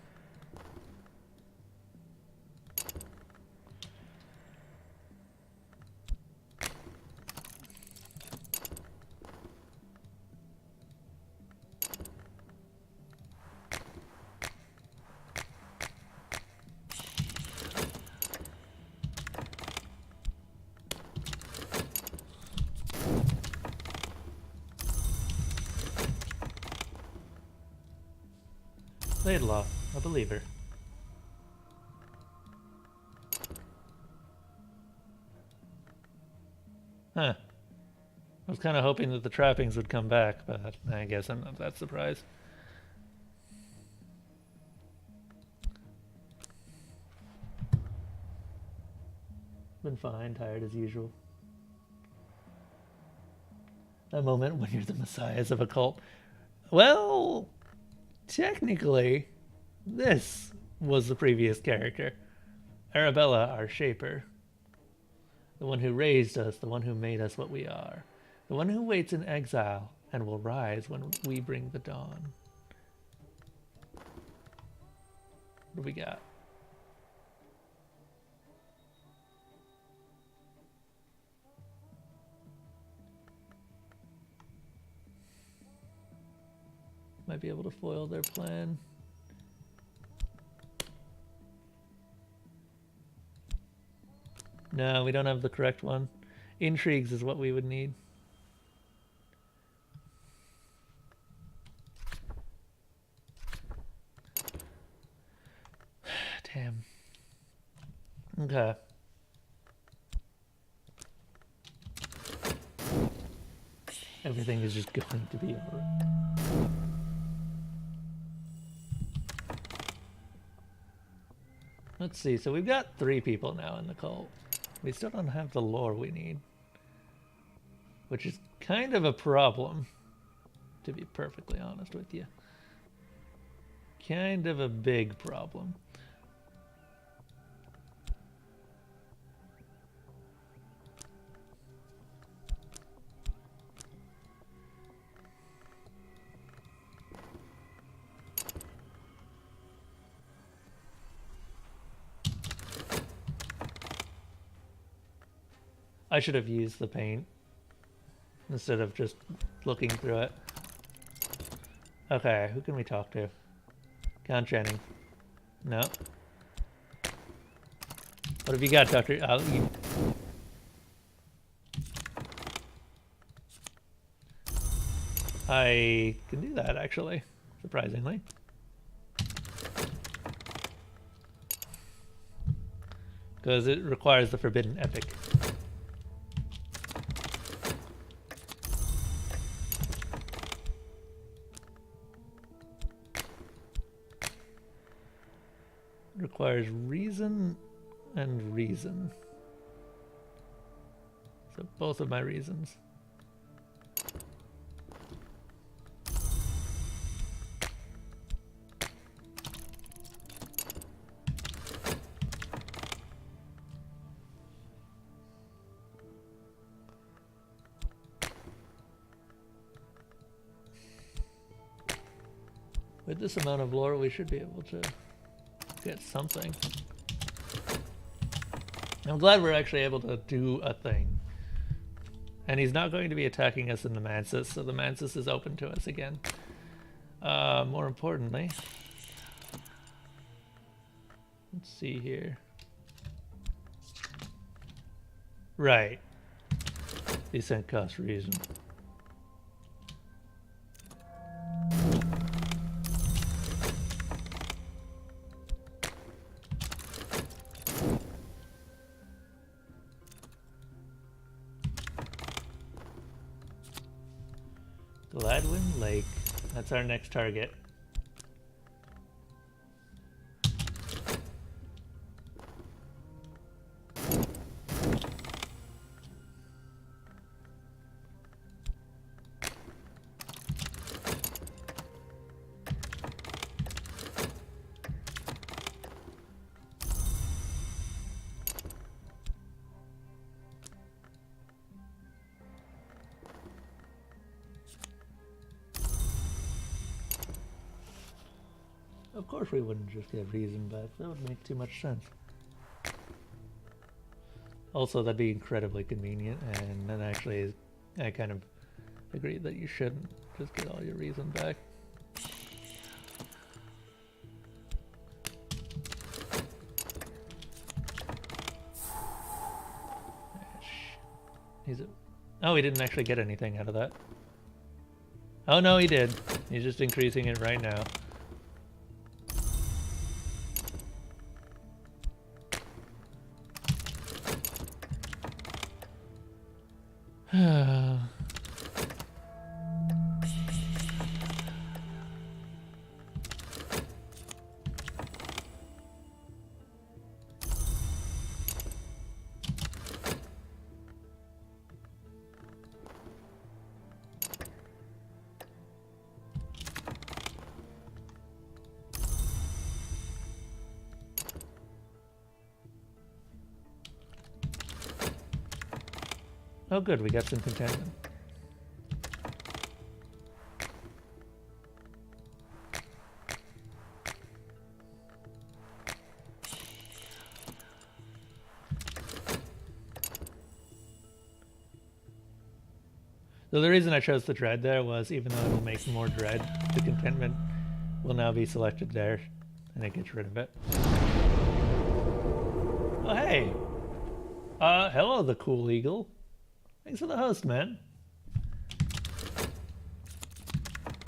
Laidlaw, a believer. Huh. I was kind of hoping that the trappings would come back, but I guess I'm not that surprised. Been fine, tired as usual. That moment when you're the messiahs of a cult. Well, technically, this was the previous character. Arabella, our shaper. The one who raised us, the one who made us what we are. The one who waits in exile and will rise when we bring the dawn. What do we got? Might be able to foil their plan. No, we don't have the correct one. Intrigues is what we would need. Damn. Okay. Everything is just going to be over. Let's see, so we've got 3 people now in the cult. We still don't have the lore we need. Which is kind of a problem, to be perfectly honest with you. Kind of a big problem. I should have used the paint instead of just looking through it. Okay, who can we talk to? Count Jennings. No. What have you got, Doctor? I can do that, actually, surprisingly. Because it requires the Forbidden Epic. It requires reason and reason. So both of my reasons. With this amount of lore, we should be able to get something. I'm glad we're actually able to do a thing. And he's not going to be attacking us in the Mansis, so the Mansis is open to us again. More importantly, let's see here. Right. Descent cost reason. Gladwin Lake. That's our next target. Of course we wouldn't just get reason back. That would make too much sense. Also, that'd be incredibly convenient, and then actually I kind of agree that you shouldn't just get all your reason back. Oh, he didn't actually get anything out of that. Oh no, he did. He's just increasing it right now. Oh good, we got some contentment. So the reason I chose the dread there was, even though it will make more dread, the contentment will now be selected there, and it gets rid of it. Oh hey! Hello the cool eagle. Thanks for the host, man.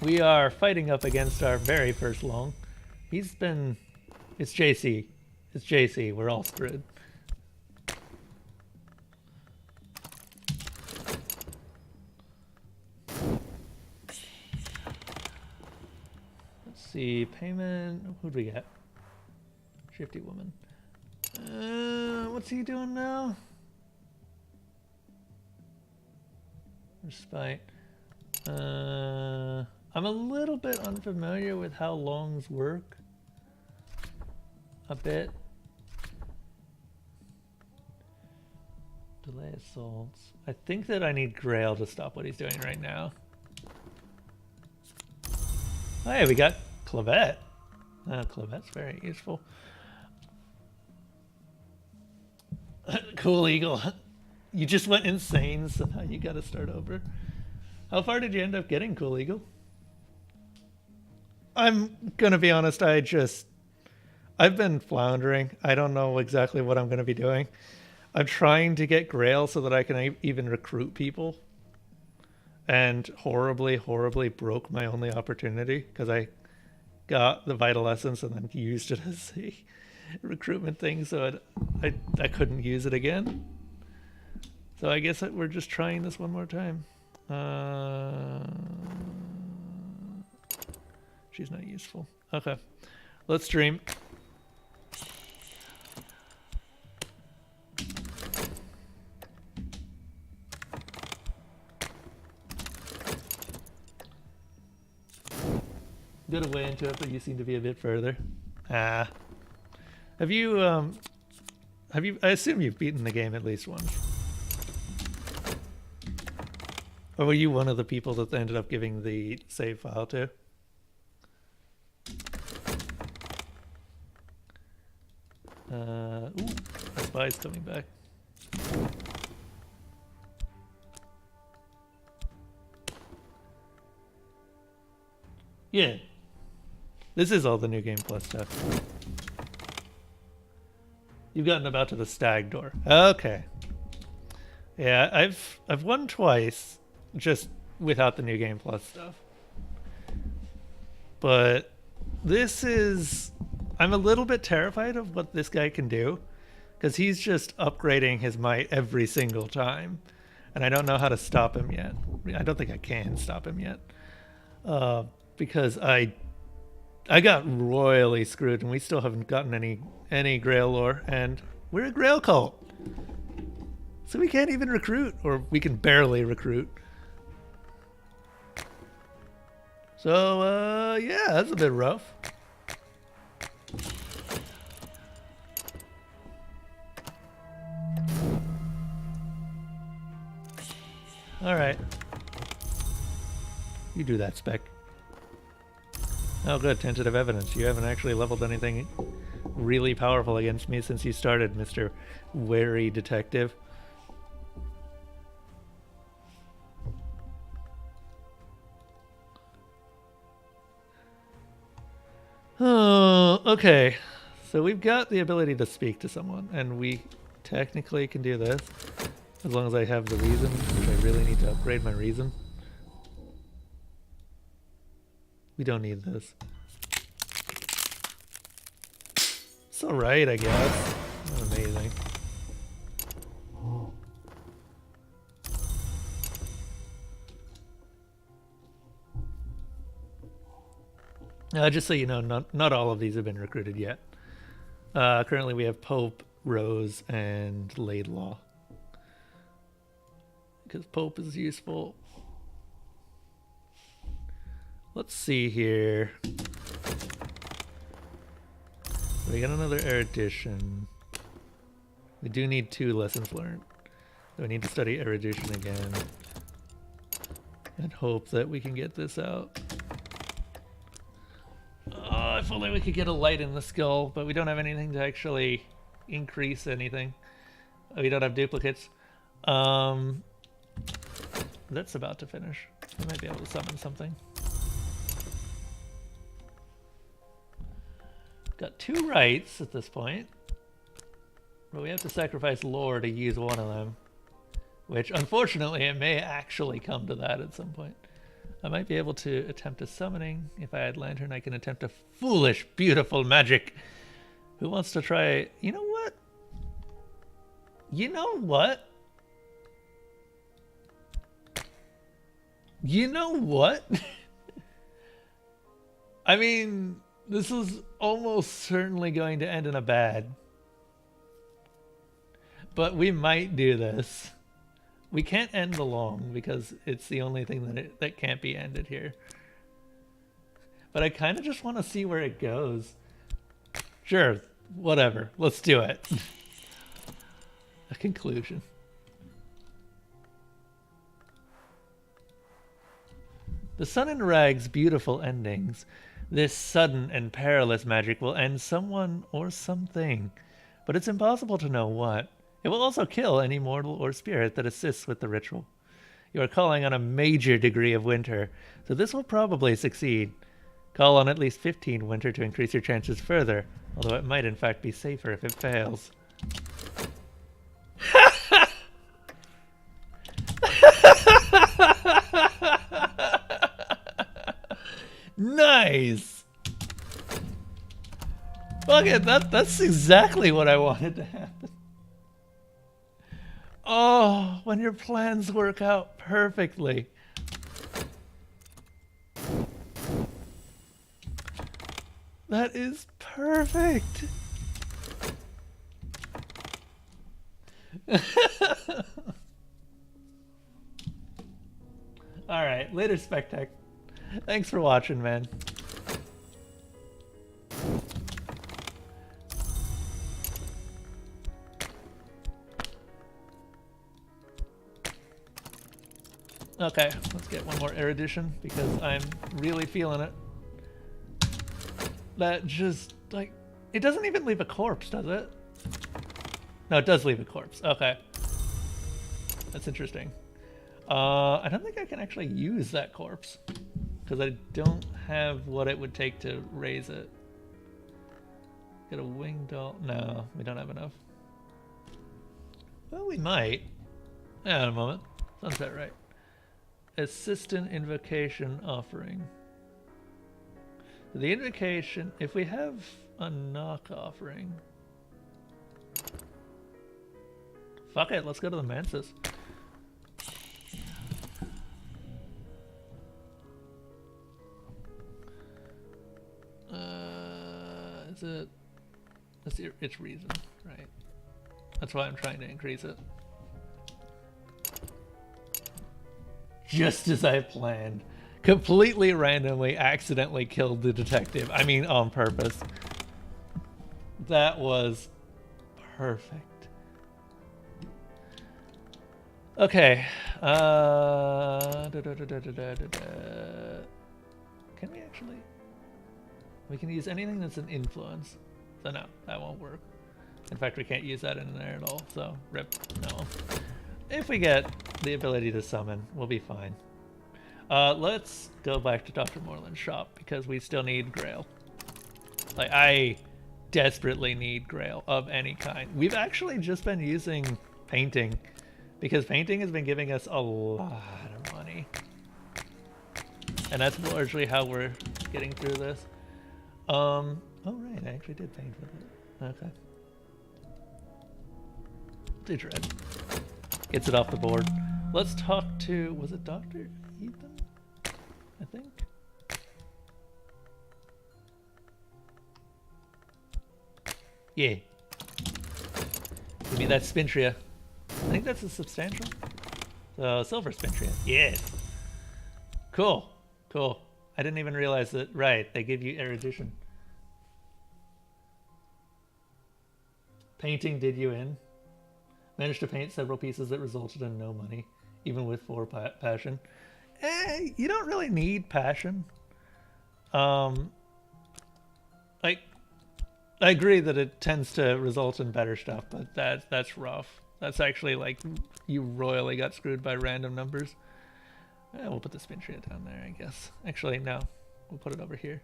We are fighting up against our very first long. He's been... It's JC. It's JC. We're all screwed. Let's see. Payment... Who'd we get? Shifty woman. What's he doing now? Respite. I'm a little bit unfamiliar with how longs work. A bit. Delay assaults. I think that I need Grail to stop what he's doing right now. Oh, hey, we got Clavette. Clavette's very useful. Cool Eagle. You just went insane, so now you gotta start over. How far did you end up getting, Cool Eagle? I'm gonna be honest, I've been floundering. I don't know exactly what I'm gonna be doing. I'm trying to get Grail so that I can even recruit people. and horribly, horribly broke my only opportunity because I got the vital essence and then used it as a recruitment thing, so I couldn't use it again. So I guess we're just trying this one more time. She's not useful. Okay, let's stream. Good a way into it, but you seem to be a bit further. Have you, I assume you've beaten the game at least once. Or were you one of the people that they ended up giving the save file to? Ooh, a spy's coming back. Yeah. This is all the New Game Plus stuff. You've gotten about to the stag door. Okay. Yeah, I've won twice, just without the New Game Plus stuff. But this is... I'm a little bit terrified of what this guy can do, because he's just upgrading his might every single time. And I don't know how to stop him yet. I don't think I can stop him yet. Because I got royally screwed, and we still haven't gotten any Grail lore, and we're a Grail cult. So we can't even recruit, or we can barely recruit. So, yeah, that's a bit rough. Alright. You do that, Spec. Oh good, tentative evidence. You haven't actually leveled anything really powerful against me since you started, Mr. Wary Detective. Oh, okay. So we've got the ability to speak to someone, and we technically can do this. As long as I have the reason, which I really need to upgrade my reason. We don't need this. It's alright, I guess. Not amazing. Just so you know, not all of these have been recruited yet. Currently we have Pope, Rose, and Laidlaw. Because Pope is useful. Let's see here. We got another erudition. We do need 2 lessons learned. So we need to study erudition again. And hope that we can get this out. Oh, if only we could get a light in the skull, but we don't have anything to actually increase anything. We don't have duplicates. That's about to finish. I might be able to summon something. Got 2 rights at this point, but we have to sacrifice lore to use one of them, which unfortunately it may actually come to that at some point. I might be able to attempt a summoning. If I had Lantern, I can attempt a foolish, beautiful magic. Who wants to try? You know what? You know what? You know what? I mean, this is almost certainly going to end in a bad. But we might do this. We can't end the long because it's the only thing that can't be ended here. But I kind of just want to see where it goes. Sure, whatever. Let's do it. A conclusion. The Sun and Rag's beautiful endings. This sudden and perilous magic will end someone or something, but it's impossible to know what. It will also kill any mortal or spirit that assists with the ritual. You are calling on a major degree of winter, so this will probably succeed. Call on at least 15 winter to increase your chances further, although it might in fact be safer if it fails. Nice! Fuck it, that's exactly what I wanted to happen. Oh, when your plans work out perfectly. That is perfect. Alright, later Spectac. Thanks for watching, man. Okay, let's get one more erudition because I'm really feeling it. That just, like, it doesn't even leave a corpse, does it? No, it does leave a corpse. Okay. That's interesting. I don't think I can actually use that corpse because I don't have what it would take to raise it. Get a winged doll. No, we don't have enough. Well, we might. Yeah, in a moment. Sunset right. Assistant invocation offering. The invocation, if we have a knock offering. Fuck it, let's go to the Mansis. Is it? That's its reason, right? That's why I'm trying to increase it. Just as I planned. Completely randomly, accidentally killed the detective. I mean, on purpose. That was perfect. Okay. Can we actually? We can use anything that's an influence. So no, that won't work. In fact, we can't use that in there at all. So rip. No. If we get the ability to summon, we'll be fine. Let's go back to Dr. Moreland's shop because we still need Grail. Like, I desperately need Grail of any kind. We've actually just been using painting because painting has been giving us a lot of money. And that's largely how we're getting through this. Oh right, I actually did paint with it. Okay. Dread. Gets it off the board. Let's talk to, was it Dr. Ethan? I think. Yeah. Give me that Spintria. I think that's a substantial. So, silver Spintria. Yeah. Cool. Cool. I didn't even realize that. Right, they give you erudition. Painting did you in. Managed to paint several pieces that resulted in no money, even with 4 passion. You don't really need passion. Like, I agree that it tends to result in better stuff, but that's rough. That's actually like you royally got screwed by random numbers. We'll put the Spintria down there, I guess. Actually, no. We'll put it over here.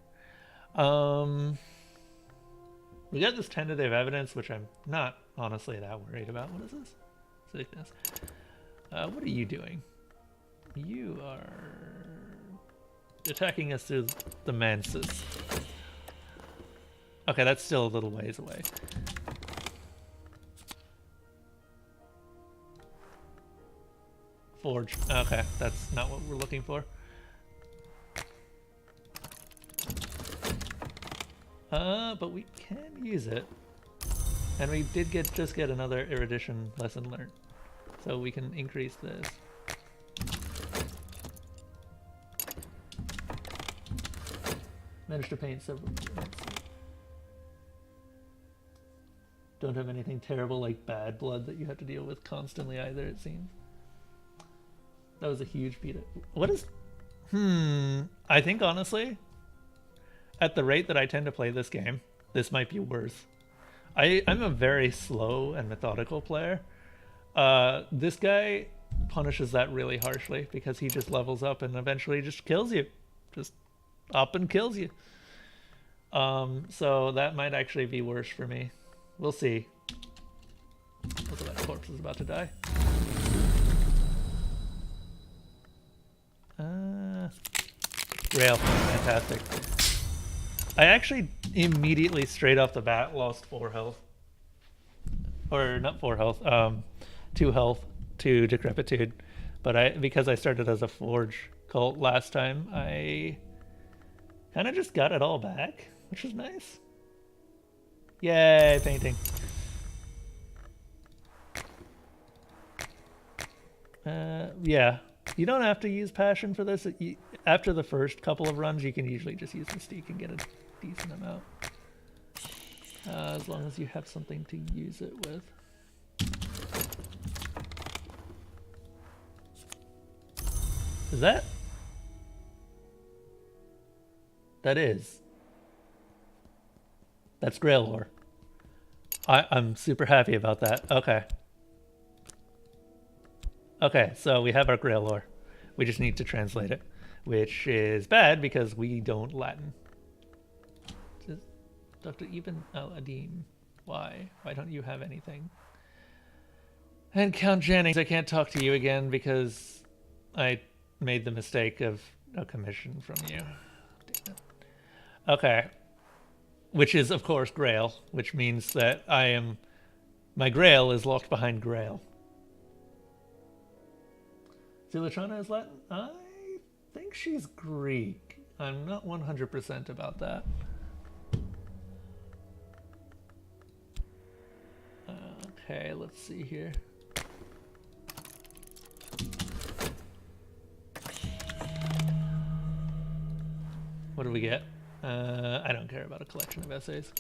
We got this tentative evidence, which I'm not honestly that worried about. What is this? Sickness. What are you doing? You are attacking us through the Mansis. Okay, that's still a little ways away. Forge. Okay, that's not what we're looking for. But we can use it. And we did just get another erudition lesson learned. So we can increase this. Managed to paint several. Don't have anything terrible like bad blood that you have to deal with constantly either, it seems. That was a huge beat. What is... I think honestly, at the rate that I tend to play this game, this might be worse. I'm a very slow and methodical player. This guy punishes that really harshly because he just levels up and eventually just kills you. Just up and kills you. So that might actually be worse for me. We'll see. Look at that corpse is about to die. Grail, fantastic. I actually immediately, straight off the bat, lost 4 health. Or not 4 health, 2 health to Decrepitude. But because I started as a Forge cult last time, I kind of just got it all back, which is nice. Yay, painting. Yeah, you don't have to use Passion for this. After the first couple of runs, you can usually just use Mystique and get a decent amount. As long as you have something to use it with. Is that? That is. That's Grail lore. I'm super happy about that. Okay. Okay, so we have our Grail lore. We just need to translate it, which is bad because we don't Latin. Dr. Ibn al-Adim, why? Why don't you have anything? And Count Jennings, I can't talk to you again because I made the mistake of a commission from you. Damn it. Okay. Which is, of course, Grail, which means that my Grail is locked behind Grail. Zilatrana is Latin? I think she's Greek. I'm not 100% about that. Okay, let's see here. What do we get? I don't care about a collection of essays.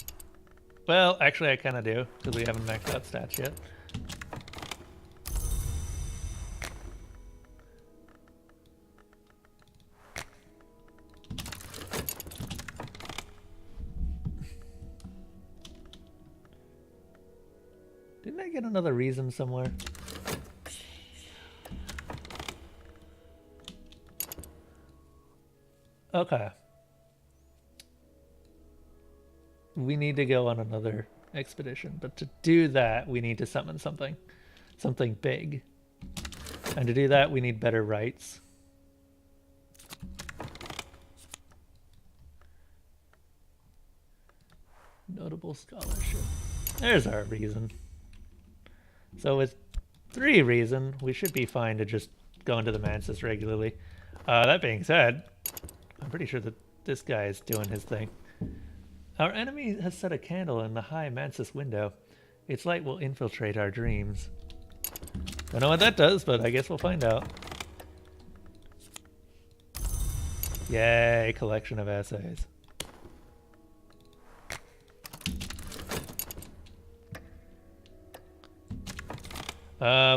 Well, actually I kind of do, because we haven't maxed out stats yet. Didn't I get another reason somewhere? Okay. We need to go on another expedition, but to do that, we need to summon something big. And to do that, we need better rights. Notable scholarship. There's our reason. So with 3 reason, we should be fine to just go into the Mantis regularly. That being said, I'm pretty sure that this guy is doing his thing. Our enemy has set a candle in the high Mantis window. Its light will infiltrate our dreams. Don't know what that does, but I guess we'll find out. Yay, collection of essays.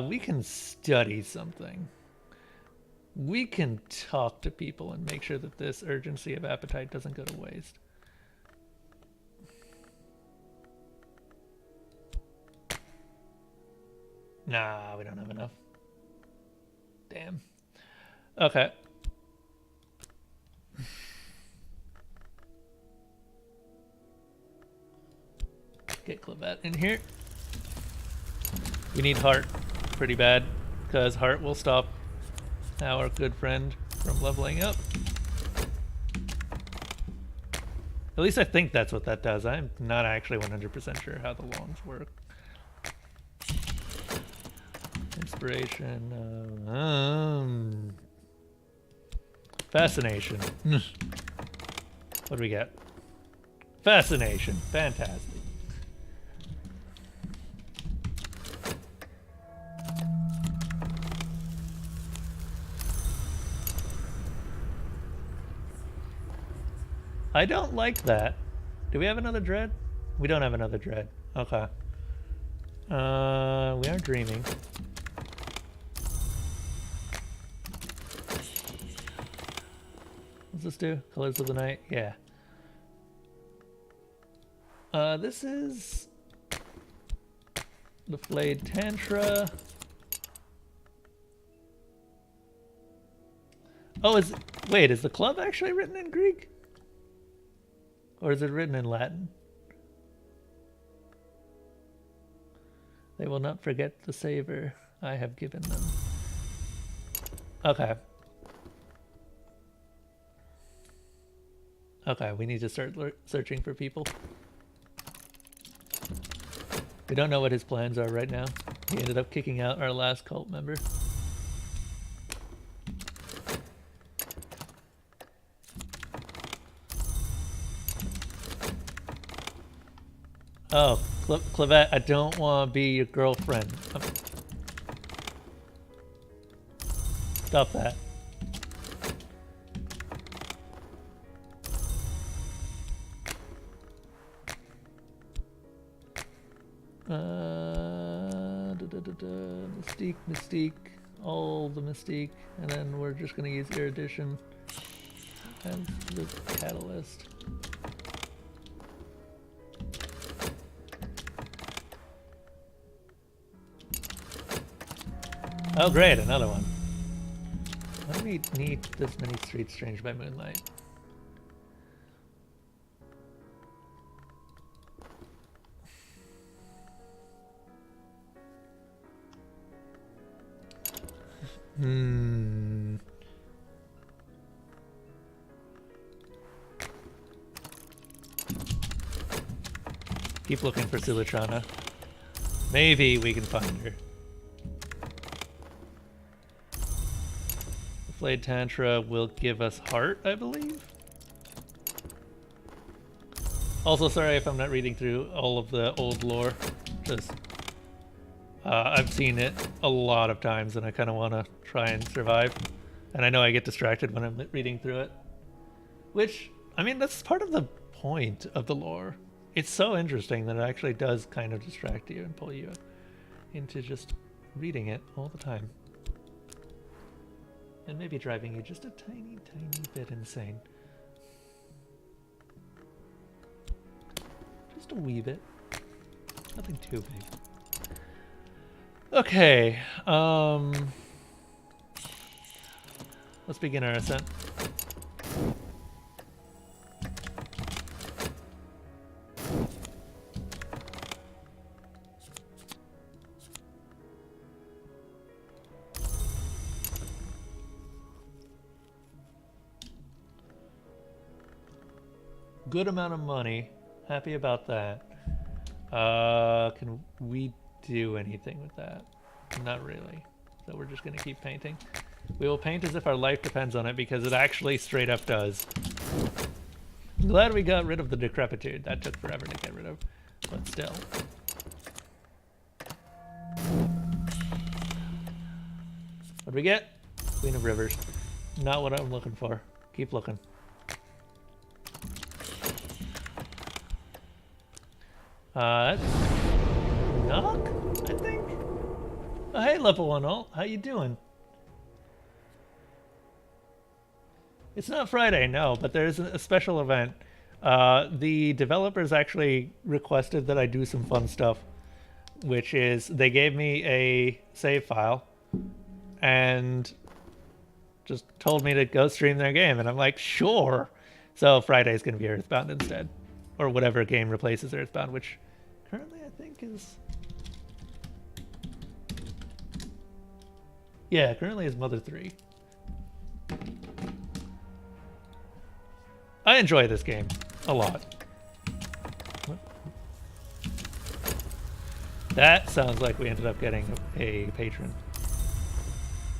We can study something. We can talk to people and make sure that this urgency of appetite doesn't go to waste. Nah, we don't have enough. Damn. Okay. Get Clavette in here. We need Heart pretty bad, because Heart will stop our good friend from leveling up. At least I think that's what that does. I'm not actually 100% sure how the longs work. Inspiration. Fascination. What do we get? Fascination. Fantastic. I don't like that. Do we have another dread? We don't have another dread. Okay. We are dreaming. What's this do? Colors of the Night? Yeah. This is the Flayed Tantra. Oh, wait, is the club actually written in Greek? Or is it written in Latin? They will not forget the savor I have given them. Okay. Okay, we need to start searching for people. We don't know what his plans are right now. He ended up kicking out our last cult member. Oh, Clavette, I don't want to be your girlfriend. Stop that. Mystique, all the Mystique, and then we're just gonna use Erudition as the catalyst. Oh great, another one. Why do we need this many streets changed by moonlight? Keep looking for Silitrana. Maybe we can find her. The Flayed Tantra will give us heart, I believe. Also, sorry if I'm not reading through all of the old lore. Just I've seen it a lot of times and I kind of want to try and survive. And I know I get distracted when I'm reading through it. Which, I mean, that's part of the point of the lore. It's so interesting that it actually does kind of distract you and pull you into just reading it all the time. And maybe driving you just a tiny, tiny bit insane. Just a wee bit. Nothing too big. Okay, let's begin our ascent. Good amount of money. Happy about that. Can we do anything with that? Not really. So we're just going to keep painting. We will paint as if our life depends on it because it actually straight up does. I'm glad we got rid of the decrepitude. That took forever to get rid of, but still. What'd we get? Queen of Rivers. Not what I'm looking for. Keep looking. That's Knock, I think? Oh, hey, level 1 ult. How you doing? It's not Friday, no, but there's a special event. The developers actually requested that I do some fun stuff, which is they gave me a save file and just told me to go stream their game, and I'm like, sure. So Friday's going to be Earthbound instead, or whatever game replaces Earthbound, which currently I think is... Yeah, currently is Mother 3. I enjoy this game a lot. That sounds like we ended up getting a patron.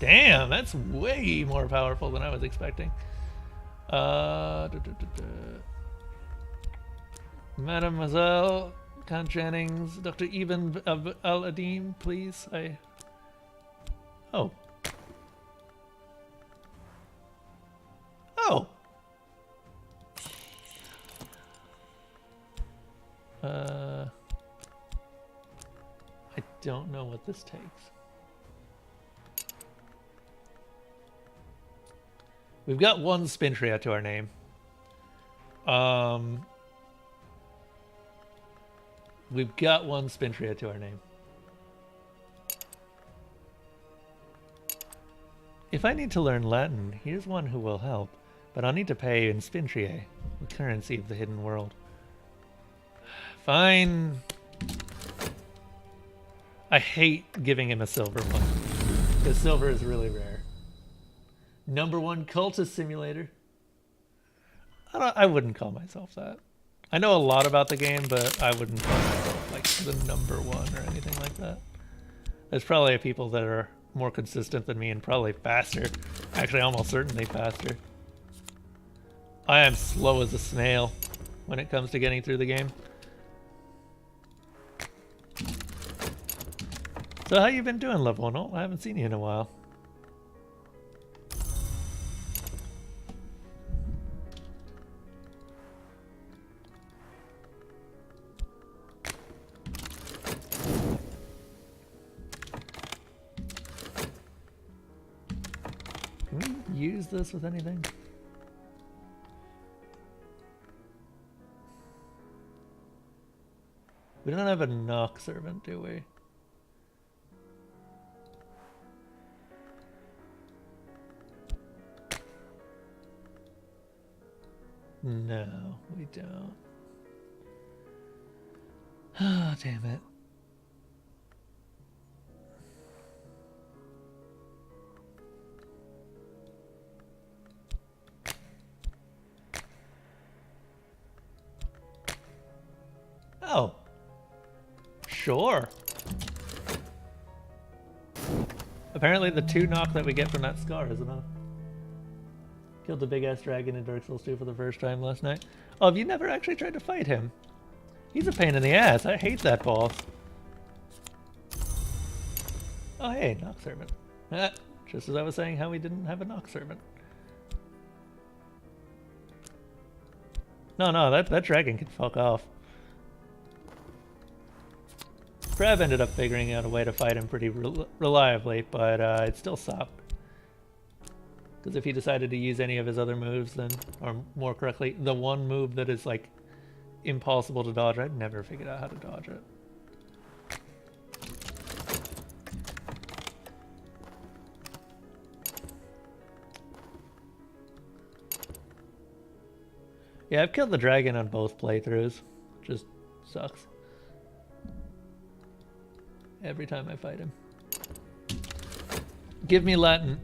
Damn, that's way more powerful than I was expecting. Mademoiselle Count Jennings, Dr. Ibn Al-Adim, please. Oh. Oh. I don't know what this takes. We've got one Spintria to our name. We've got one Spintria to our name. If I need to learn Latin, here's one who will help, but I'll need to pay in Spintriae, the currency of the hidden world. Fine. I hate giving him a silver one, because silver is really rare. #1 cultist simulator. I wouldn't call myself that. I know a lot about the game, but I wouldn't call myself like the #1 or anything like that. There's probably people that are more consistent than me and probably faster. Actually, almost certainly faster. I am slow as a snail when it comes to getting through the game. So how you been doing, Love One? I haven't seen you in a while. Can we use this with anything? We don't have a knock servant, do we? No, we don't. Oh, damn it. Oh. Sure. Apparently the 2 knock that we get from that scar is enough. Killed the big ass dragon in Dark Souls 2 for the first time last night. Oh, have you never actually tried to fight him? He's a pain in the ass. I hate that boss. Oh, hey, knock servant. Just as I was saying how we didn't have a knock servant. No, that dragon can fuck off. Crab ended up figuring out a way to fight him pretty reliably, but it still sucked. Because if he decided to use any of his other moves, then, or more correctly, the one move that is like impossible to dodge, I'd never figured out how to dodge it. Yeah, I've killed the dragon on both playthroughs. Just sucks. Every time I fight him. Give me Latin.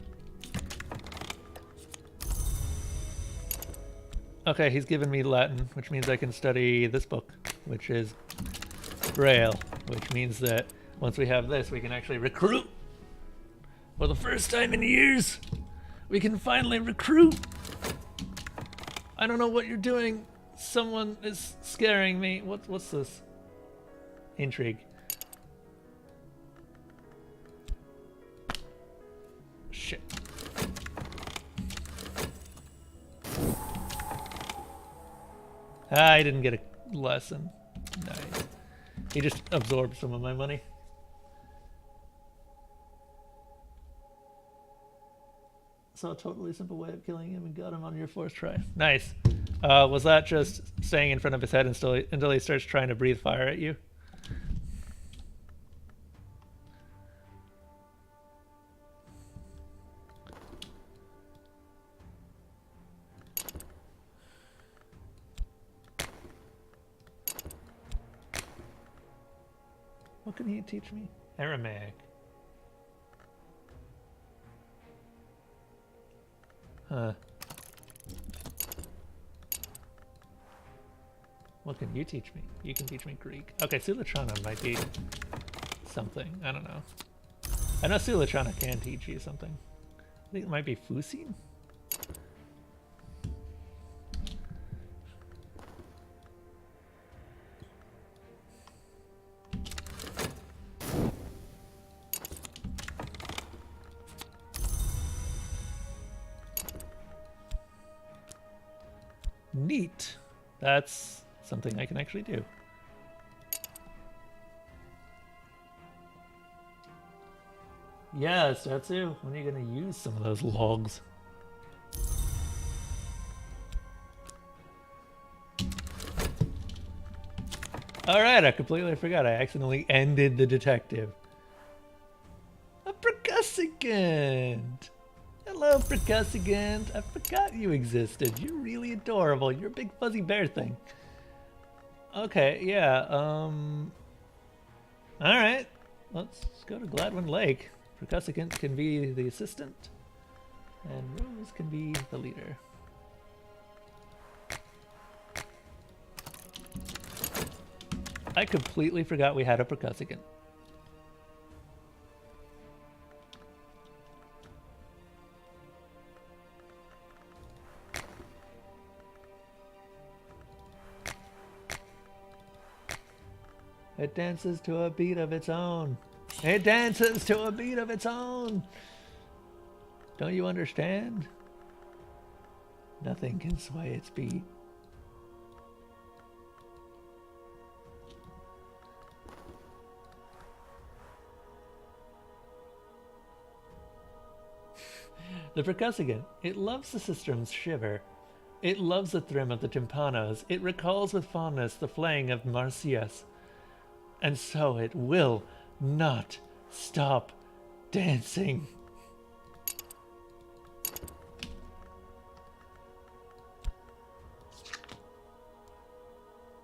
Okay, he's given me Latin, which means I can study this book, which is Braille, which means that once we have this, we can actually recruit. For the first time in years, we can finally recruit. I don't know what you're doing. Someone is scaring me. What's this? Intrigue. Shit. I didn't get a lesson. Nice. He just absorbed some of my money. Saw a totally simple way of killing him and got him on your 4th try. Nice. Was that just staying in front of his head until he starts trying to breathe fire at you? What can he teach me? Aramaic. Huh. What can you teach me? You can teach me Greek. Okay, Sulatrana might be something. I don't know. I know Sulatrana can teach you something. I think it might be Fusin? Neat. That's something I can actually do. Yes, Tatsu. When are you going to use some of those logs? Alright, I completely forgot. I accidentally ended the detective. A percussicant! Hello, percussicant. I forgot you existed. You're really adorable. You're a big fuzzy bear thing. Okay, yeah, alright. Let's go to Gladwin Lake. Percussicant can be the assistant, and Rose can be the leader. I completely forgot we had a percussigan. It dances to a beat of its own. It dances to a beat of its own. Don't you understand? Nothing can sway its beat. The percussigan, it loves the sistrum's shiver. It loves the thrim of the tympanos. It recalls with fondness the flaying of Marcias. And so it will not stop dancing.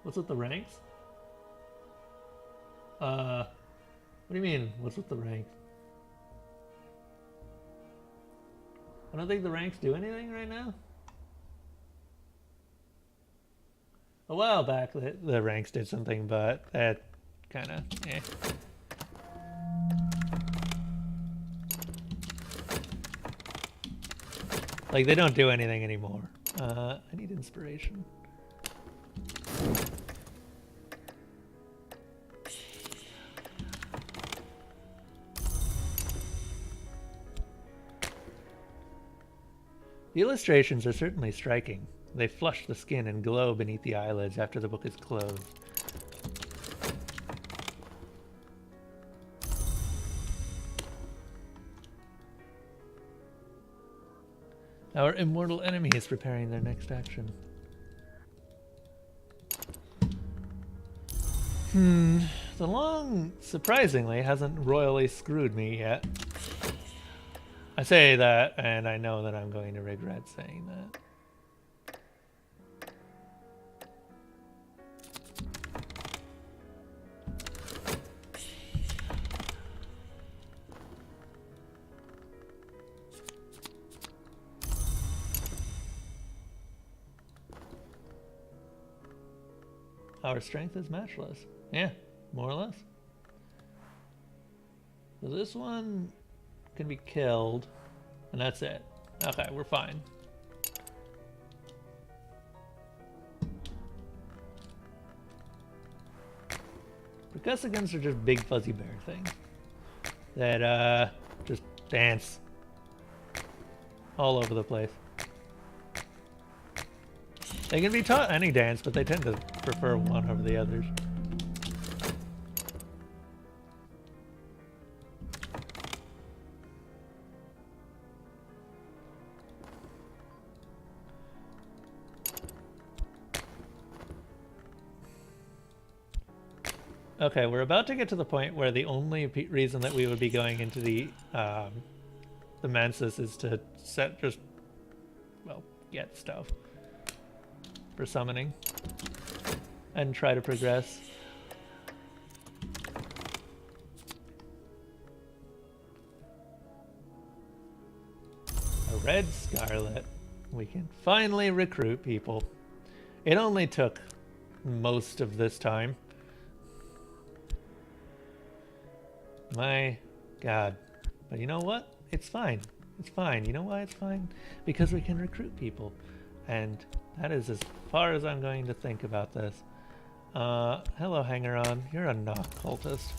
What's with the ranks? What do you mean, what's with the ranks? I don't think the ranks do anything right now. A while back, the ranks did something, but that kind of, eh. Like, they don't do anything anymore. I need inspiration. The illustrations are certainly striking. They flush the skin and glow beneath the eyelids after the book is closed. Our immortal enemy is preparing their next action. The long, surprisingly, hasn't royally screwed me yet. I say that, and I know that I'm going to regret saying that. Our strength is matchless. Yeah, more or less. So this one can be killed, and that's it. Okay, we're fine. Percussigans are just big fuzzy bear things that just dance all over the place. They can be taught any dance, but they tend to prefer one over the others. Okay, we're about to get to the point where the only reason that we would be going into the Mansis is to get stuff for summoning and try to progress. A red scarlet. We can finally recruit people. It only took most of this time. My God. But you know what? It's fine. It's fine. You know why it's fine? Because we can recruit people. And that is as far as I'm going to think about this. Hello, Hanger-On. You're a knock cultist.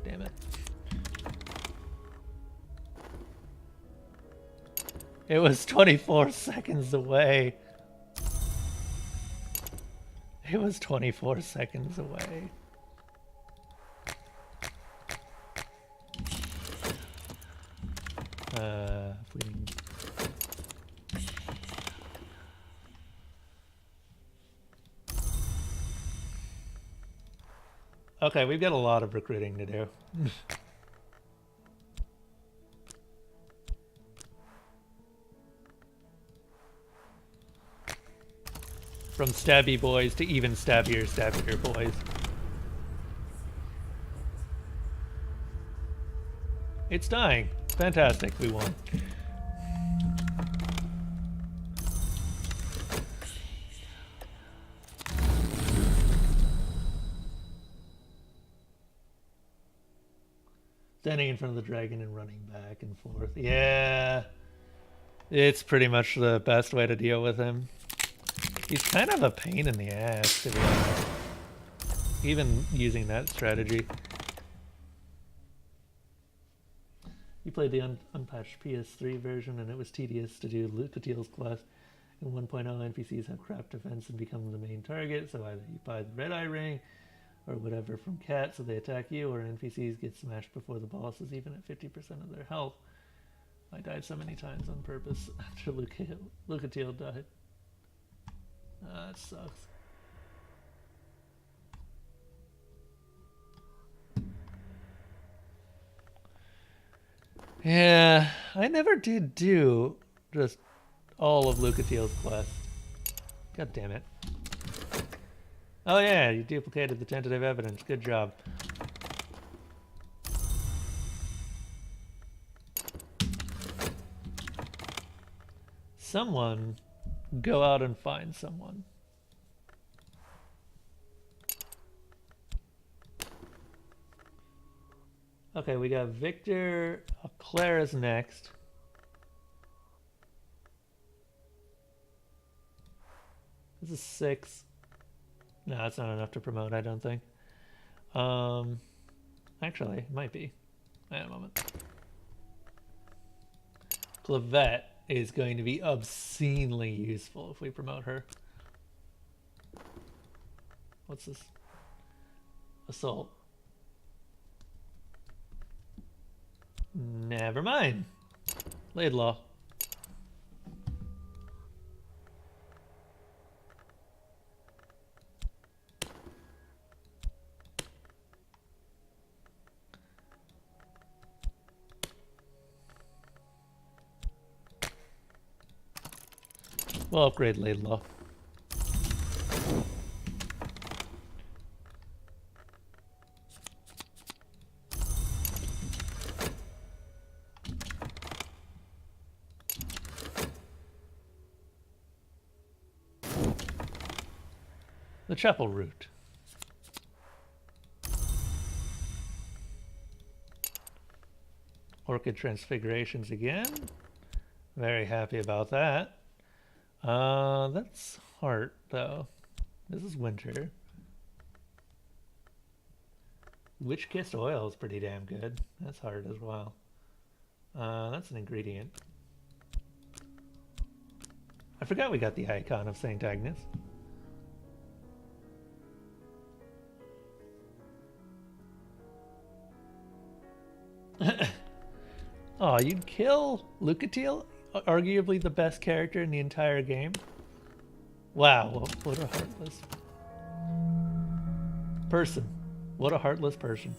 Damn it. It was 24 seconds away. It was 24 seconds away. If we can... Okay, we've got a lot of recruiting to do. From stabby boys to even stabbier boys. It's dying. Fantastic, we won. Standing in front of the dragon and running back and forth. Yeah. It's pretty much the best way to deal with him. He's kind of a pain in the ass, to be honest. Even using that strategy. You played the unpatched PS3 version and it was tedious to do Lucatil's class. In 1.0, NPCs have crap defense and become the main target, so either you buy the red eye ring or whatever from Cat so they attack you, or NPCs get smashed before the boss is even at 50% of their health. I died so many times on purpose after Lucatil died. That sucks. Yeah, I never did do just all of Lucatil's quests. God damn it. Oh yeah, you duplicated the tentative evidence. Good job. Someone go out and find someone. Okay, we got Victor. Claire is next. This is 6. No, that's not enough to promote, I don't think. Actually, it might be. Wait a moment. Clavette is going to be obscenely useful if we promote her. What's this? Assault. Never mind. Laidlaw. We'll upgrade Laidlaw. The chapel route. Orchid transfigurations again. Very happy about that. That's heart though. This is winter. Witch kissed oil is pretty damn good. That's heart as well. That's an ingredient. I forgot we got the icon of Saint Agnes. Oh, you'd kill Lucatil? Arguably the best character in the entire game? Wow, what a heartless person. What a heartless person.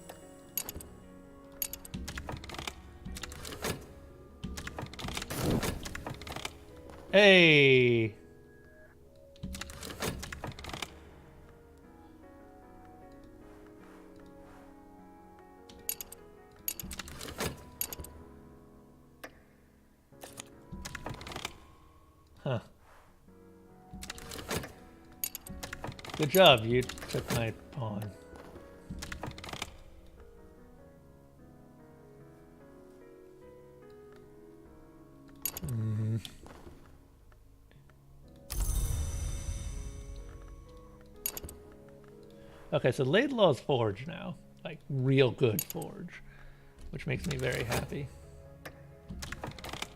Hey! Huh. Good job, you took my pawn. Okay, so Laidlaw's Forge now. Like, real good Forge. Which makes me very happy.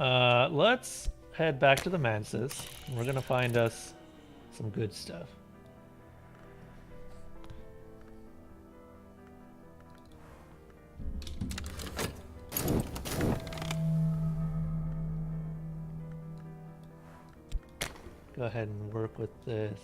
Let's head back to the Manses. We're gonna find us some good stuff. Go ahead and work with this.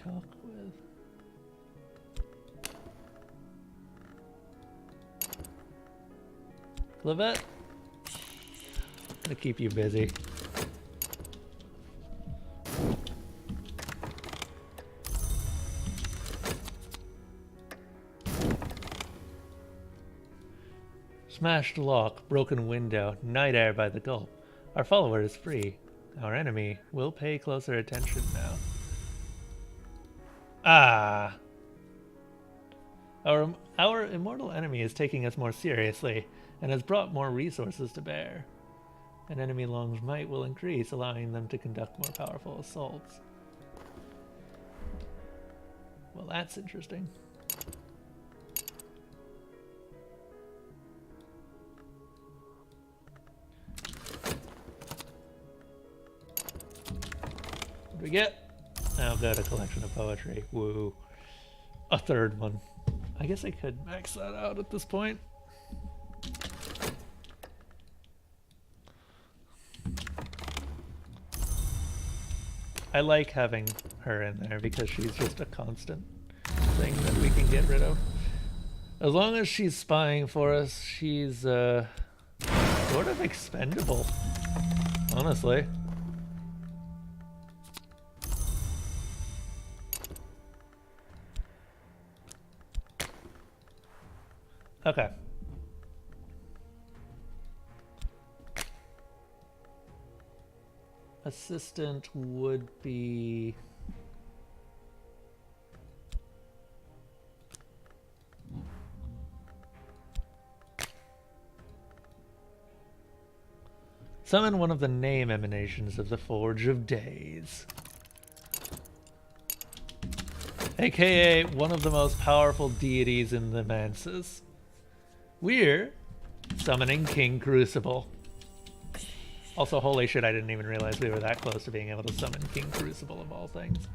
talk with? Levette? I'm gonna keep you busy. Smashed lock, broken window, night air by the gulp. Our follower is free. Our enemy will pay closer attention now. Ah! Our immortal enemy is taking us more seriously and has brought more resources to bear. An enemy long's might will increase, allowing them to conduct more powerful assaults. Well, that's interesting. What do we get? Oh, good, a collection of poetry. Woo. A third one. I guess I could max that out at this point. I like having her in there because she's just a constant thing that we can get rid of. As long as she's spying for us, she's sort of expendable, honestly. Okay. Assistant would be... Summon one of the name emanations of the Forge of Days. AKA one of the most powerful deities in the Manses. We're summoning King Crucible. Also, holy shit, I didn't even realize we were that close to being able to summon King Crucible of all things.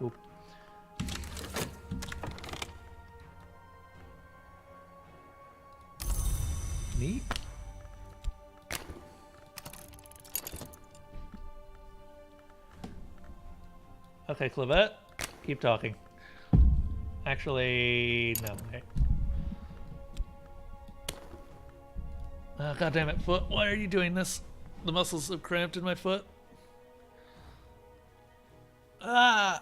Oop. Neat. Okay, Clavette, keep talking. Actually, no. Okay. God damn it, foot. Why are you doing this? The muscles have cramped in my foot. Ah!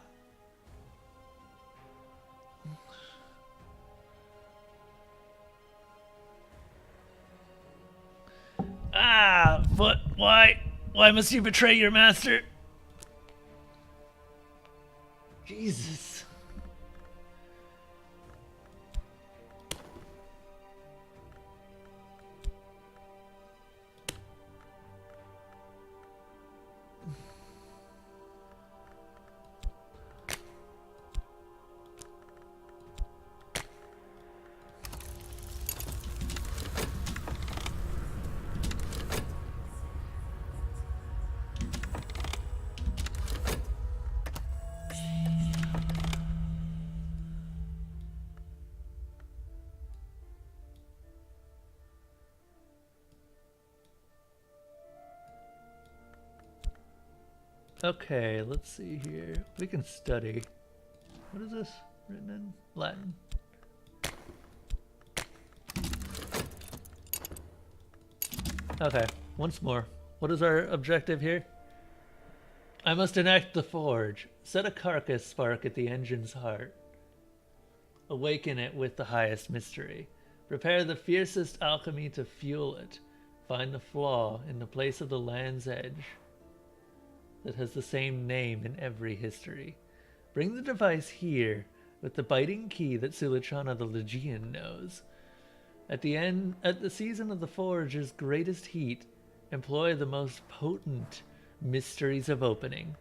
Ah! Foot, why? Why must you betray your master? Jesus. Okay, let's see here. We can study. What is this written in Latin? Okay, once more. What is our objective here? I must enact the forge. Set a carcass spark at the engine's heart. Awaken it with the highest mystery. Prepare the fiercest alchemy to fuel it. Find the flaw in the place of the land's edge that has the same name in every history. Bring the device here with the biting key that Sulichana the Legion knows. At the season of the Forge's greatest heat, employ the most potent mysteries of opening,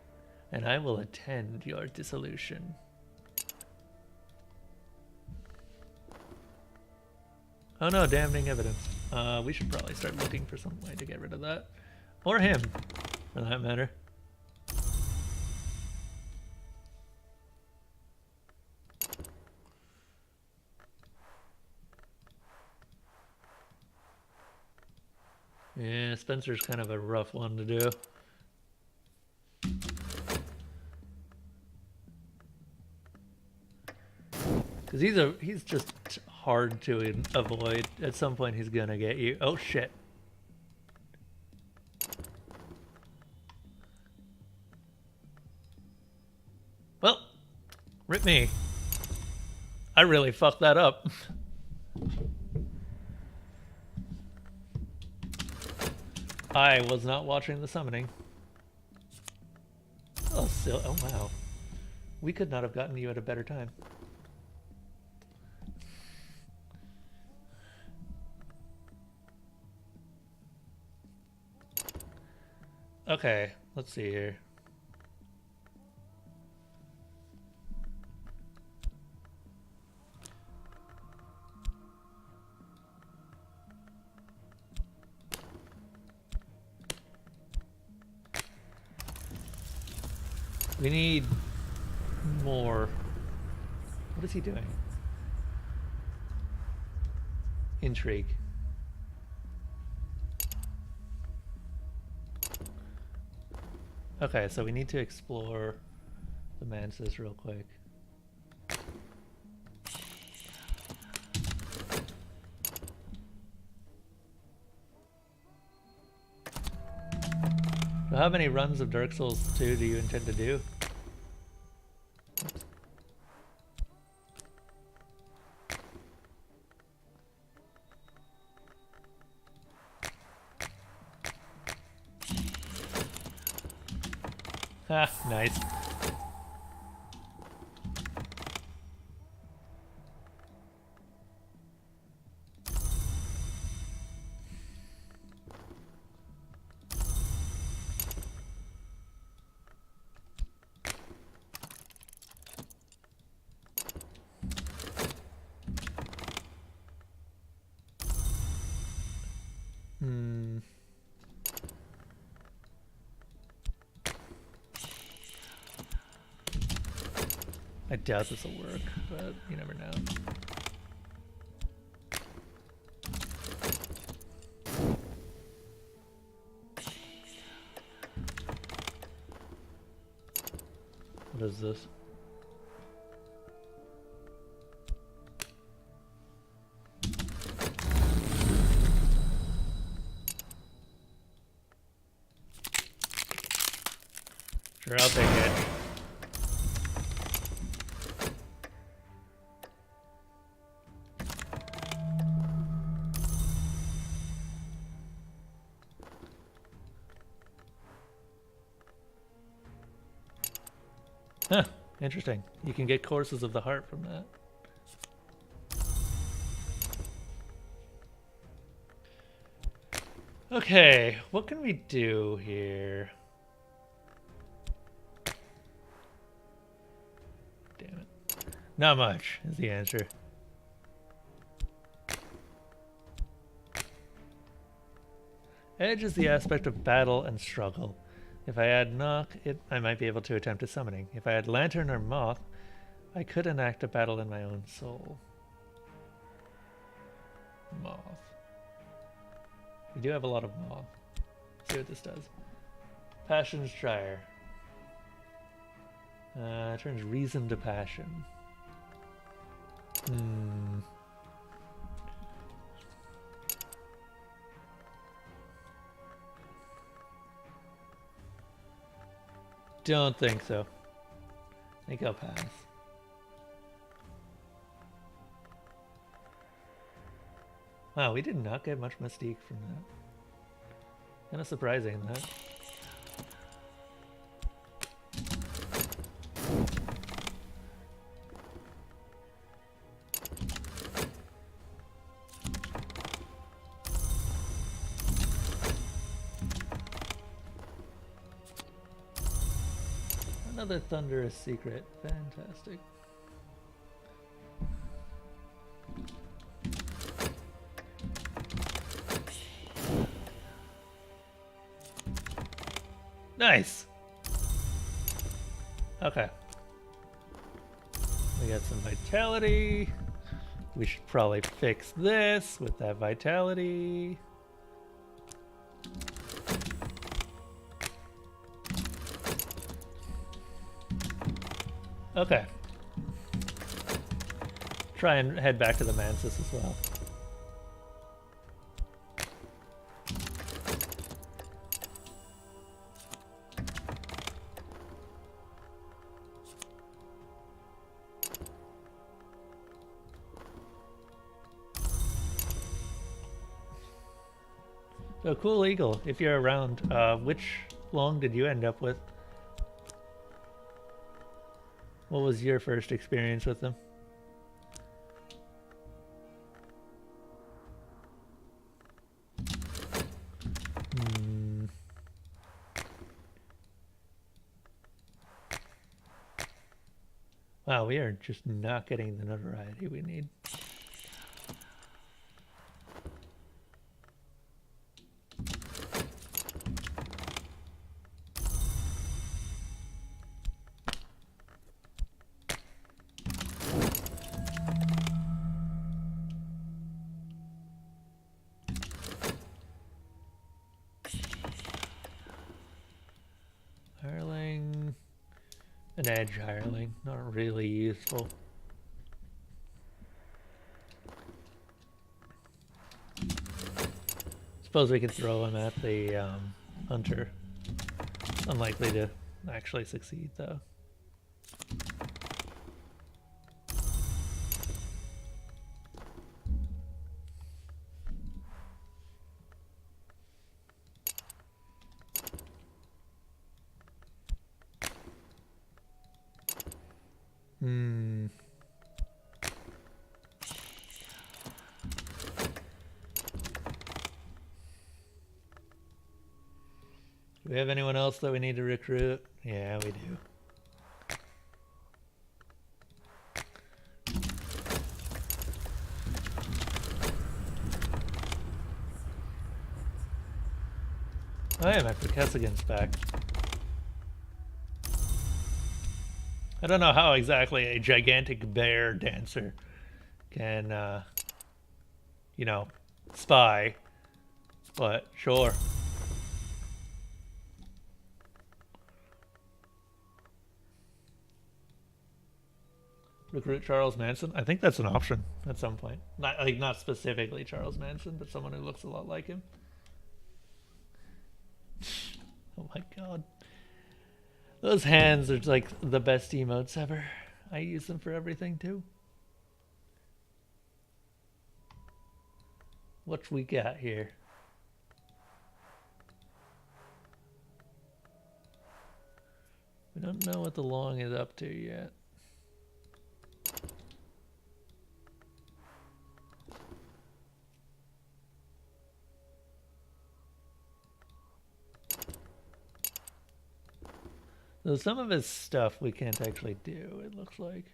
and I will attend your dissolution. Oh no, damning evidence. We should probably start looking for some way to get rid of that. Or him, for that matter. Yeah, Spencer's kind of a rough one to do. Because he's just hard to avoid. At some point he's gonna get you. Oh shit. Well, rip me. I really fucked that up. I was not watching the summoning. Oh, still. Oh, wow. We could not have gotten you at a better time. Okay, let's see here. We need more. What is he doing? Intrigue. Okay, so we need to explore the mantis real quick. So how many runs of Dark Souls 2 do you intend to do? Ah, nice. I doubt this will work, but you never know. What is this? Sure, I'll take it. Huh, interesting. You can get courses of the heart from that. Okay, what can we do here? Damn it. Not much is the answer. Edge is the aspect of battle and struggle. If I add knock, I might be able to attempt a summoning. If I add lantern or moth, I could enact a battle in my own soul. Moth. We do have a lot of moth. Let's see what this does. Passion's Gyre. Turns reason to passion. Don't think so. I think I'll pass. Wow, we did not get much mystique from that. Kind of surprising, that. Another thunderous secret. Fantastic. Nice. Okay. We got some vitality. We should probably fix this with that vitality. Okay. Try and head back to the Mantis as well. So cool eagle, if you're around, which long did you end up with? What was your first experience with them? Wow, we are just not getting the notoriety we need. Hireling, an edge hireling, not really useful. Suppose we could throw him at the hunter. Unlikely to actually succeed though. Do we have anyone else that we need to recruit? Yeah, we do. I am after Kessigan's back. I don't know how exactly a gigantic bear dancer can, you know, spy, but sure. Recruit Charles Manson? I think that's an option at some point. Not specifically Charles Manson, but someone who looks a lot like him. Oh my god. Those hands are like the best emotes ever. I use them for everything too. What we got here? We don't know what the long is up to yet. So some of his stuff we can't actually do, it looks like.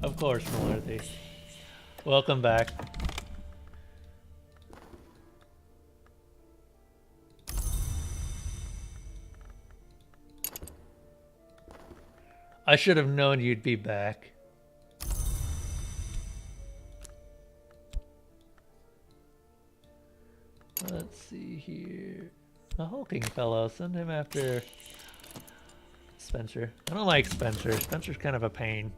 Of course, Malorthy. Welcome back. I should have known you'd be back. Let's see here. A hulking fellow. Send him after Spencer. I don't like Spencer. Spencer's kind of a pain.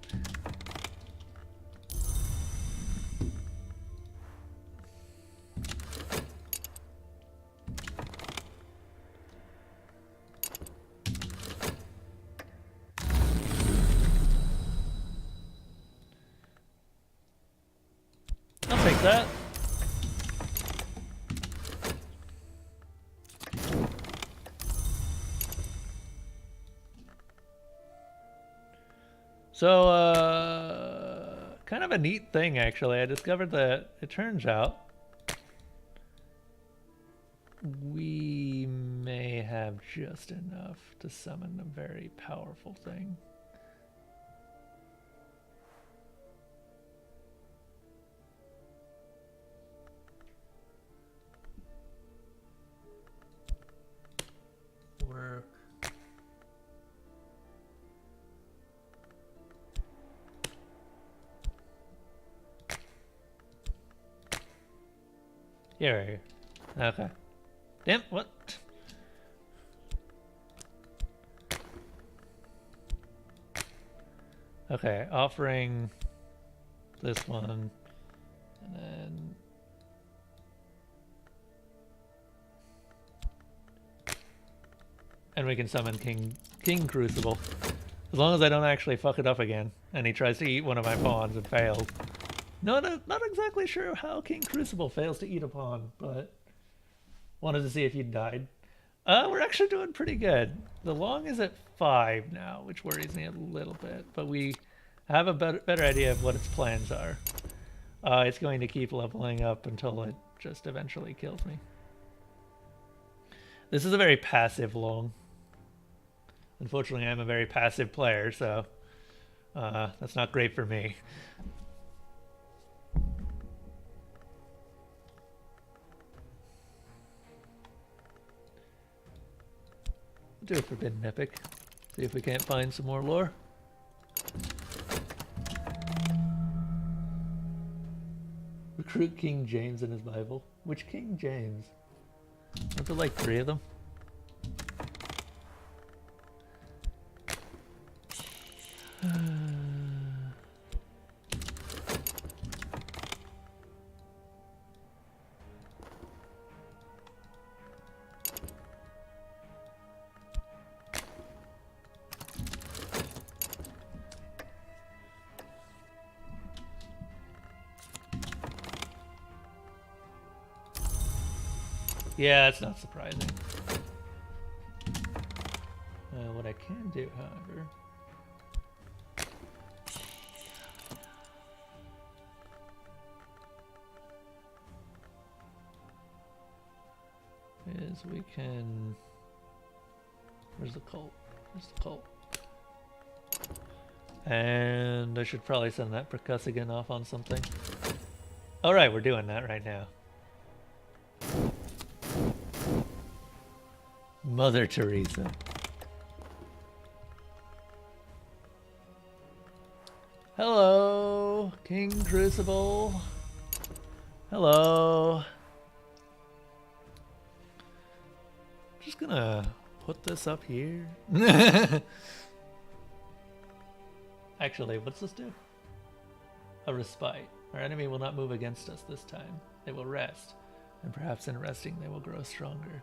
I'll take that. So, kind of a neat thing, actually. I discovered that it turns out we may have just enough to summon a very powerful thing. Here. Okay. Damn, what? Okay, offering this one, and then we can summon King Crucible. As long as I don't actually fuck it up again, and he tries to eat one of my pawns and fails. Not exactly sure how King Crucible fails to eat a pawn, but wanted to see if you'd died. We're actually doing pretty good. The long is at 5 now, which worries me a little bit, but we have a better idea of what its plans are. It's going to keep leveling up until it just eventually kills me. This is a very passive long. Unfortunately, I'm a very passive player, so that's not great for me. Do a Forbidden Epic. See if we can't find some more lore. Recruit King James in his Bible. Which King James? Aren't there like 3 of them? Yeah, it's not surprising. What I can do, however, is we can... Where's the cult? Where's the cult? And I should probably send that percussigan off on something. Alright, we're doing that right now. Mother Teresa. Hello, King Crucible. Hello. Just gonna put this up here. Actually, what's this do? A respite. Our enemy will not move against us this time. They will rest, and perhaps in resting they will grow stronger.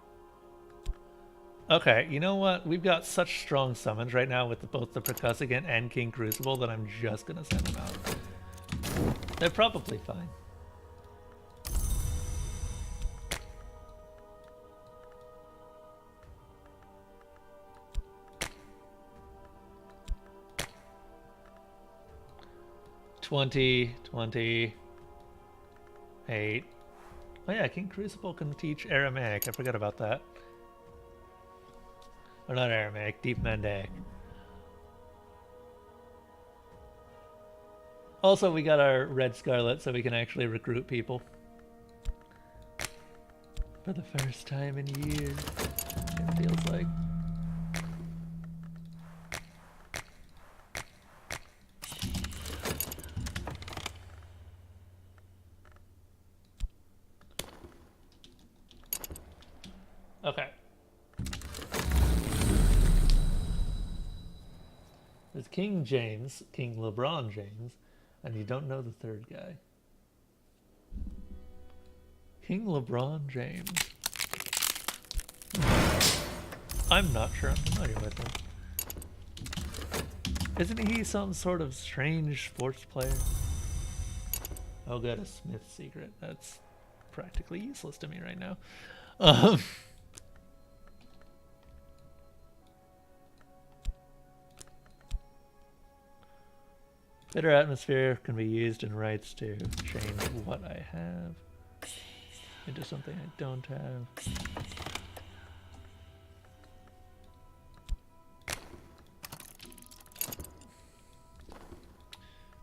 Okay, you know what? We've got such strong summons right now with both the Percussigan and King Crucible that I'm just gonna send them out. They're probably fine. $20, $28. Oh yeah, King Crucible can teach Aramaic. I forgot about that. Or not Aramaic, Deep Mandaic. Also, we got our Red Scarlet, so we can actually recruit people. For the first time in years, it feels like. Okay. There's King James, King LeBron James, and you don't know the third guy. King LeBron James. I'm not sure I'm familiar with him. Isn't he some sort of strange sports player? Oh good, a Smith secret. That's practically useless to me right now. Bitter Atmosphere can be used in rites to change what I have into something I don't have.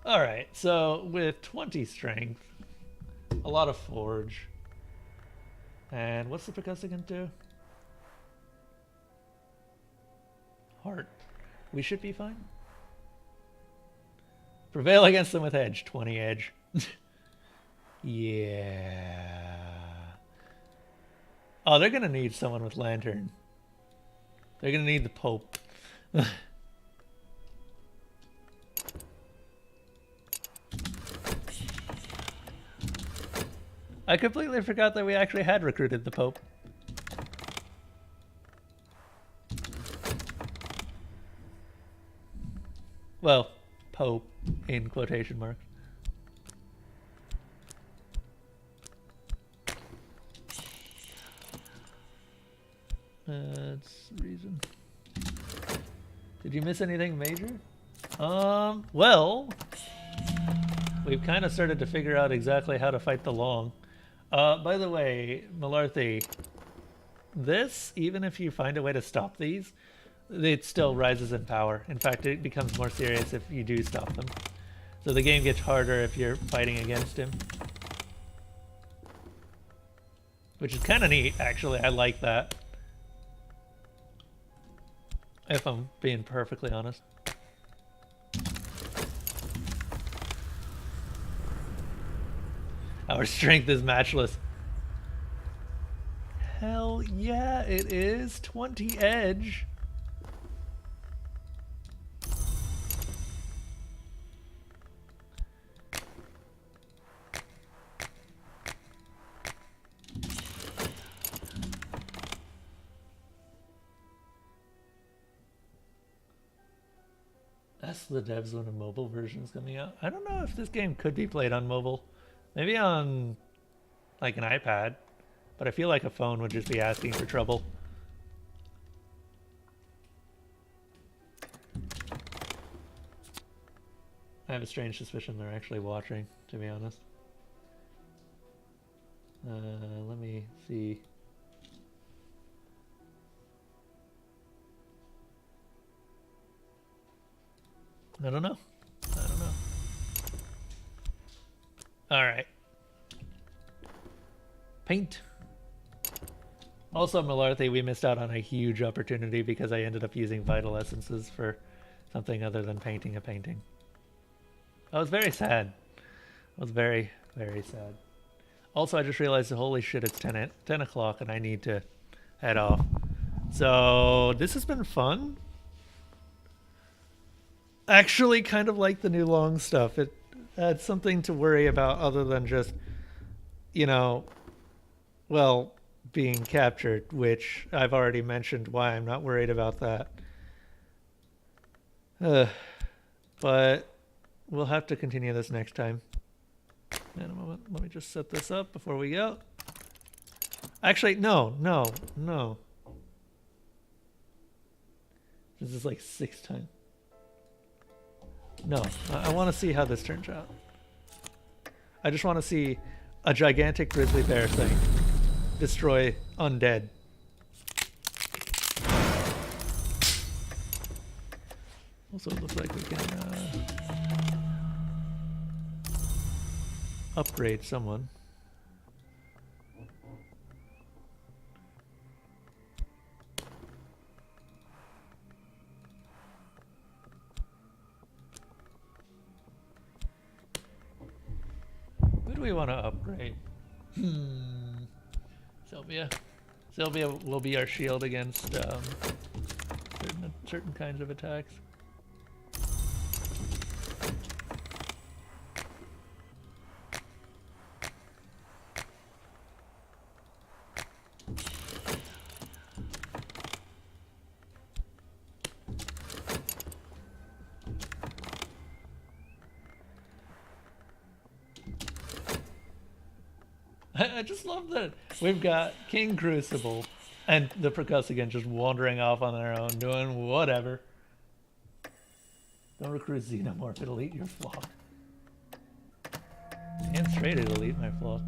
Alright, so with 20 strength, a lot of forge, and what's the percussigan do? Heart. We should be fine. Prevail against them with edge. 20 edge. Yeah. Oh, they're gonna need someone with lantern. They're gonna need the Pope. I completely forgot that we actually had recruited the Pope. Well, Pope in quotation marks. That's the reason. Did you miss anything major? Well, we've kind of started to figure out exactly how to fight the Long. By the way, Malarthy, this, even if you find a way to stop these, it still rises in power. In fact, it becomes more serious if you do stop them. So the game gets harder if you're fighting against him. Which is kind of neat, actually. I like that. If I'm being perfectly honest. Our strength is matchless. Hell yeah, it is. 20 edge. Ask the devs when a mobile version is coming out. I don't know if this game could be played on mobile. Maybe on like an iPad. But I feel like a phone would just be asking for trouble. I have a strange suspicion they're actually watching, to be honest. Let me see. I don't know. I don't know. Alright. Paint. Also, Malarthy, we missed out on a huge opportunity because I ended up using vital essences for something other than painting a painting. I was very sad. I was very, very sad. Also, I just realized, holy shit, it's 10 o'clock and I need to head off. So, this has been fun. Actually, kind of like the new long stuff. It had something to worry about other than just, you know, well, being captured, which I've already mentioned why I'm not worried about that. But we'll have to continue this next time. In a moment, let me just set this up before we go. Actually, no. This is like 6th time. No, I want to see how this turns out. I just want to see a gigantic grizzly bear thing destroy undead. Also, it looks like we can upgrade someone. Who do we want to upgrade? Sylvia. Sylvia will be our shield against certain kinds of attacks. I just love that we've got King Crucible and the Percussigan just wandering off on their own, doing whatever. Don't recruit Xenomorph, it'll eat your flock. And straight, it'll eat my flock.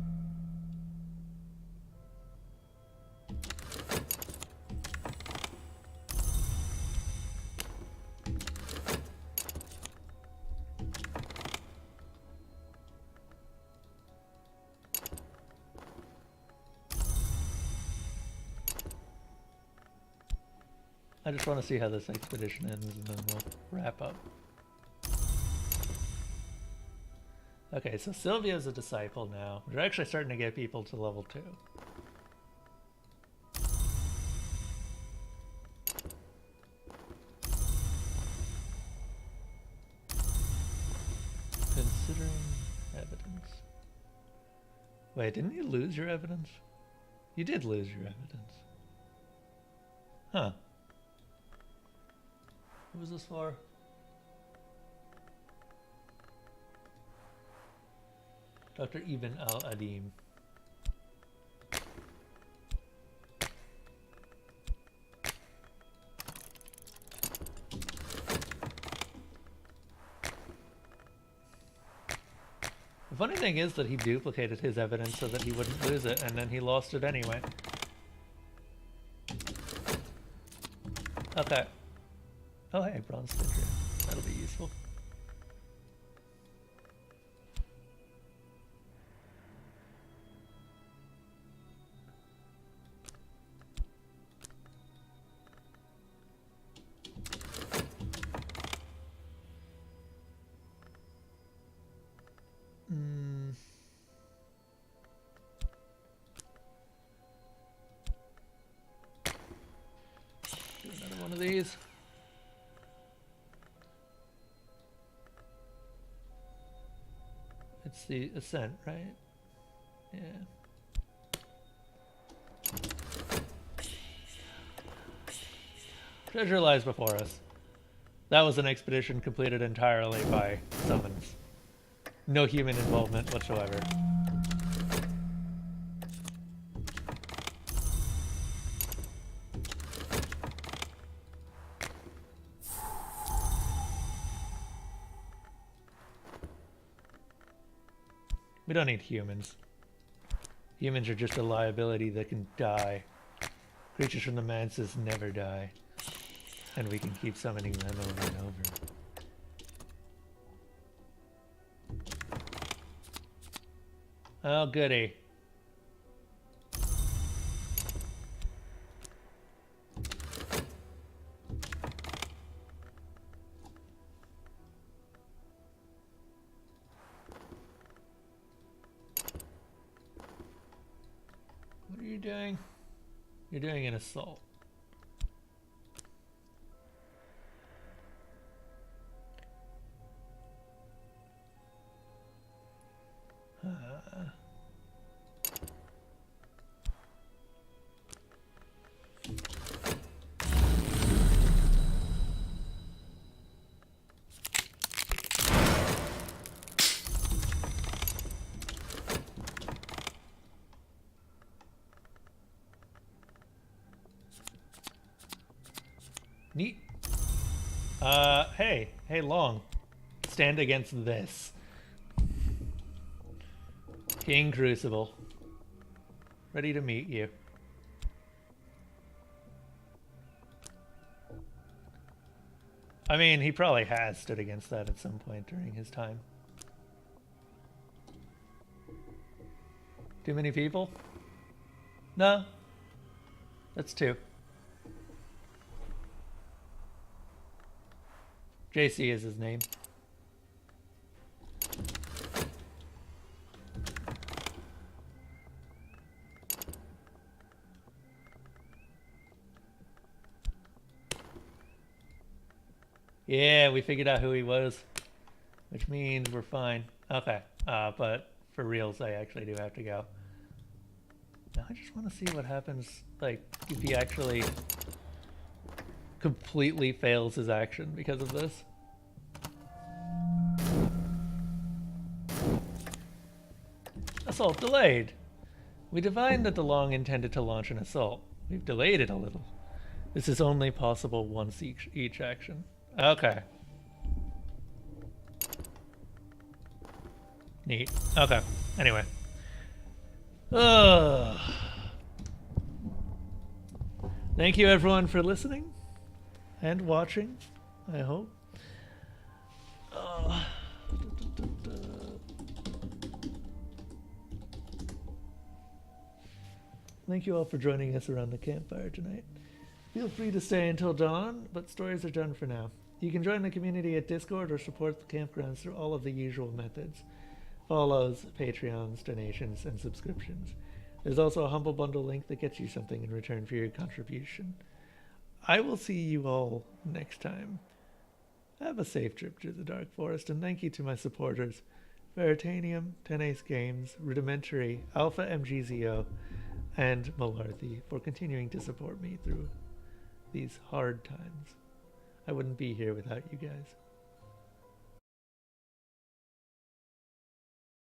I just want to see how this expedition ends and then we'll wrap up. Okay, so Sylvia's a disciple now. We're actually starting to get people to level 2. Considering evidence. Wait, didn't you lose your evidence? You did lose your evidence. Huh. What was this for? Dr. Ibn al-Adim. The funny thing is that he duplicated his evidence so that he wouldn't lose it, and then he lost it anyway. Okay. Oh hey, bronze stitcher. That'll be useful. Do another one of these. It's the ascent, right? Yeah. Treasure lies before us. That was an expedition completed entirely by summons. No human involvement whatsoever. We don't need humans. Humans are just a liability that can die. Creatures from the manses never die. And we can keep summoning them over and over. Oh, goody. What are you doing? You're doing an assault. Neat. Hey, Long. Stand against this. King Crucible. Ready to meet you. I mean, he probably has stood against that at some point during his time. Too many people? No. That's two. JC is his name. Yeah, we figured out who he was, which means we're fine. Okay, but for reals, I actually do have to go. Now I just want to see what happens, like, if he actually completely fails his action because of this. Assault delayed. We divined that the Long intended to launch an assault. We've delayed it a little. This is only possible once each action. Okay. Neat. Okay. Anyway. Thank you everyone for listening and watching, I hope. Thank you all for joining us around the campfire tonight. Feel free to stay until dawn, but stories are done for now. You can join the community at Discord or support the campgrounds through all of the usual methods. Follows, Patreons, donations, and subscriptions. There's also a Humble Bundle link that gets you something in return for your contribution. I will see you all next time. Have a safe trip through the Dark Forest, and thank you to my supporters, Veritanium, 10 Ace Games, Rudimentary, Alpha MGZO, and Malarthy for continuing to support me through these hard times. I wouldn't be here without you guys.